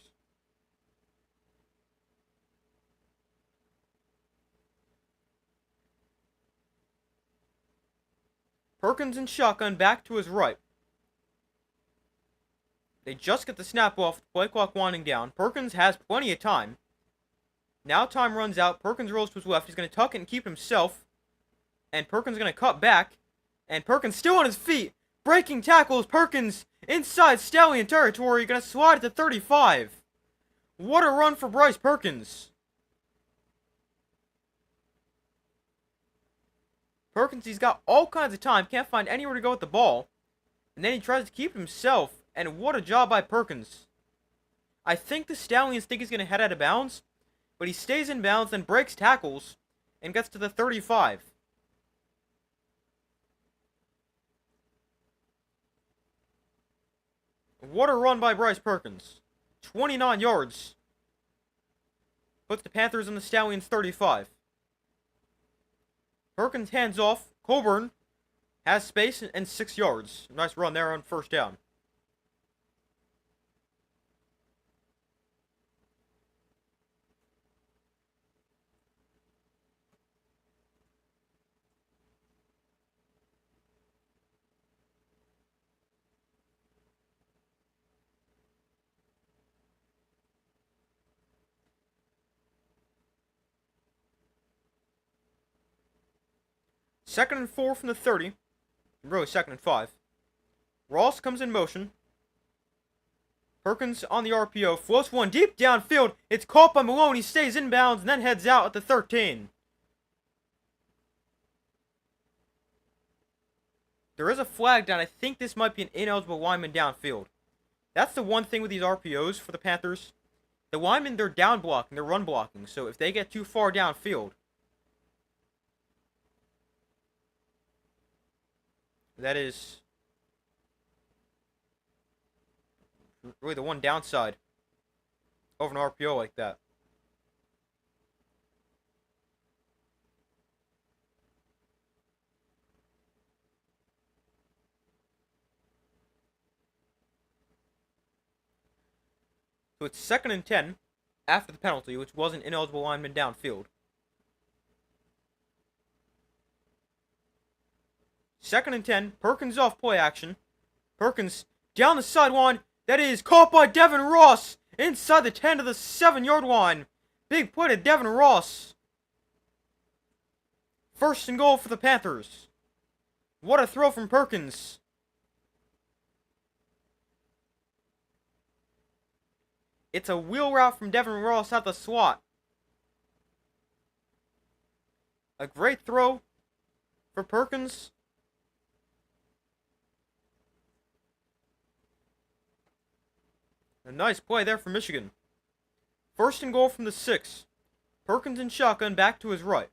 Perkins in shotgun, back to his right. They just get the snap off, the play clock winding down. Perkins has plenty of time. Now time runs out. Perkins rolls to his left. He's going to tuck it and keep himself. And Perkins going to cut back. And Perkins still on his feet. Breaking tackles. Perkins inside Stallion territory. Going to slide it to 35. What a run for Bryce Perkins. Perkins, he's got all kinds of time. Can't find anywhere to go with the ball. And then he tries to keep himself. And what a job by Perkins. I think the Stallions think he's going to head out of bounds. But he stays in bounds, then breaks tackles. And gets to the 35. What a run by Bryce Perkins. 29 yards. Puts the Panthers on the Stallions 35. Perkins hands off. Coburn has space and 6 yards. Nice run there on 1st down. Second and 4 from the 30. Really, 2nd and 5. Ross comes in motion. Perkins on the RPO. Floats one deep downfield. It's caught by Malone. He stays inbounds and then heads out at the 13. There is a flag down. I think this might be an ineligible lineman downfield. That's the one thing with these RPOs for the Panthers. The linemen, they're down blocking. They're run blocking. So if they get too far downfield, that is really the one downside of an RPO like that. So it's 2nd and 10 after the penalty, which was an ineligible lineman downfield. 2nd and 10. Perkins off play action. Perkins down the sideline. That is caught by Devin Ross inside the 10 to the 7-yard line. Big play to Devin Ross. 1st and goal for the Panthers. What a throw from Perkins. It's a wheel route from Devin Ross out the slot. A great throw for Perkins. A nice play there for Michigan. 1st and goal from the 6. Perkins in shotgun, back to his right.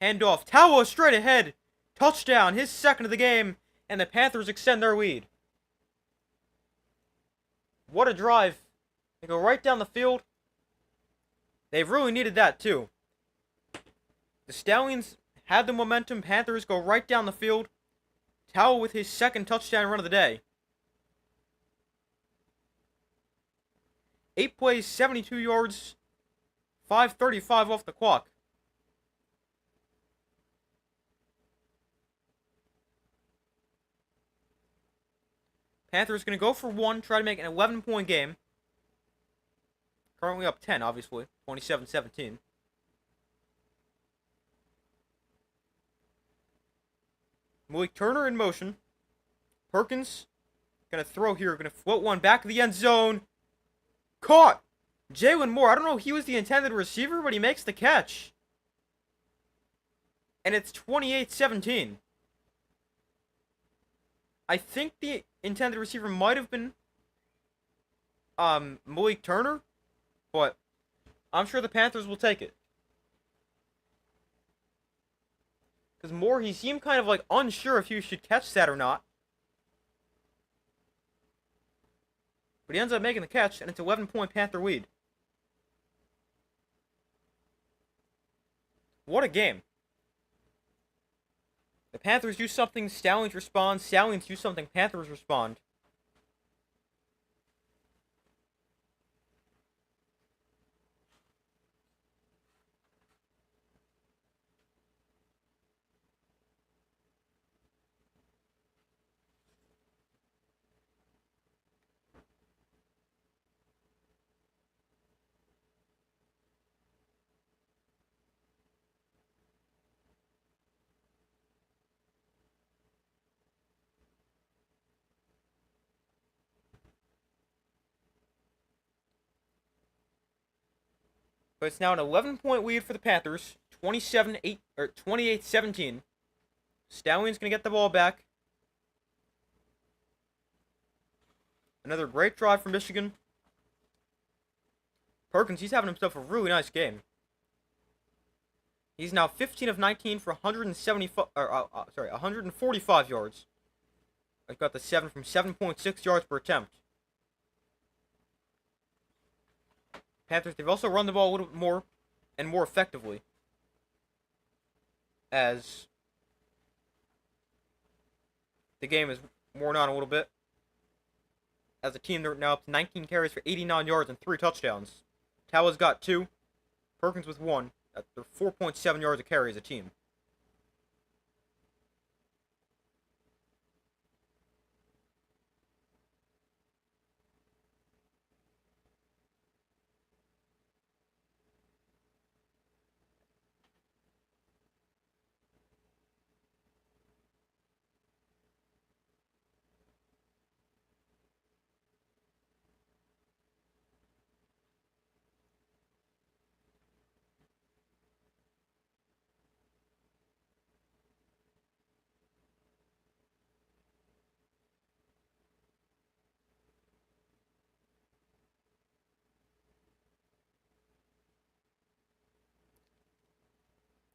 Handoff. Tawa straight ahead. Touchdown, his 2nd of the game, and the Panthers extend their lead. What a drive. They go right down the field. They've really needed that too. The Stallions have the momentum. Panthers go right down the field. Tawa with his 2nd touchdown run of the day. 8 plays, 72 yards, 5:35 off the clock. Panthers going to go for one, try to make an 11-point game. Currently up 10, obviously. 27-17. Malik Turner in motion. Perkins going to throw here. Going to float one back to the end zone. Caught! Jalen Moore. I don't know if he was the intended receiver, but he makes the catch. And it's 28-17. I think the intended receiver might have been Malik Turner, but I'm sure the Panthers will take it. Because Moore, he seemed kind of like unsure if he should catch that or not. But he ends up making the catch, and it's an 11-point Panther lead. What a game. The Panthers do something, Stallions respond. Stallions do something, Panthers respond. But it's now an 11-point lead for the Panthers. 28-17. Stallions going to get the ball back. Another great drive from Michigan. Perkins, he's having himself a really nice game. He's now 15 of 19 for 145 yards. He's got the 7 from 7.6 yards per attempt. Panthers, they've also run the ball a little bit more and more effectively. As the game is worn on a little bit. As a team, they're now up to 19 carries for 89 yards and 3 touchdowns. Tala's got 2. Perkins with 1. They're 4.7 yards a carry as a team.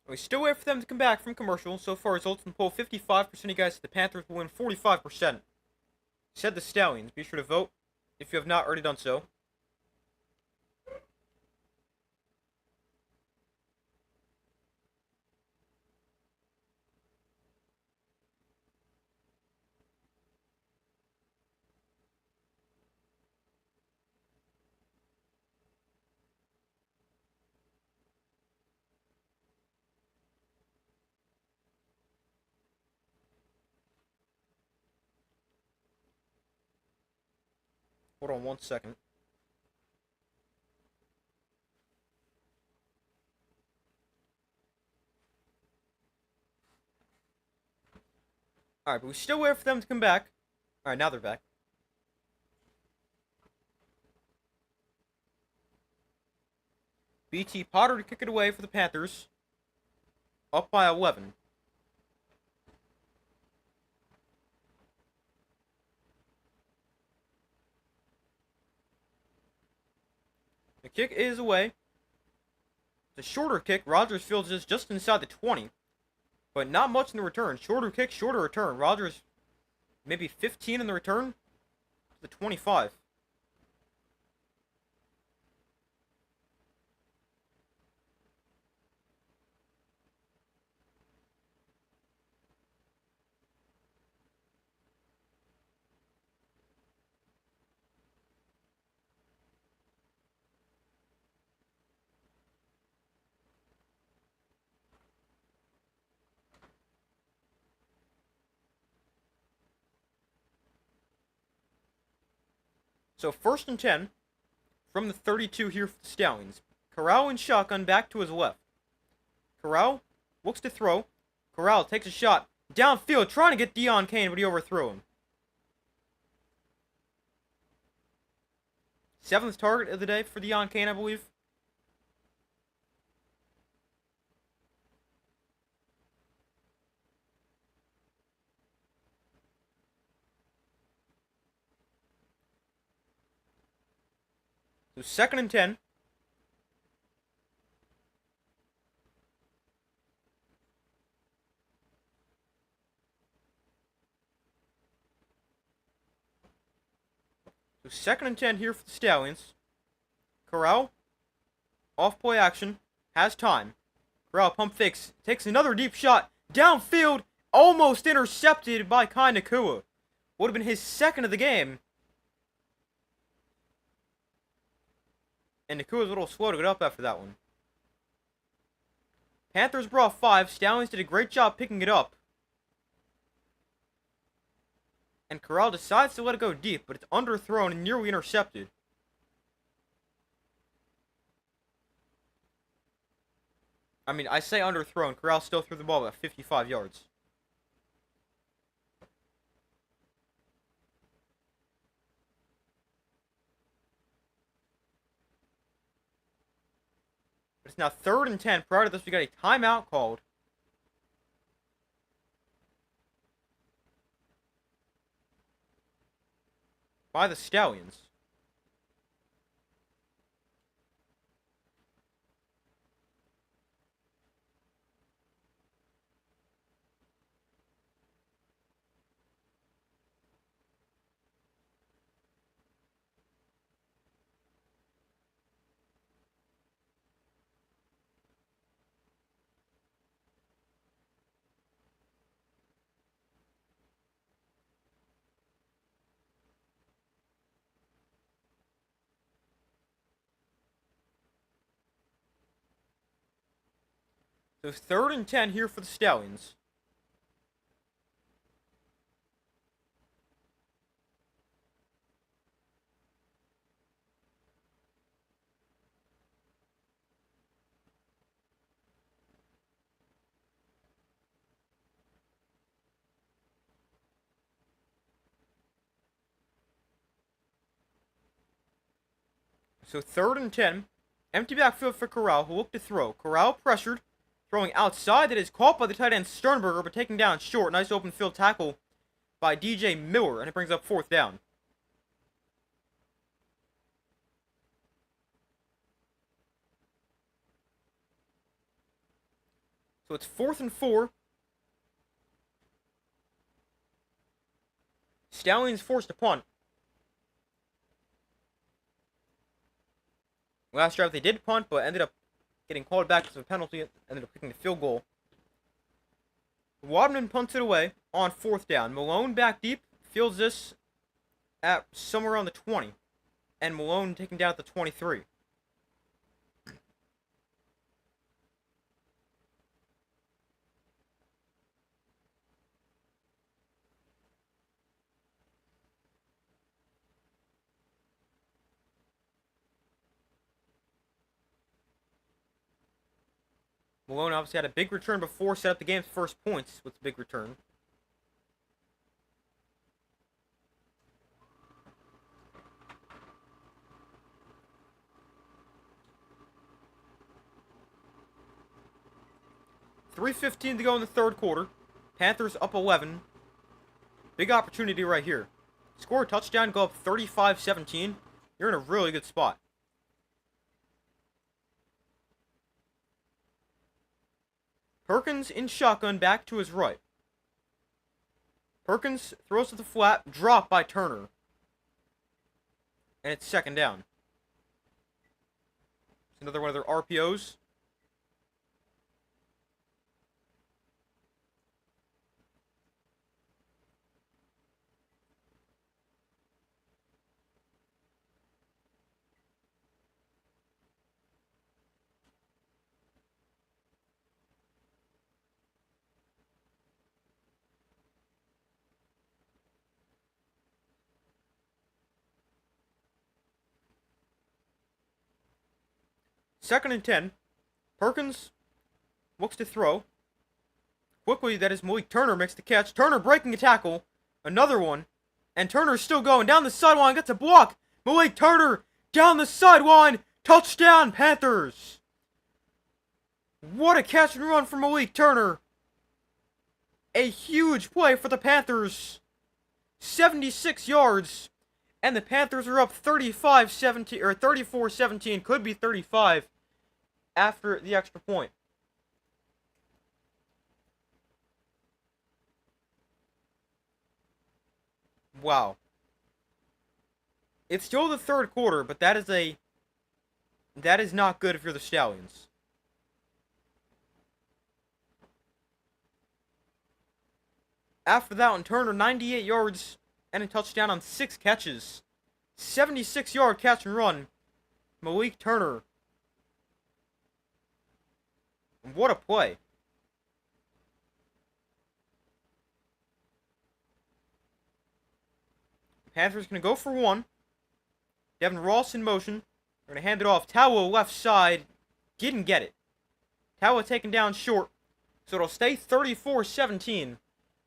We still wait for them to come back from commercial. So far, results in the poll, 55% of you guys said the Panthers will win, 45% said the Stallions. Be sure to vote if you have not already done so. Hold on 1 second. Alright, but we still wait for them to come back. Alright, now they're back. BT Potter to kick it away for the Panthers. Up by 11. The kick is away. It's a shorter kick. Rogers fields this just inside the 20. But not much in the return. Shorter kick, shorter return. Rogers maybe 15 in the return to the 25. So 1st and 10 from the 32 here for the Stallions. Corral in shotgun back to his left. Corral looks to throw. Corral takes a shot downfield, trying to get Deon Kane, but he overthrew him. 7th target of the day for Deon Kane, I believe. So 2nd and 10. So 2nd and 10 here for the Stallions. Corral, off play action, has time. Corral pump fakes, takes another deep shot, downfield, almost intercepted by Kai Nakua. Would have been his 2nd of the game. And Nakua's a little slow to get up after that one. Panthers brought 5. Stallions did a great job picking it up. And Corral decides to let it go deep, but it's underthrown and nearly intercepted. I mean, I say underthrown. Corral still threw the ball about 55 yards. But it's now 3rd and 10. Prior to this, we got a timeout called. By the Stallions. So 3rd and 10 here for the Stallions. So 3rd and 10. Empty backfield for Corral, who looked to throw. Corral pressured. Throwing outside, that is caught by the tight end Sternberger, but taken down short. Nice open field tackle by DJ Miller, and it brings up 4th down. So it's 4th and 4. Stallions forced to punt. Last drive they did punt, but ended up getting called back because of a penalty. Ended up kicking the field goal. Wadman punts it away on 4th down. Malone back deep, fields this at somewhere around the 20. And Malone taken down at the 23. Malone obviously had a big return before, set up the game's first points with the big return. .3:15 to go in the 3rd quarter. Panthers up 11. Big opportunity right here. Score a touchdown, go up 35-17. You're in a really good spot. Perkins in shotgun back to his right. Perkins throws to the flat, dropped by Turner. And it's 2nd down. It's another one of their RPOs. Second and 10. Perkins looks to throw. Quickly, that is Malik Turner makes the catch. Turner breaking a tackle. Another one. And Turner's still going down the sideline. Gets a block. Malik Turner down the sideline. Touchdown, Panthers. What a catch and run from Malik Turner. A huge play for the Panthers. 76 yards. And the Panthers are up 35-17 or 34-17, could be 35 after the extra point. Wow. It's still the third quarter, but that is not good if you're the Stallions. After that one, Turner 98 yards and a touchdown on 6 catches. 76-yard catch and run. Malik Turner. What a play. Panthers going to go for one. Devin Ross in motion. They're going to hand it off. Tawa left side. Didn't get it. Tawa taken down short. So it'll stay 34-17.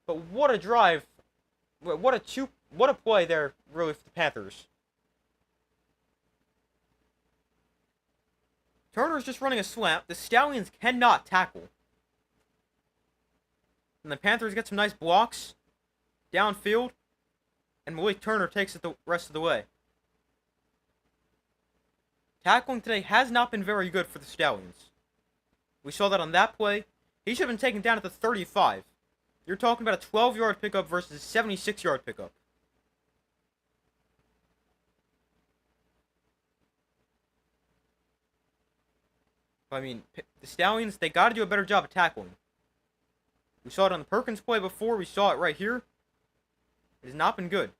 But what a drive. What a play there, really, for the Panthers. Turner's just running a slant. The Stallions cannot tackle. And the Panthers get some nice blocks downfield. And Malik Turner takes it the rest of the way. Tackling today has not been very good for the Stallions. We saw that on that play. He should have been taken down at the 35. You're talking about a 12-yard pickup versus a 76-yard pickup. I mean, the Stallions, they got to do a better job of tackling. We saw it on the Perkins play before. We saw it right here. It has not been good.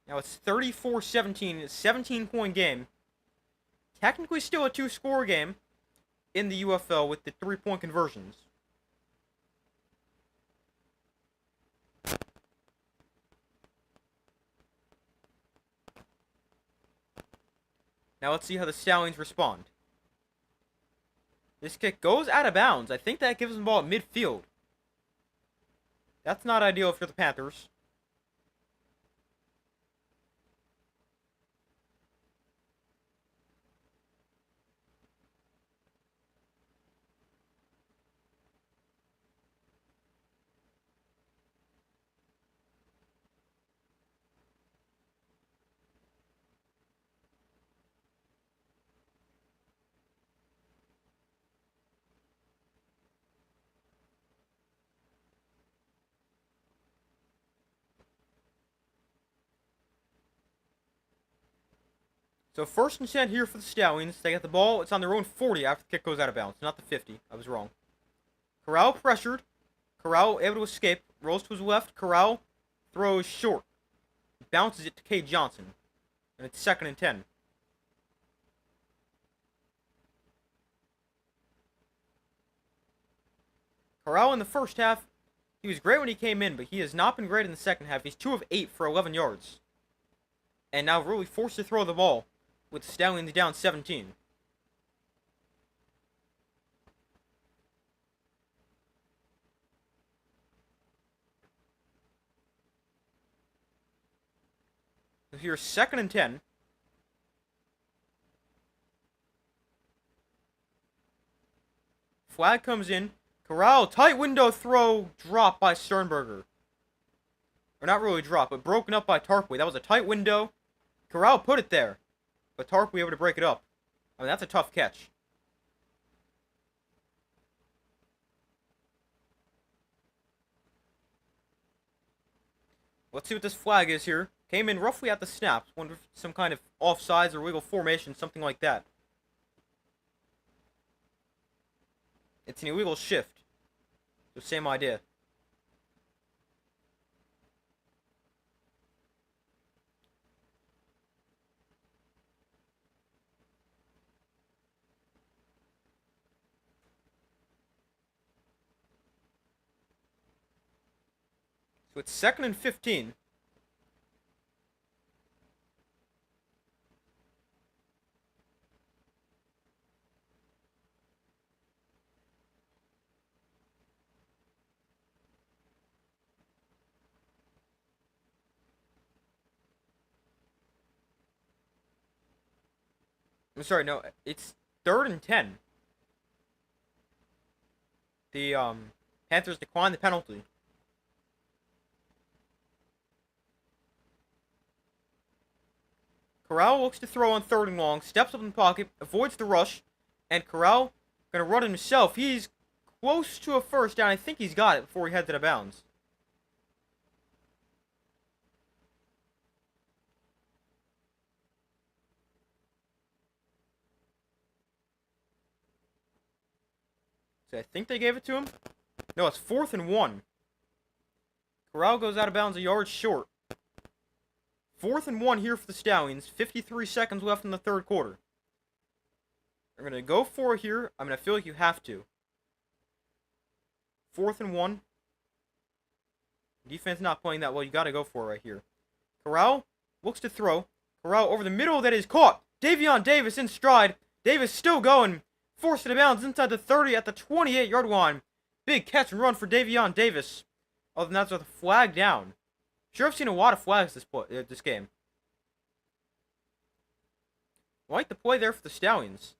Now it's 34-17. It's a 17-point game. Technically still a 2-score game in the UFL with the 3-point conversions. Now let's see how the Stallions respond. This kick goes out of bounds. I think that gives them the ball at midfield. That's not ideal for the Panthers. So first and 10 here for the Stallions. They get the ball. It's on their own 40 after the kick goes out of bounds. Not the 50. I was wrong. Corral pressured. Corral able to escape. Rolls to his left. Corral throws short. Bounces it to K. Johnson. And it's second and 10. Corral in the first half, he was great when he came in, but he has not been great in the second half. He's 2 of 8 for 11 yards. And now really forced to throw the ball with the Stallions down 17. So here's second and 10. Flag comes in. Corral, tight window throw, dropped by Sternberger. Or not really dropped, but broken up by Tarpley. That was a tight window. Corral put it there. But Tarpley able to break it up. I mean, that's a tough catch. Let's see what this flag is here. Came in roughly at the snap. Wonder if some kind of offsides or wiggle formation, something like that. It's an illegal shift. So same idea. So it's second and 15. I'm sorry, no, it's 3rd and 10. The Panthers declined the penalty. Corral looks to throw on 3rd and long, steps up in the pocket, avoids the rush, and Corral gonna run himself. He's close to a first down. I think he's got it before he heads out of bounds. So I think they gave it to him. No, it's 4th and 1. Corral goes out of bounds a yard short. 4th and 1 here for the Stallions. 53 seconds left in the 3rd quarter. They're going to go for it here. I mean, I feel like you have to. 4th and 1. Defense not playing that well. You got to go for it right here. Corral looks to throw. Corral over the middle. That is caught. Davion Davis in stride. Davis still going. Forced out of bounds inside the 30 at the 28-yard line. Big catch and run for Davion Davis. Other than that, with a flag down. Sure, I've seen a lot of flags this game. I like the play there for the Stallions.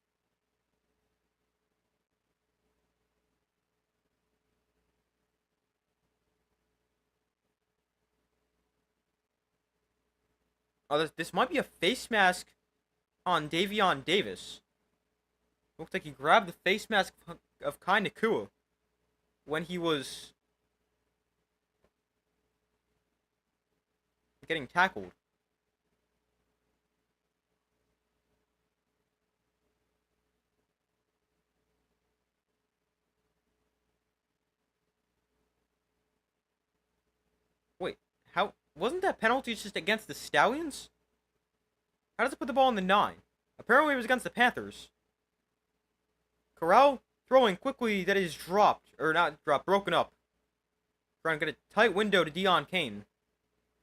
Oh, this might be a face mask on Davion Davis. Looks like he grabbed the face mask of Kai Nakua when he was getting tackled. Wait, how wasn't that penalty just against the Stallions? How does it put the ball in the 9? Apparently it was against the Panthers. Corral throwing quickly, that is dropped, or not dropped, broken up. Trying to get a tight window to Deon Cain.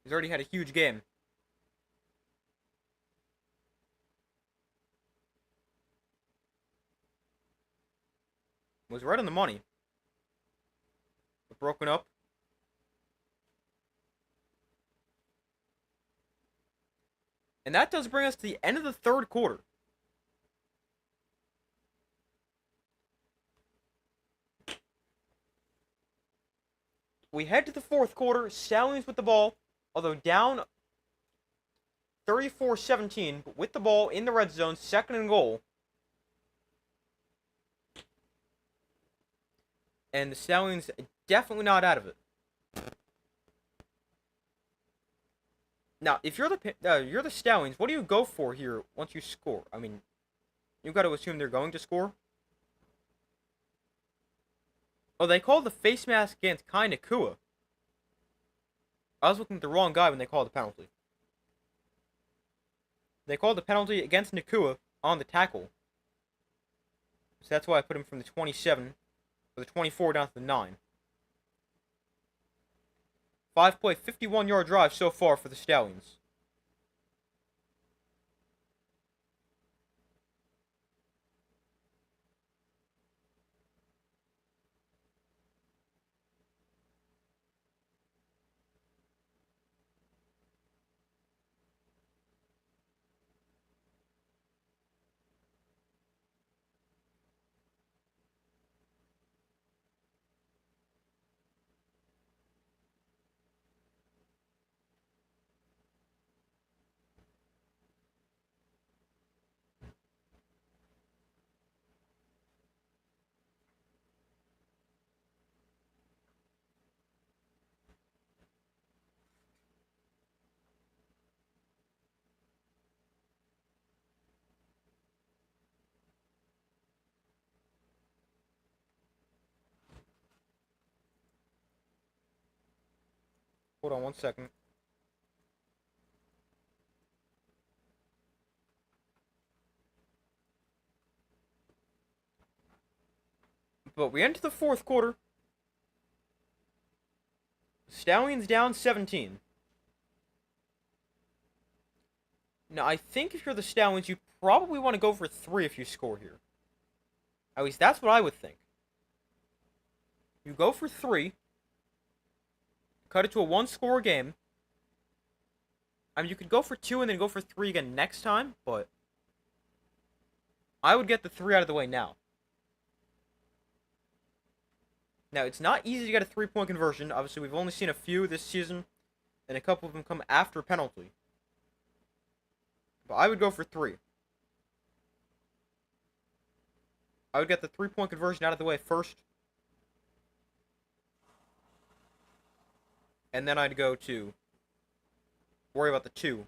He's already had a huge game. Was right on the money. But broken up. And that does bring us to the end of the 3rd quarter. We head to the 4th quarter. Stallions with the ball, although down 34-17, but with the ball in the red zone, 2nd and goal. And the Stallions definitely not out of it. Now, if you're the Stallions, what do you go for here once you score? I mean, you got to assume they're going to score. Oh, they called the face mask against Kai Nakua. I was looking at the wrong guy when they called the penalty. They called the penalty against Nakua on the tackle. So that's why I put him from the 27, or the 24 down to the 9. 5-play, 51-yard drive so far for the Stallions. Hold on 1 second. But we enter the 4th quarter. Stallions down 17. Now, I think if you're the Stallions, you probably want to go for 3 if you score here. At least that's what I would think. You go for 3. Cut it to a 1-score game. I mean, you could go for 2 and then go for 3 again next time, but I would get the 3 out of the way now. Now, it's not easy to get a 3-point conversion. Obviously, we've only seen a few this season, and a couple of them come after penalty. But I would go for 3. I would get the 3-point conversion out of the way first. And then I'd go to worry about the 2.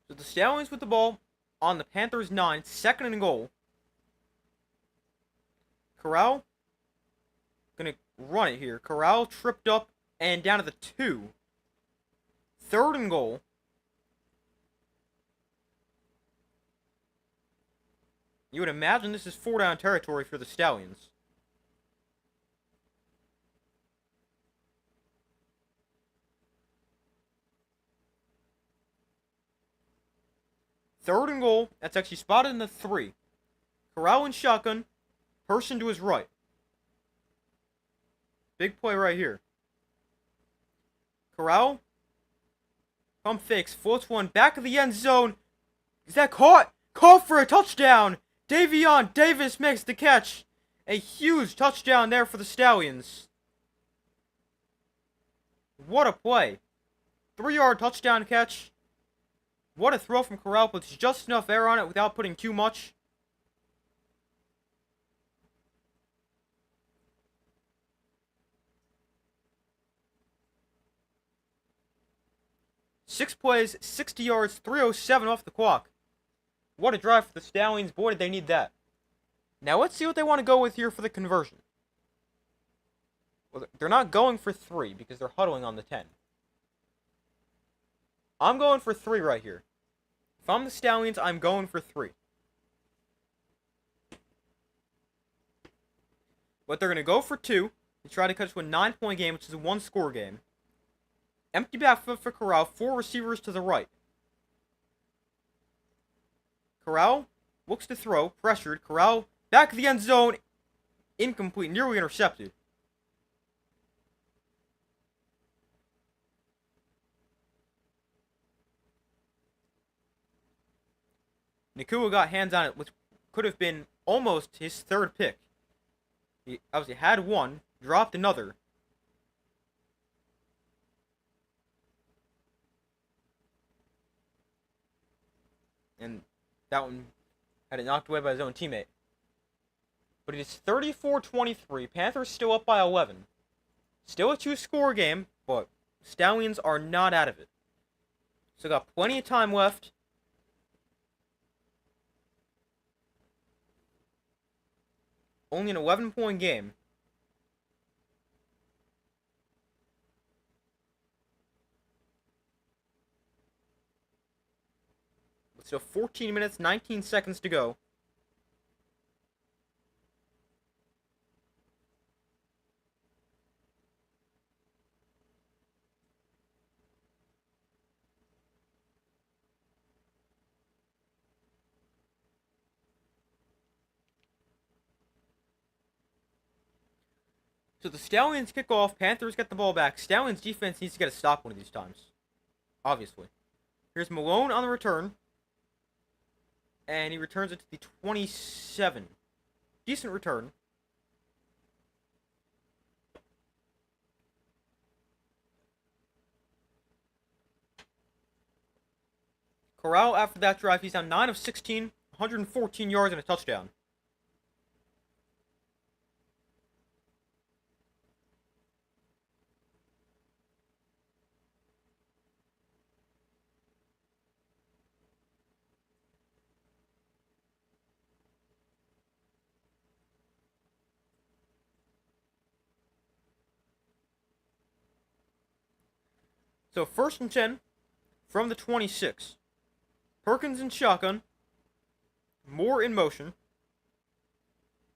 So the Stallions with the ball on the Panthers 9, 2nd and goal. Corral gonna run it here. Corral tripped up and down to the 2. 3rd and goal. You would imagine this is 4-down territory for the Stallions. Third and goal. That's actually spotted in the 3. Corral in shotgun. Person to his right. Big play right here. Corral. Pump fakes. Floats one. Back of the end zone. Is that caught? Caught for a touchdown. Davion Davis makes the catch. A huge touchdown there for the Stallions. What a play. 3-yard touchdown catch. What a throw from Corral. Puts just enough air on it without putting too much. Six plays, 60 yards, 3:07 off the clock. What a drive for the Stallions. Boy, did they need that. Now let's see what they want to go with here for the conversion. Well, they're not going for 3 because they're huddling on the 10. I'm going for 3 right here. If I'm the Stallions, I'm going for 3. But they're going to go for 2 and try to cut to a 9-point game, which is a 1-score game. Empty backfield for Corral, 4 receivers to the right. Corral looks to throw, pressured. Corral back of the end zone, incomplete, nearly intercepted. Nakua got hands on it, which could have been almost his 3rd pick. He obviously had 1, dropped another. And that one had it knocked away by his own teammate. But it is 34-23. Panthers still up by 11. Still a 2-score game, but Stallions are not out of it. So got plenty of time left. Only an 11-point game. Still 14 minutes, 19 seconds to go. So the Stallions kick off. Panthers get the ball back. Stallions defense needs to get a stop one of these times. Obviously. Here's Malone on the return. And he returns it to the 27. Decent return. Corral, after that drive, he's down 9 of 16, 114 yards and a touchdown. So 1st and 10 from the 26. Perkins in shotgun. Moore in motion.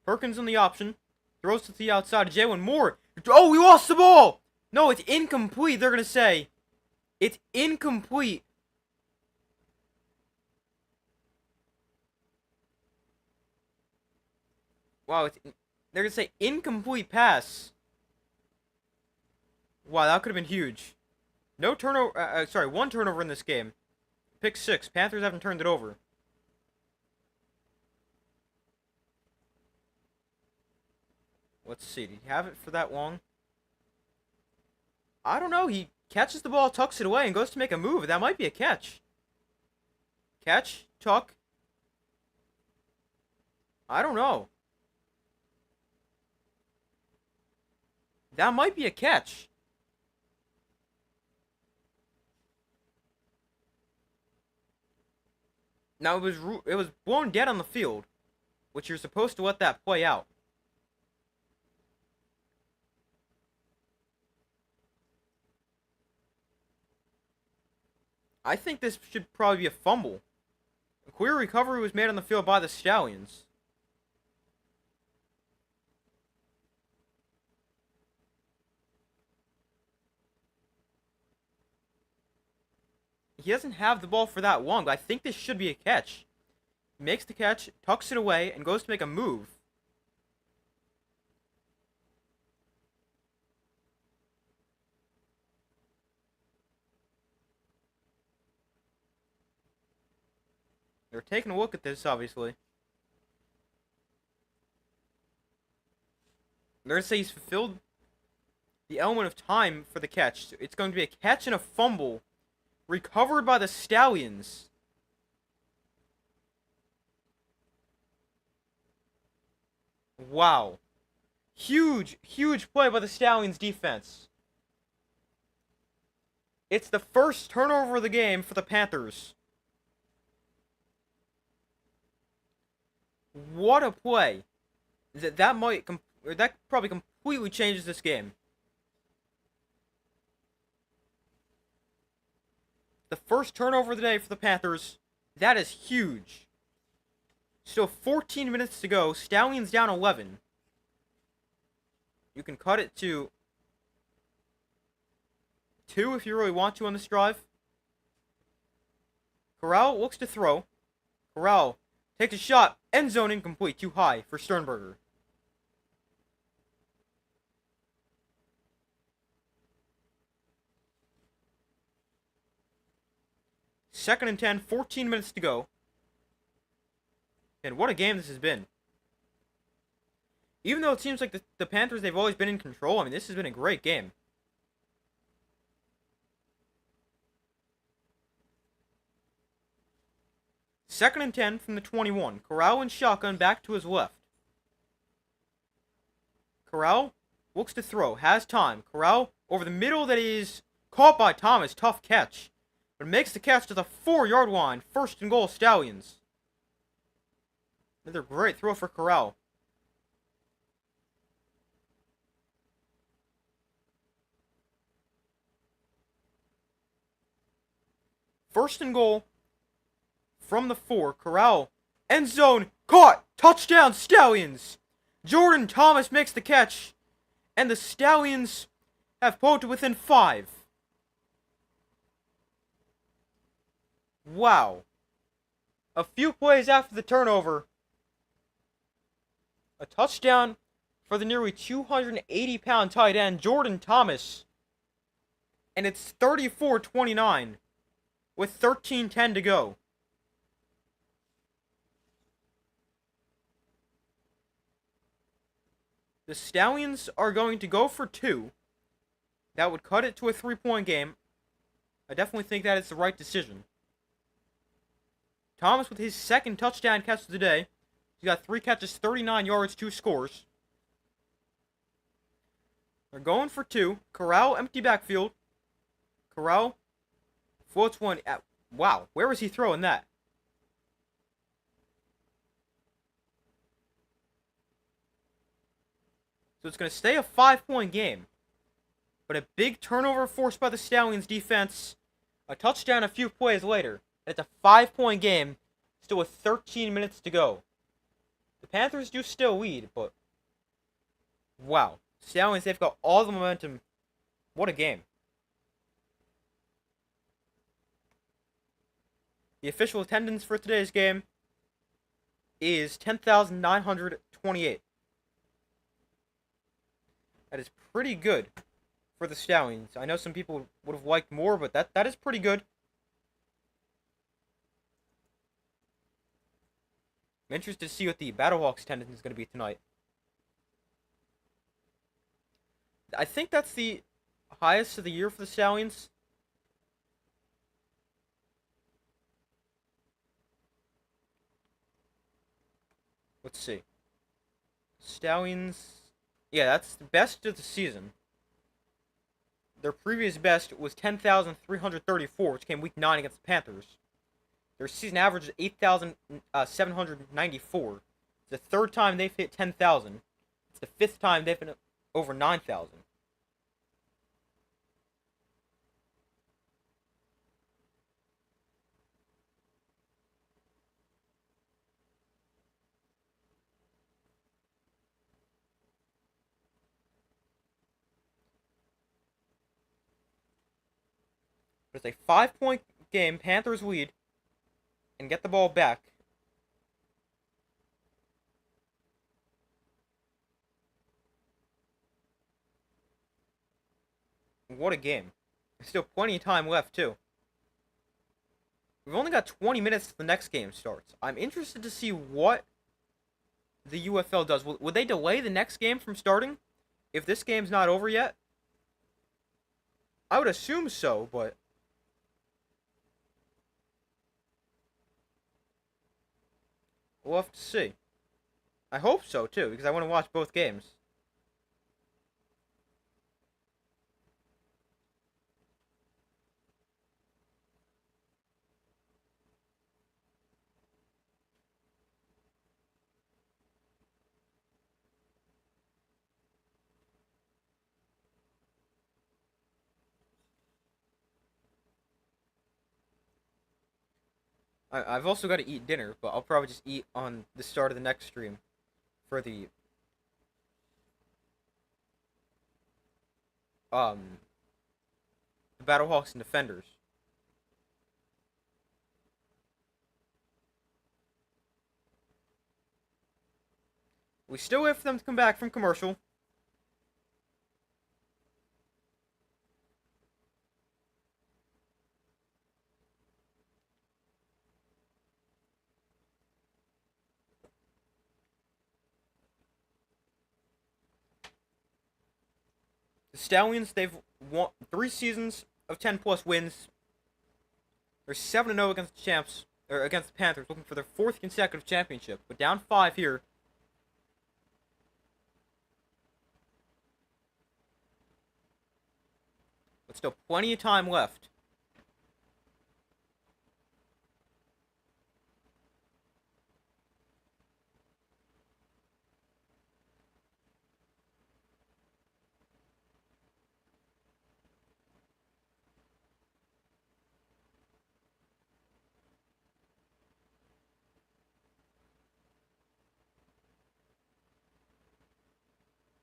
Perkins in the option. Throws to the outside. Jalen Moore. Oh, we lost the ball! No, it's incomplete, they're going to say. It's incomplete. Wow, they're going to say incomplete pass. Wow, that could have been huge. No turnover. Sorry, 1 turnover in this game. Pick 6. Panthers haven't turned it over. Let's see. Did he have it for that long? I don't know. He catches the ball, tucks it away, and goes to make a move. That might be a catch. Catch, tuck. I don't know. That might be a catch. Now, it was blown dead on the field, which you're supposed to let that play out. I think this should probably be a fumble. A clear recovery was made on the field by the Stallions. He doesn't have the ball for that long, but I think this should be a catch. He makes the catch, tucks it away, and goes to make a move. They're taking a look at this, obviously. They're going to say he's fulfilled the element of time for the catch. So it's going to be a catch and a fumble. Recovered by the Stallions. Wow. Huge, huge play by the Stallions defense. It's the first turnover of the game for the Panthers. What a play. That probably completely changes this game. The first turnover of the day for the Panthers. That is huge. Still 14 minutes to go. Stallions down 11. You can cut it to 2 if you really want to on this drive. Corral looks to throw. Corral takes a shot. End zone incomplete. Too high for Sternberger. Second and 10, 14 minutes to go. And what a game this has been. Even though it seems like the Panthers, they've always been in control, I mean, this has been a great game. Second and 10 from the 21. Corral and shotgun back to his left. Corral looks to throw. Has time. Corral over the middle that is caught by Thomas. Tough catch. But makes the catch to the 4-yard line. First and goal, Stallions. Another great throw for Corral. First and goal from the 4. Corral. End zone. Caught. Touchdown, Stallions. Jordan Thomas makes the catch. And the Stallions have pulled to within 5. Wow. A few plays after the turnover. A touchdown for the nearly 280-pound tight end, Jordan Thomas. And it's 34-29 with 13:10 to go. The Stallions are going to go for 2. That would cut it to a 3-point game. I definitely think that is the right decision. Thomas with his second touchdown catch of the day. He's got 3 catches, 39 yards, 2 scores. They're going for 2. Corral, empty backfield. Corral floats one. Wow, where was he throwing that? So it's going to stay a 5-point game. but a big turnover forced by the Stallions defense. A touchdown a few plays later. And it's a 5-point game, still with 13 minutes to go. The Panthers do still lead, but wow. Stallions, they've got all the momentum. What a game. The official attendance for today's game is 10,928. That is pretty good for the Stallions. I know some people would have liked more, but that is pretty good. I'm interested to see what the Battlehawks attendance is going to be tonight. I think that's the highest of the year for the Stallions. Let's see. Stallions. Yeah, that's the best of the season. Their previous best was 10,334, which came week 9 against the Panthers. Their season average is 8,794. It's the third time they've hit 10,000. It's the fifth time they've been over 9,000. But it's a 5-point game. Panthers lead and get the ball back. What a game. There's still plenty of time left, too. We've only got 20 minutes till the next game starts. I'm interested to see what the UFL does. Would they delay the next game from starting if this game's not over yet? I would assume so, but we'll have to see. I hope so, too, because I want to watch both games. I've also got to eat dinner, but I'll probably just eat on the start of the next stream for the Battlehawks and Defenders. We still wait for them to come back from commercial. The Stallions, they've won 3 seasons of 10-plus wins. They're 7-0 against the champs, or against the Panthers, looking for their 4th consecutive championship. But down 5 here. But still plenty of time left.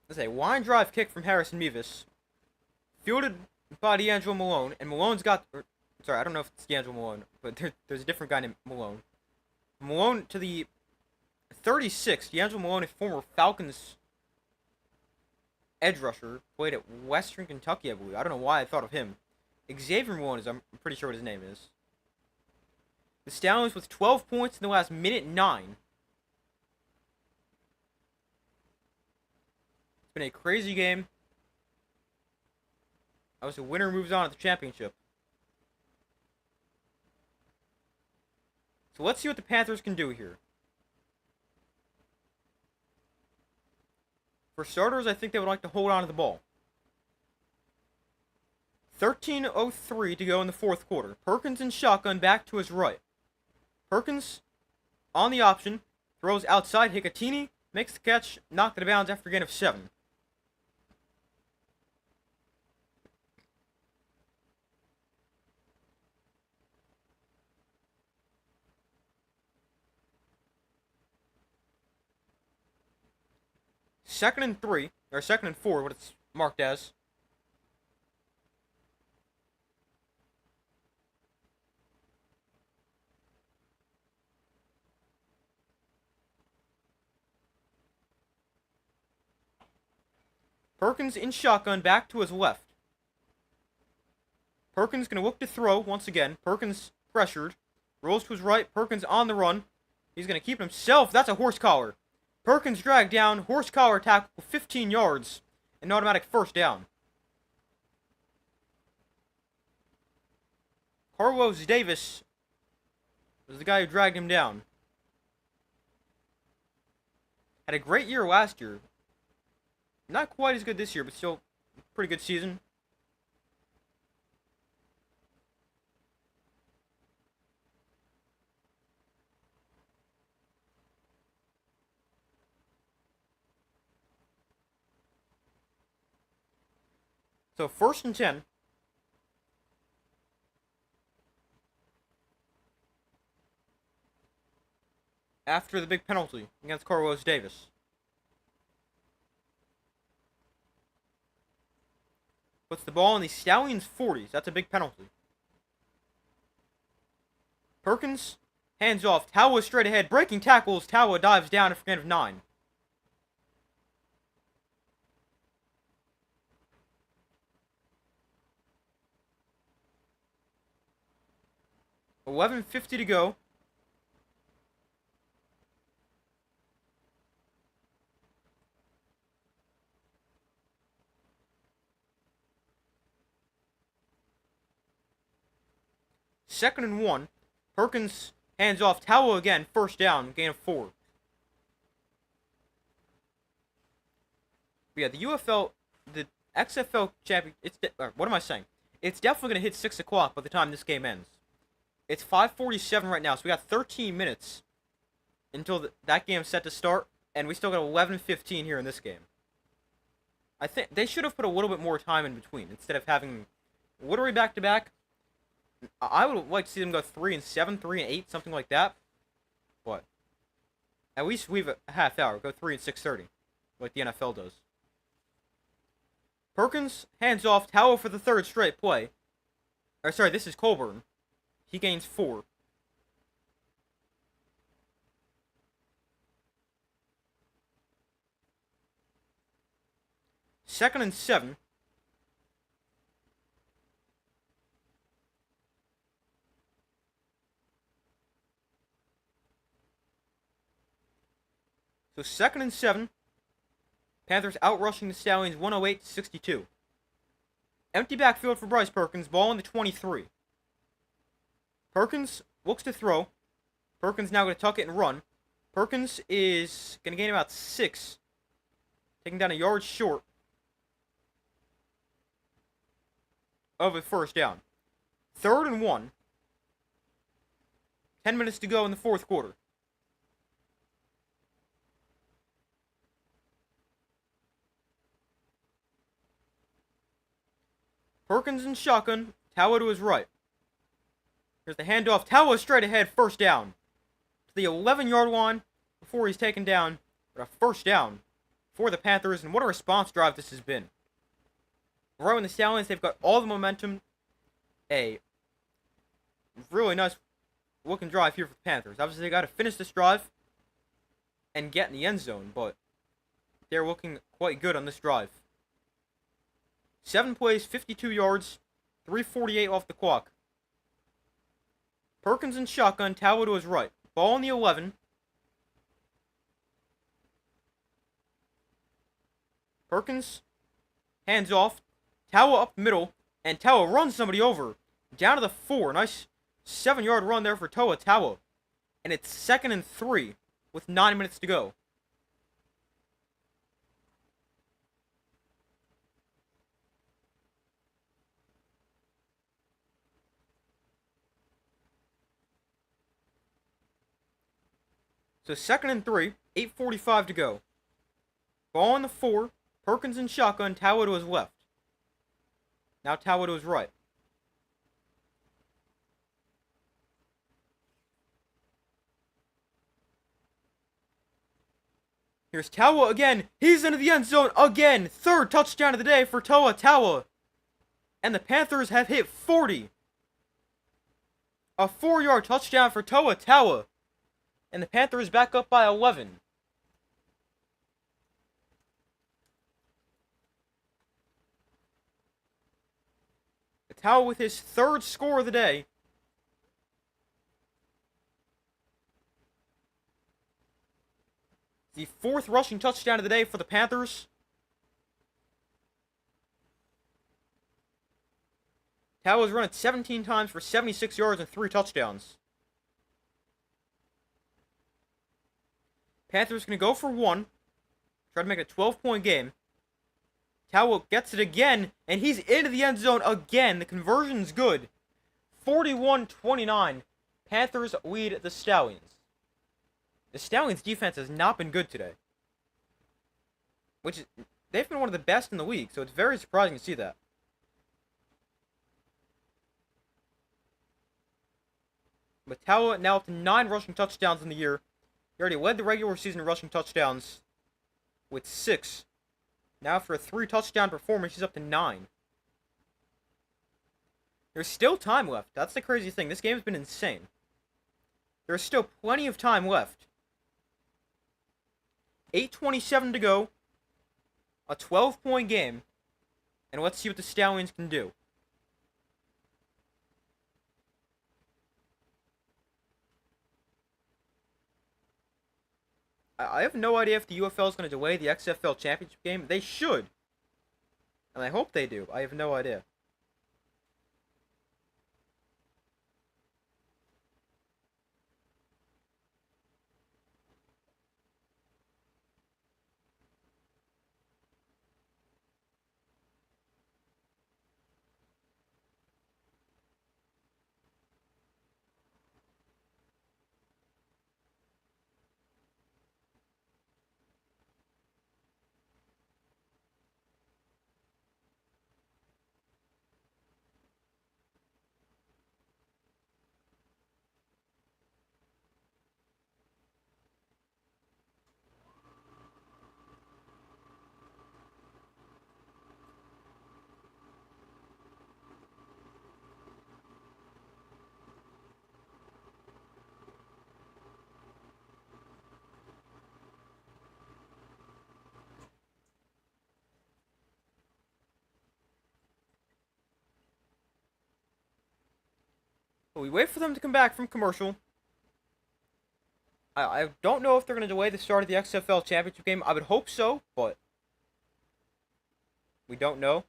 That's a line drive kick from Harrison Mevis. Fielded by D'Angelo Malone, and Malone's got... sorry, I don't know if it's D'Angelo Malone, but there's a different guy named Malone. Malone to the 36. D'Angelo Malone, a former Falcons edge rusher, played at Western Kentucky, I believe. I don't know why I thought of him. Xavier Malone is, I'm pretty sure what his name is. The Stallions with 12 points in the last minute 9. It's been a crazy game. Obviously, the winner moves on to the championship. So let's see what the Panthers can do here. For starters, I think they would like to hold on to the ball. 13:03 to go in the 4th quarter. Perkins in shotgun back to his right. Perkins on the option. Throws outside. Hicatini makes the catch. Knocked it out of bounds after a gain of 7. Second and 3, or second and 4, what it's marked as. Perkins in shotgun, back to his left. Perkins going to look to throw once again. Perkins pressured. Rolls to his right. Perkins on the run. He's going to keep himself. That's a horse collar. Perkins dragged down. Horse collar tackle 15 yards. An automatic first down. Carlos Davis was the guy who dragged him down. Had a great year last year. Not quite as good this year, but still a pretty good season. So 1st and 10. After the big penalty against Carlos Davis. Puts the ball in the Stallions 40s. That's a big penalty. Perkins, hands off. Tawa straight ahead. Breaking tackles. Tawa dives down for a gain of 9. $11:50 to go. Second and 1. Perkins hands off. Tawa again. First down. Gain of 4. But yeah, the UFL, the XFL Championship, what am I saying? It's definitely going to hit 6 o'clock by the time this game ends. It's 5:47 right now, so we got 13 minutes until that game's set to start, and we still got 11:15 here in this game. I think they should have put a little bit more time in between, instead of having literally back-to-back. I would like to see them go 3 and 7, 3 and 8, something like that. But at least we've a half hour. Go 3 and 6:30, like the NFL does. Perkins hands off. Tawa for the 3rd straight play. Or sorry, this is Colburn. He gains 4. Second and 7. So 2nd and 7. Panthers outrushing the Stallions 108-62. Empty backfield for Bryce Perkins. Ball in the 23. Perkins looks to throw. Perkins now going to tuck it and run. Perkins is going to gain about 6. Taking down a yard short of a first down. 3rd and 1. 10 minutes to go in the 4th quarter. Perkins in shotgun. Tawa to his right. Here's the handoff. Tawa straight ahead. First down. To the 11-yard line before he's taken down. But a first down for the Panthers. And what a response drive this has been. Right when the Stallions, they've got all the momentum. A really nice looking drive here for the Panthers. Obviously, they got to finish this drive and get in the end zone. But they're looking quite good on this drive. 7 plays, 52 yards, 3:48 off the clock. Perkins in shotgun, Tawa to his right. Ball on the 11. Perkins, hands off. Tawa up middle, and Tawa runs somebody over. Down to the 4. Nice 7-yard run there for Tawa. And it's 2nd and 3 with 9 minutes to go. So 2nd and 3, 8:45 to go. Ball on the 4, Perkins in shotgun, Tawa to his left. Now Tawa to his right. Here's Tawa again. He's into the end zone again. Third touchdown of the day for Toa Tawa. And the Panthers have hit 40. A 4-yard touchdown for Toa Tawa. And the Panthers back up by 11. Tawa with his third score of the day. The fourth rushing touchdown of the day for the Panthers. Tawa's run it 17 times for 76 yards and 3 touchdowns. Panthers going to go for 1. Try to make it a 12-point game. Tawa gets it again, and he's into the end zone again. The conversion's good. 41-29. Panthers lead the Stallions. The Stallions' defense has not been good today. They've been one of the best in the league, so it's very surprising to see that. But Tawa now up to 9 rushing touchdowns in the year. He already led the regular season rushing touchdowns with 6. Now for a 3-touchdown performance, he's up to 9. There's still time left. That's the crazy thing. This game has been insane. There's still plenty of time left. 8:27 to go. A 12-point game. And let's see what the Stallions can do. I have no idea if the UFL is going to delay the XFL Championship game. They should. And I hope they do. I have no idea. But we wait for them to come back from commercial. I don't know if they're going to delay the start of the XFL Championship game. I would hope so, but we don't know.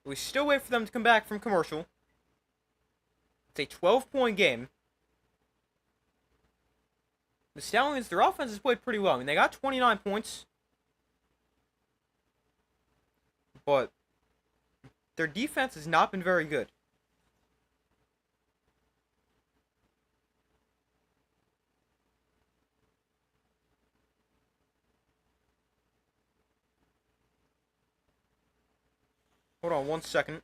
We still wait for them to come back from commercial. It's a 12-point game. The Stallions, their offense has played pretty well. I mean, they got 29 points. But their defense has not been very good. Hold on 1 second.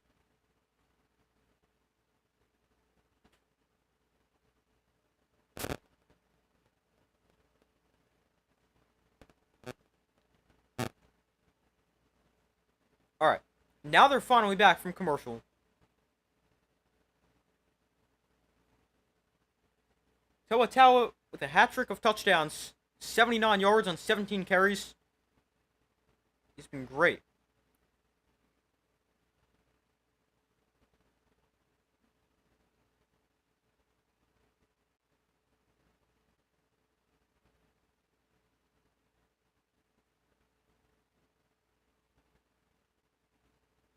Alright. Now they're finally back from commercial. Toa Tawa with a hat-trick of touchdowns. 79 yards on 17 carries. He's been great.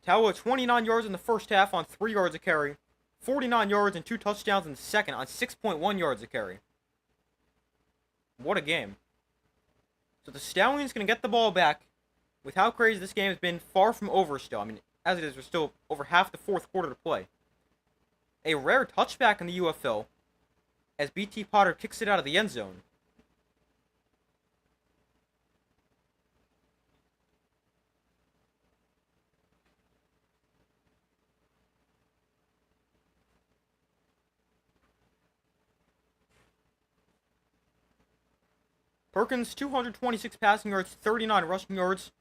Tawa 29 yards in the first half on 3 yards a carry. 49 yards and 2 touchdowns in the second on 6.1 yards a carry. What a game. So the Stallions going to get the ball back. With how crazy this game has been, far from over still. I mean, as it is, there's still over half the fourth quarter to play. A rare touchback in the UFL as BT Potter kicks it out of the end zone. Perkins, 226 passing yards, 39 rushing yards.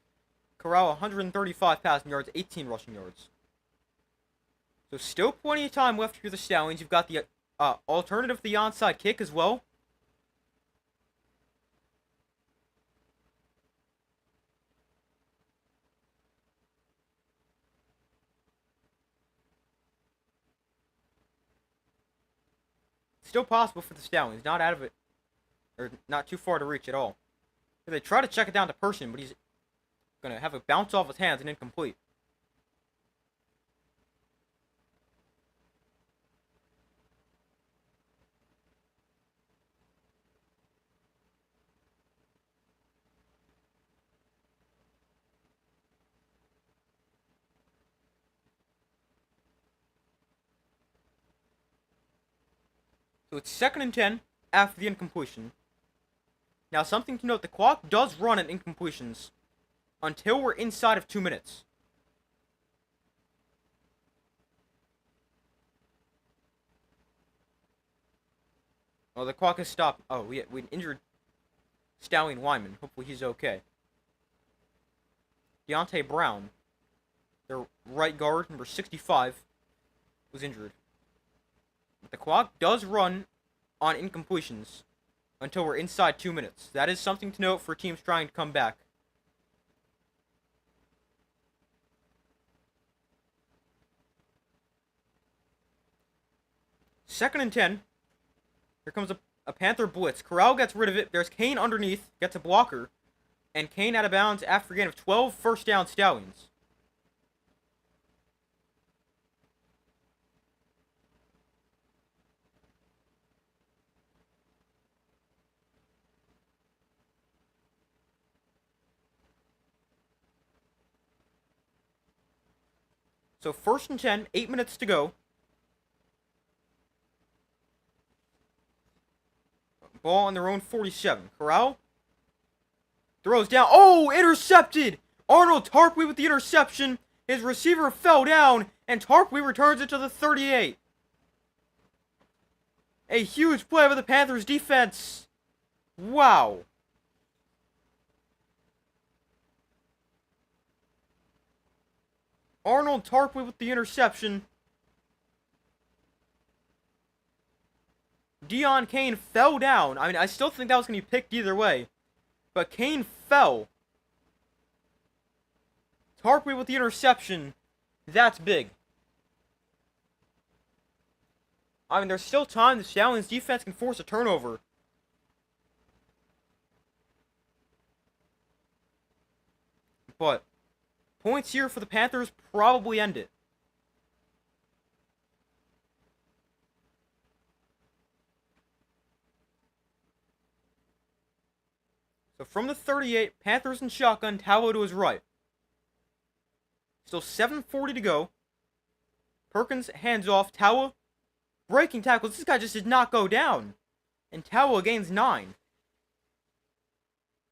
Corral, 135 passing yards, 18 rushing yards. So still plenty of time left for the Stallions. You've got the alternative to the onside kick as well. Still possible for the Stallions. Not out of it. Or not too far to reach at all. They try to check it down to Person, but he's going to have it bounce off his hands and incomplete. So it's 2nd and 10 after the incompletion. Now, something to note, the clock does run at incompletions until we're inside of 2 minutes. Oh, the clock has stopped. Oh, we injured Stallion lineman. Hopefully he's okay. Deontay Brown, their right guard, number 65, was injured. But the clock does run on incompletions until we're inside 2 minutes. That is something to note for teams trying to come back. Second and 10. Here comes a Panther blitz. Corral gets rid of it. There's Kane underneath, gets a blocker. And Kane out of bounds after a gain of 12 first down Stallions. So 1st and 10, 8 minutes to go. Ball on their own 47. Corral throws down. Oh, intercepted! Arnold Tarpley with the interception. His receiver fell down, and Tarpley returns it to the 38. A huge play by the Panthers defense. Wow. Arnold Tarpley with the interception. Deon Kane fell down. I mean, I still think that was going to be picked either way. But Kane fell. Tarpley with the interception. That's big. I mean, there's still time. The Stallions defense can force a turnover. But points here for the Panthers probably end it. So from the 38, Panthers and shotgun, Tallow to his right. Still 7:40 to go. Perkins hands off. Tallow breaking tackles. This guy just did not go down. And Tallow gains 9.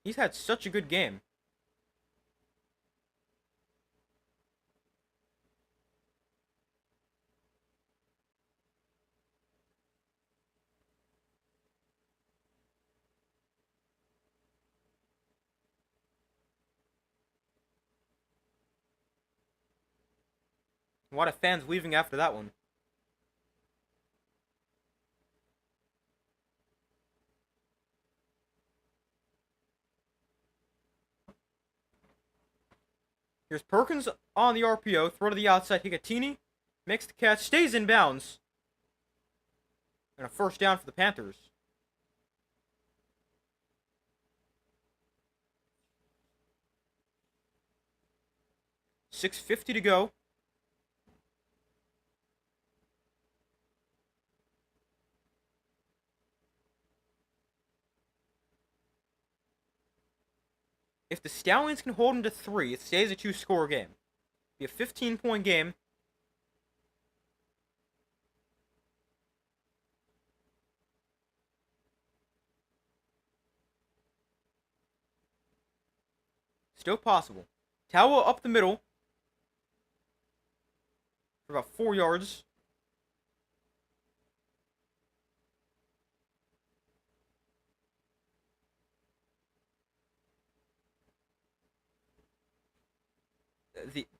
He's had such a good game. A lot of fans leaving after that one. Here's Perkins on the RPO. Throw to the outside. Higatini makes the catch. Stays in bounds. And a first down for the Panthers. $6:50 to go. If the Stallions can hold them to 3, it stays a 2-score game. Be a 15-point game. Still possible. Tallow up the middle for about 4 yards.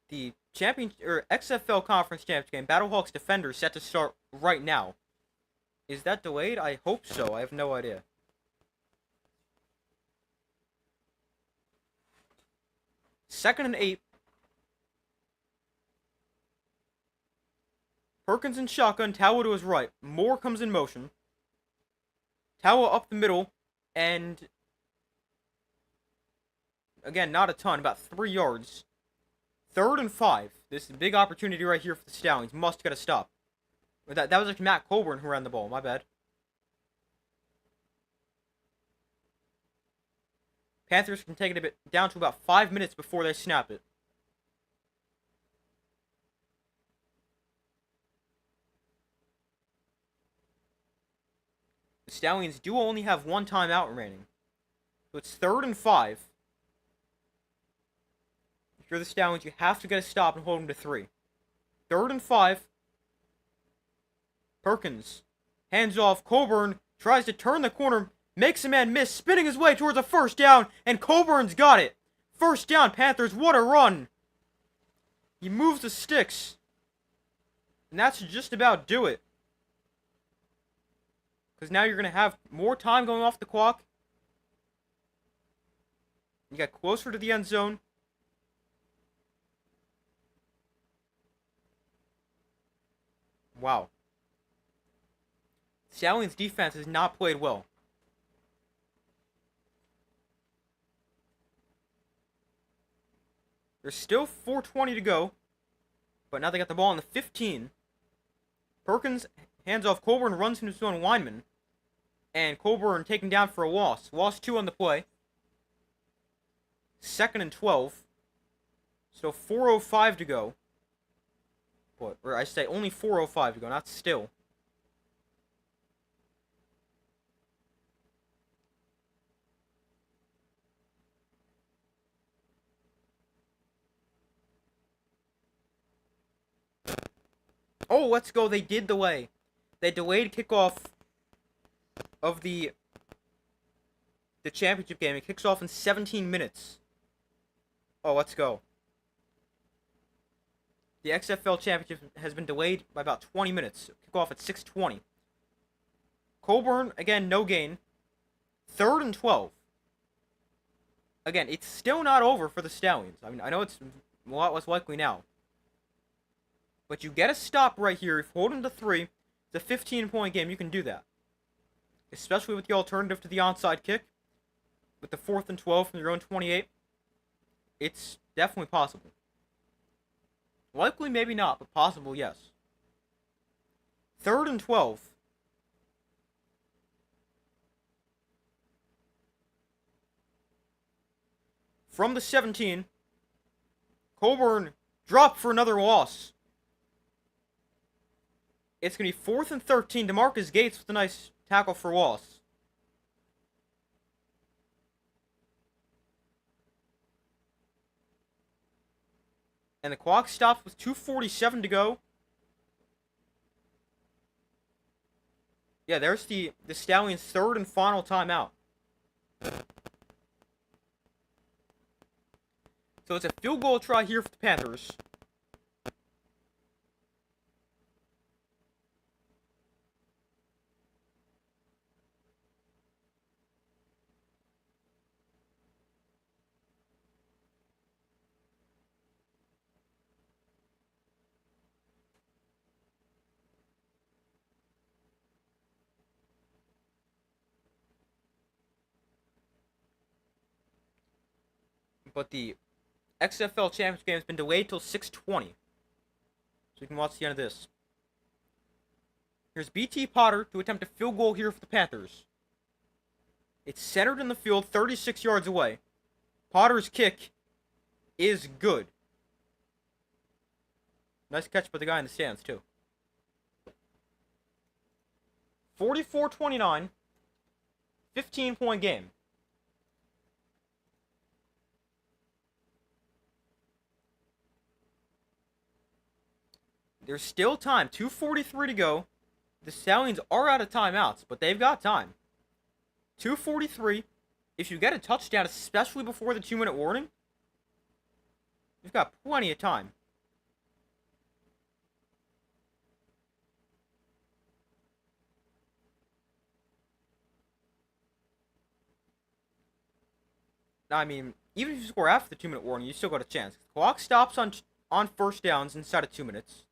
the champion or XFL Conference Championship game, Battlehawks Defenders, set to start right now. Is that delayed? I hope so. I have no idea. Second and 8. Perkins in shotgun. Tawa to his right. Moore comes in motion. Tawa up the middle. And again, not a ton. About 3 yards. Third and 5. This is a big opportunity right here for the Stallions. Must get a stop. That was like Matt Colburn who ran the ball. My bad. Panthers can take it a bit down to about 5 minutes before they snap it. The Stallions do only have 1 timeout remaining. So it's 3rd and 5. If you're the Stallions, you have to get a stop and hold them to 3. 3rd and 5. Perkins. Hands off. Colburn tries to turn the corner. Makes a man miss. Spinning his way towards a first down. And Colburn's got it. First down, Panthers. What a run. He moves the sticks. And that should just about do it. Because now you're going to have more time going off the clock. You got closer to the end zone. Wow. Stallions' defense has not played well. There's still 4:20 to go. But now they got the ball on the 15. Perkins hands off. Colburn runs into his own lineman. And Colburn taken down for a loss. Loss 2 on the play. 2nd and 12. So 4:05 to go. Or I say only 4:05 to go, not still. Oh, let's go. They did delay. They delayed kickoff of the championship game. It kicks off in 17 minutes. Oh, let's go. The XFL Championship has been delayed by about 20 minutes. Kick off at 6:20. Colburn, again, no gain. 3rd and 12. Again, it's still not over for the Stallions. I mean, I know it's a lot less likely now. But you get a stop right here. If you hold them to 3, it's a 15-point game. You can do that. Especially with the alternative to the onside kick. With the 4th and 12 from your own 28. It's definitely possible. Likely, maybe not, but possible, yes. 3rd and 12. From the 17. Colburn dropped for another loss. It's going to be 4th and 13. DeMarcus Gates with a nice tackle for loss. And the clock stops with 2:47 to go. Yeah, there's the Stallions' 3rd and final timeout. So it's a field goal try here for the Panthers. But the XFL Championship game has been delayed till 6:20. So you can watch the end of this. Here's BT Potter to attempt a field goal here for the Panthers. It's centered in the field, 36 yards away. Potter's kick is good. Nice catch by the guy in the stands, too. 44-29. 15-point game. There's still time. 2:43 to go. The Stallions are out of timeouts, but they've got time. 2:43. If you get a touchdown, especially before the 2-minute warning, We've got plenty of time. I mean, even if you score after the 2-minute warning, you still got a chance. The clock stops on first downs inside of 2 minutes.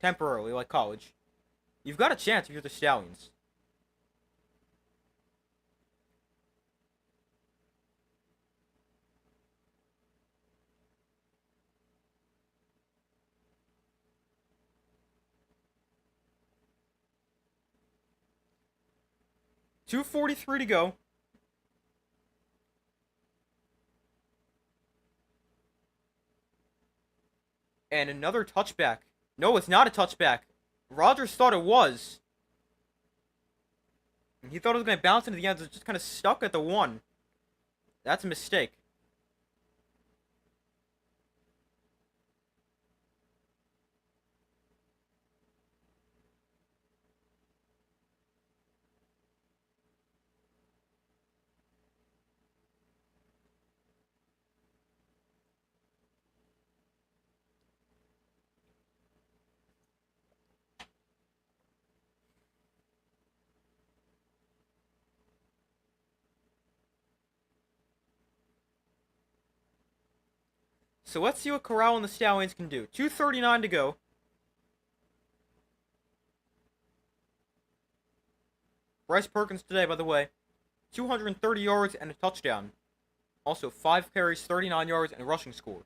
Temporarily, like college. You've got a chance if you're the Stallions. .243 to go. And another touchback. No, it's not a touchback. Rodgers thought it was. He thought it was going to bounce into the end zone, just kind of stuck at the 1. That's a mistake. So let's see what Corral and the Stallions can do. 2:39 to go. Bryce Perkins today, by the way, 230 yards and a touchdown. Also, 5 carries, 39 yards, and a rushing score.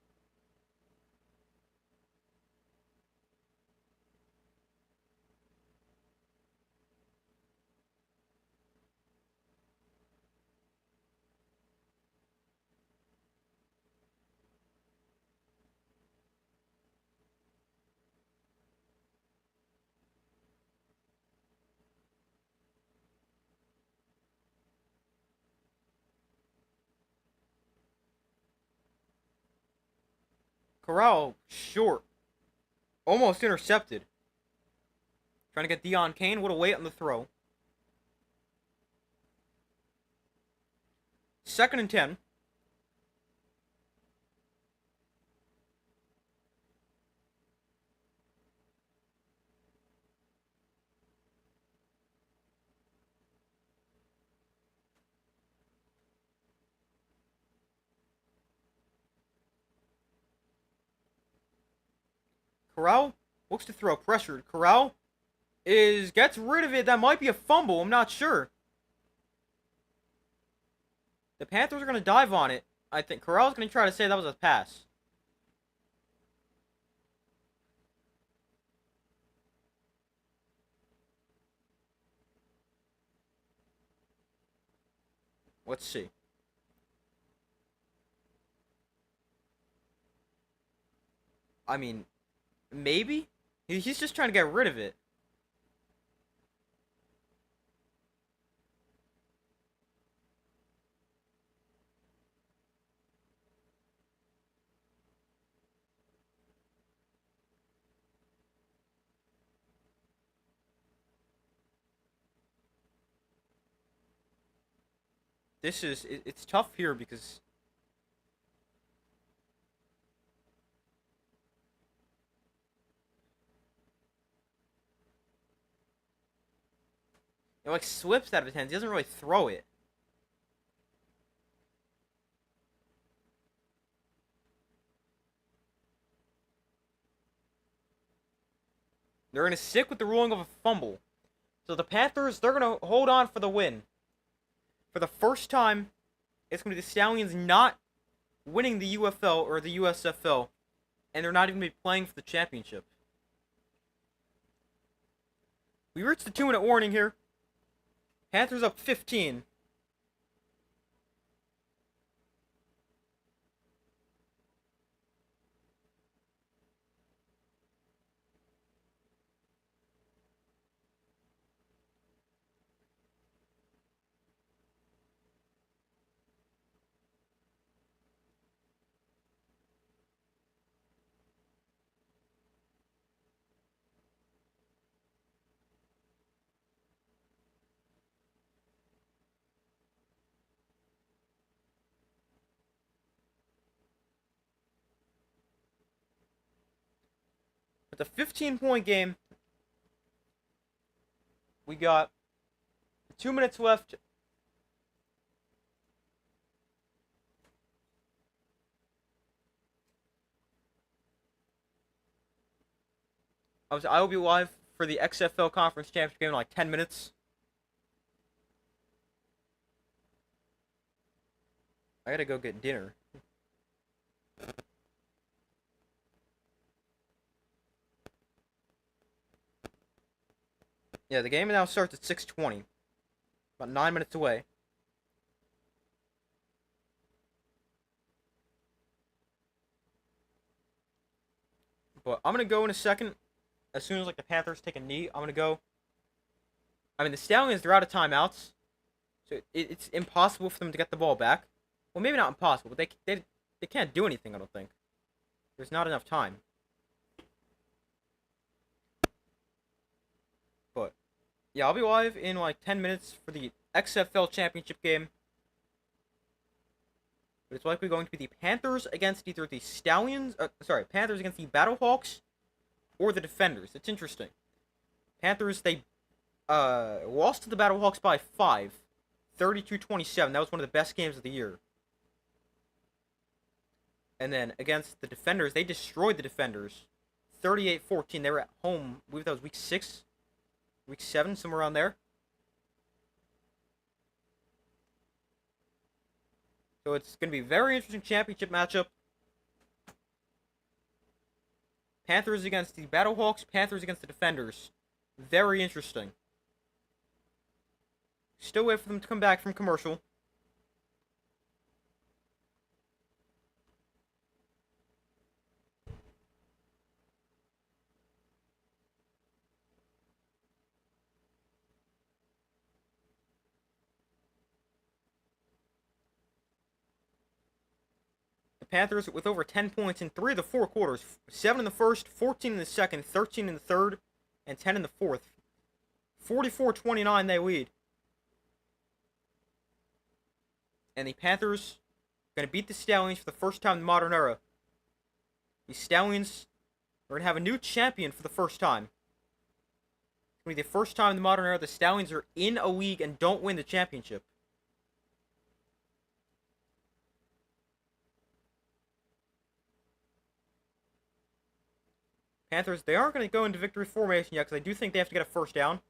Corral, short. Almost intercepted. Trying to get Deion Kane. What a wait on the throw. 2nd and 10. Corral looks to throw, pressured. Corral gets rid of it. That might be a fumble. I'm not sure. The Panthers are going to dive on it. I think Corral's going to try to say that was a pass. Let's see. I mean, maybe? He's just trying to get rid of it. It's tough here because it like slips out of his hands. He doesn't really throw it. They're going to stick with the ruling of a fumble. So the Panthers, they're going to hold on for the win. For the first time, it's going to be the Stallions not winning the UFL or the USFL, and they're not even going to be playing for the championship. We reached the 2-minute warning here. Panthers up 15. It's a 15-point game. We got 2 minutes left. I will be live for the XFL Conference Championship game in like 10 minutes. I gotta go get dinner. Yeah, the game now starts at 6:20. About 9 minutes away. But I'm gonna go in a second. As soon as like the Panthers take a knee, I'm gonna go. I mean, the Stallions, they're out of timeouts, so it's impossible for them to get the ball back. Well, maybe not impossible, but they can't do anything. I don't think. There's not enough time. But yeah, I'll be live in like 10 minutes for the XFL Championship game. But it's likely going to be the Panthers against either the Stallions, Panthers against the Battlehawks, or the Defenders. It's interesting. Panthers, they lost to the Battlehawks by 5, 32-27. That was one of the best games of the year. And then against the Defenders, they destroyed the Defenders, 38-14. They were at home. I believe that was week 6, week 7, somewhere around there. So it's going to be a very interesting championship matchup. Panthers against the Battlehawks, Panthers against the Defenders. Very interesting. Still wait for them to come back from commercial. The Panthers with over 10 points in 3 of the 4 quarters. 7 in the first, 14 in the second, 13 in the third, and 10 in the fourth. 44-29 they lead. And the Panthers are going to beat the Stallions for the first time in the modern era. The Stallions are going to have a new champion for the first time. It's going to be the first time in the modern era the Stallions are in a league and don't win the championship. Panthers, they aren't going to go into victory formation yet because I do think they have to get a first down.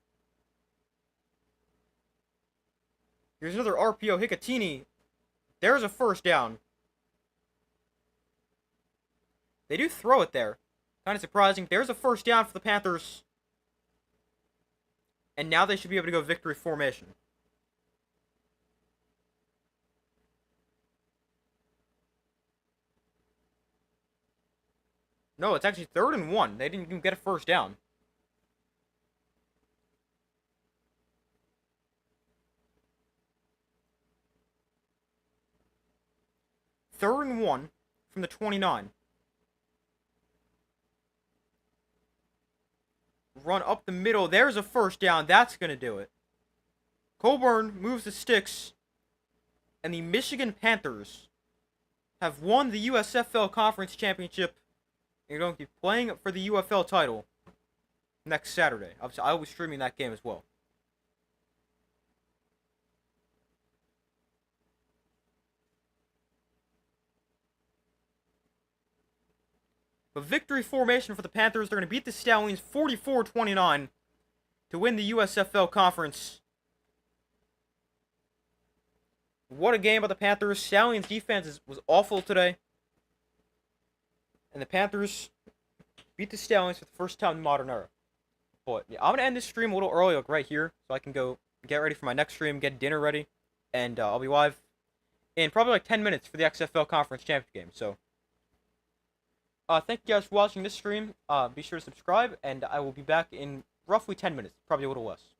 Here's another RPO. Hicatini. There's a first down. They do throw it there. Kind of surprising. There's a first down for the Panthers. And now they should be able to go victory formation. No, it's actually 3rd and 1. They didn't even get a first down. Third and 1 from the 29. Run up the middle. There's a first down. That's going to do it. Coburn moves the sticks. And the Michigan Panthers have won the USFL Conference Championship. You're going to be playing for the UFL title next Saturday. Obviously, I will be streaming that game as well. But victory formation for the Panthers. They're going to beat the Stallions 44-29 to win the USFL Conference. What a game by the Panthers. Stallions defense was awful today. And the Panthers beat the Stallions for the first time in the modern era. But yeah, I'm going to end this stream a little early, like right here, so I can go get ready for my next stream, get dinner ready, and I'll be live in probably like 10 minutes for the XFL Conference Championship game. So, thank you guys for watching this stream. Be sure to subscribe, and I will be back in roughly 10 minutes, probably a little less.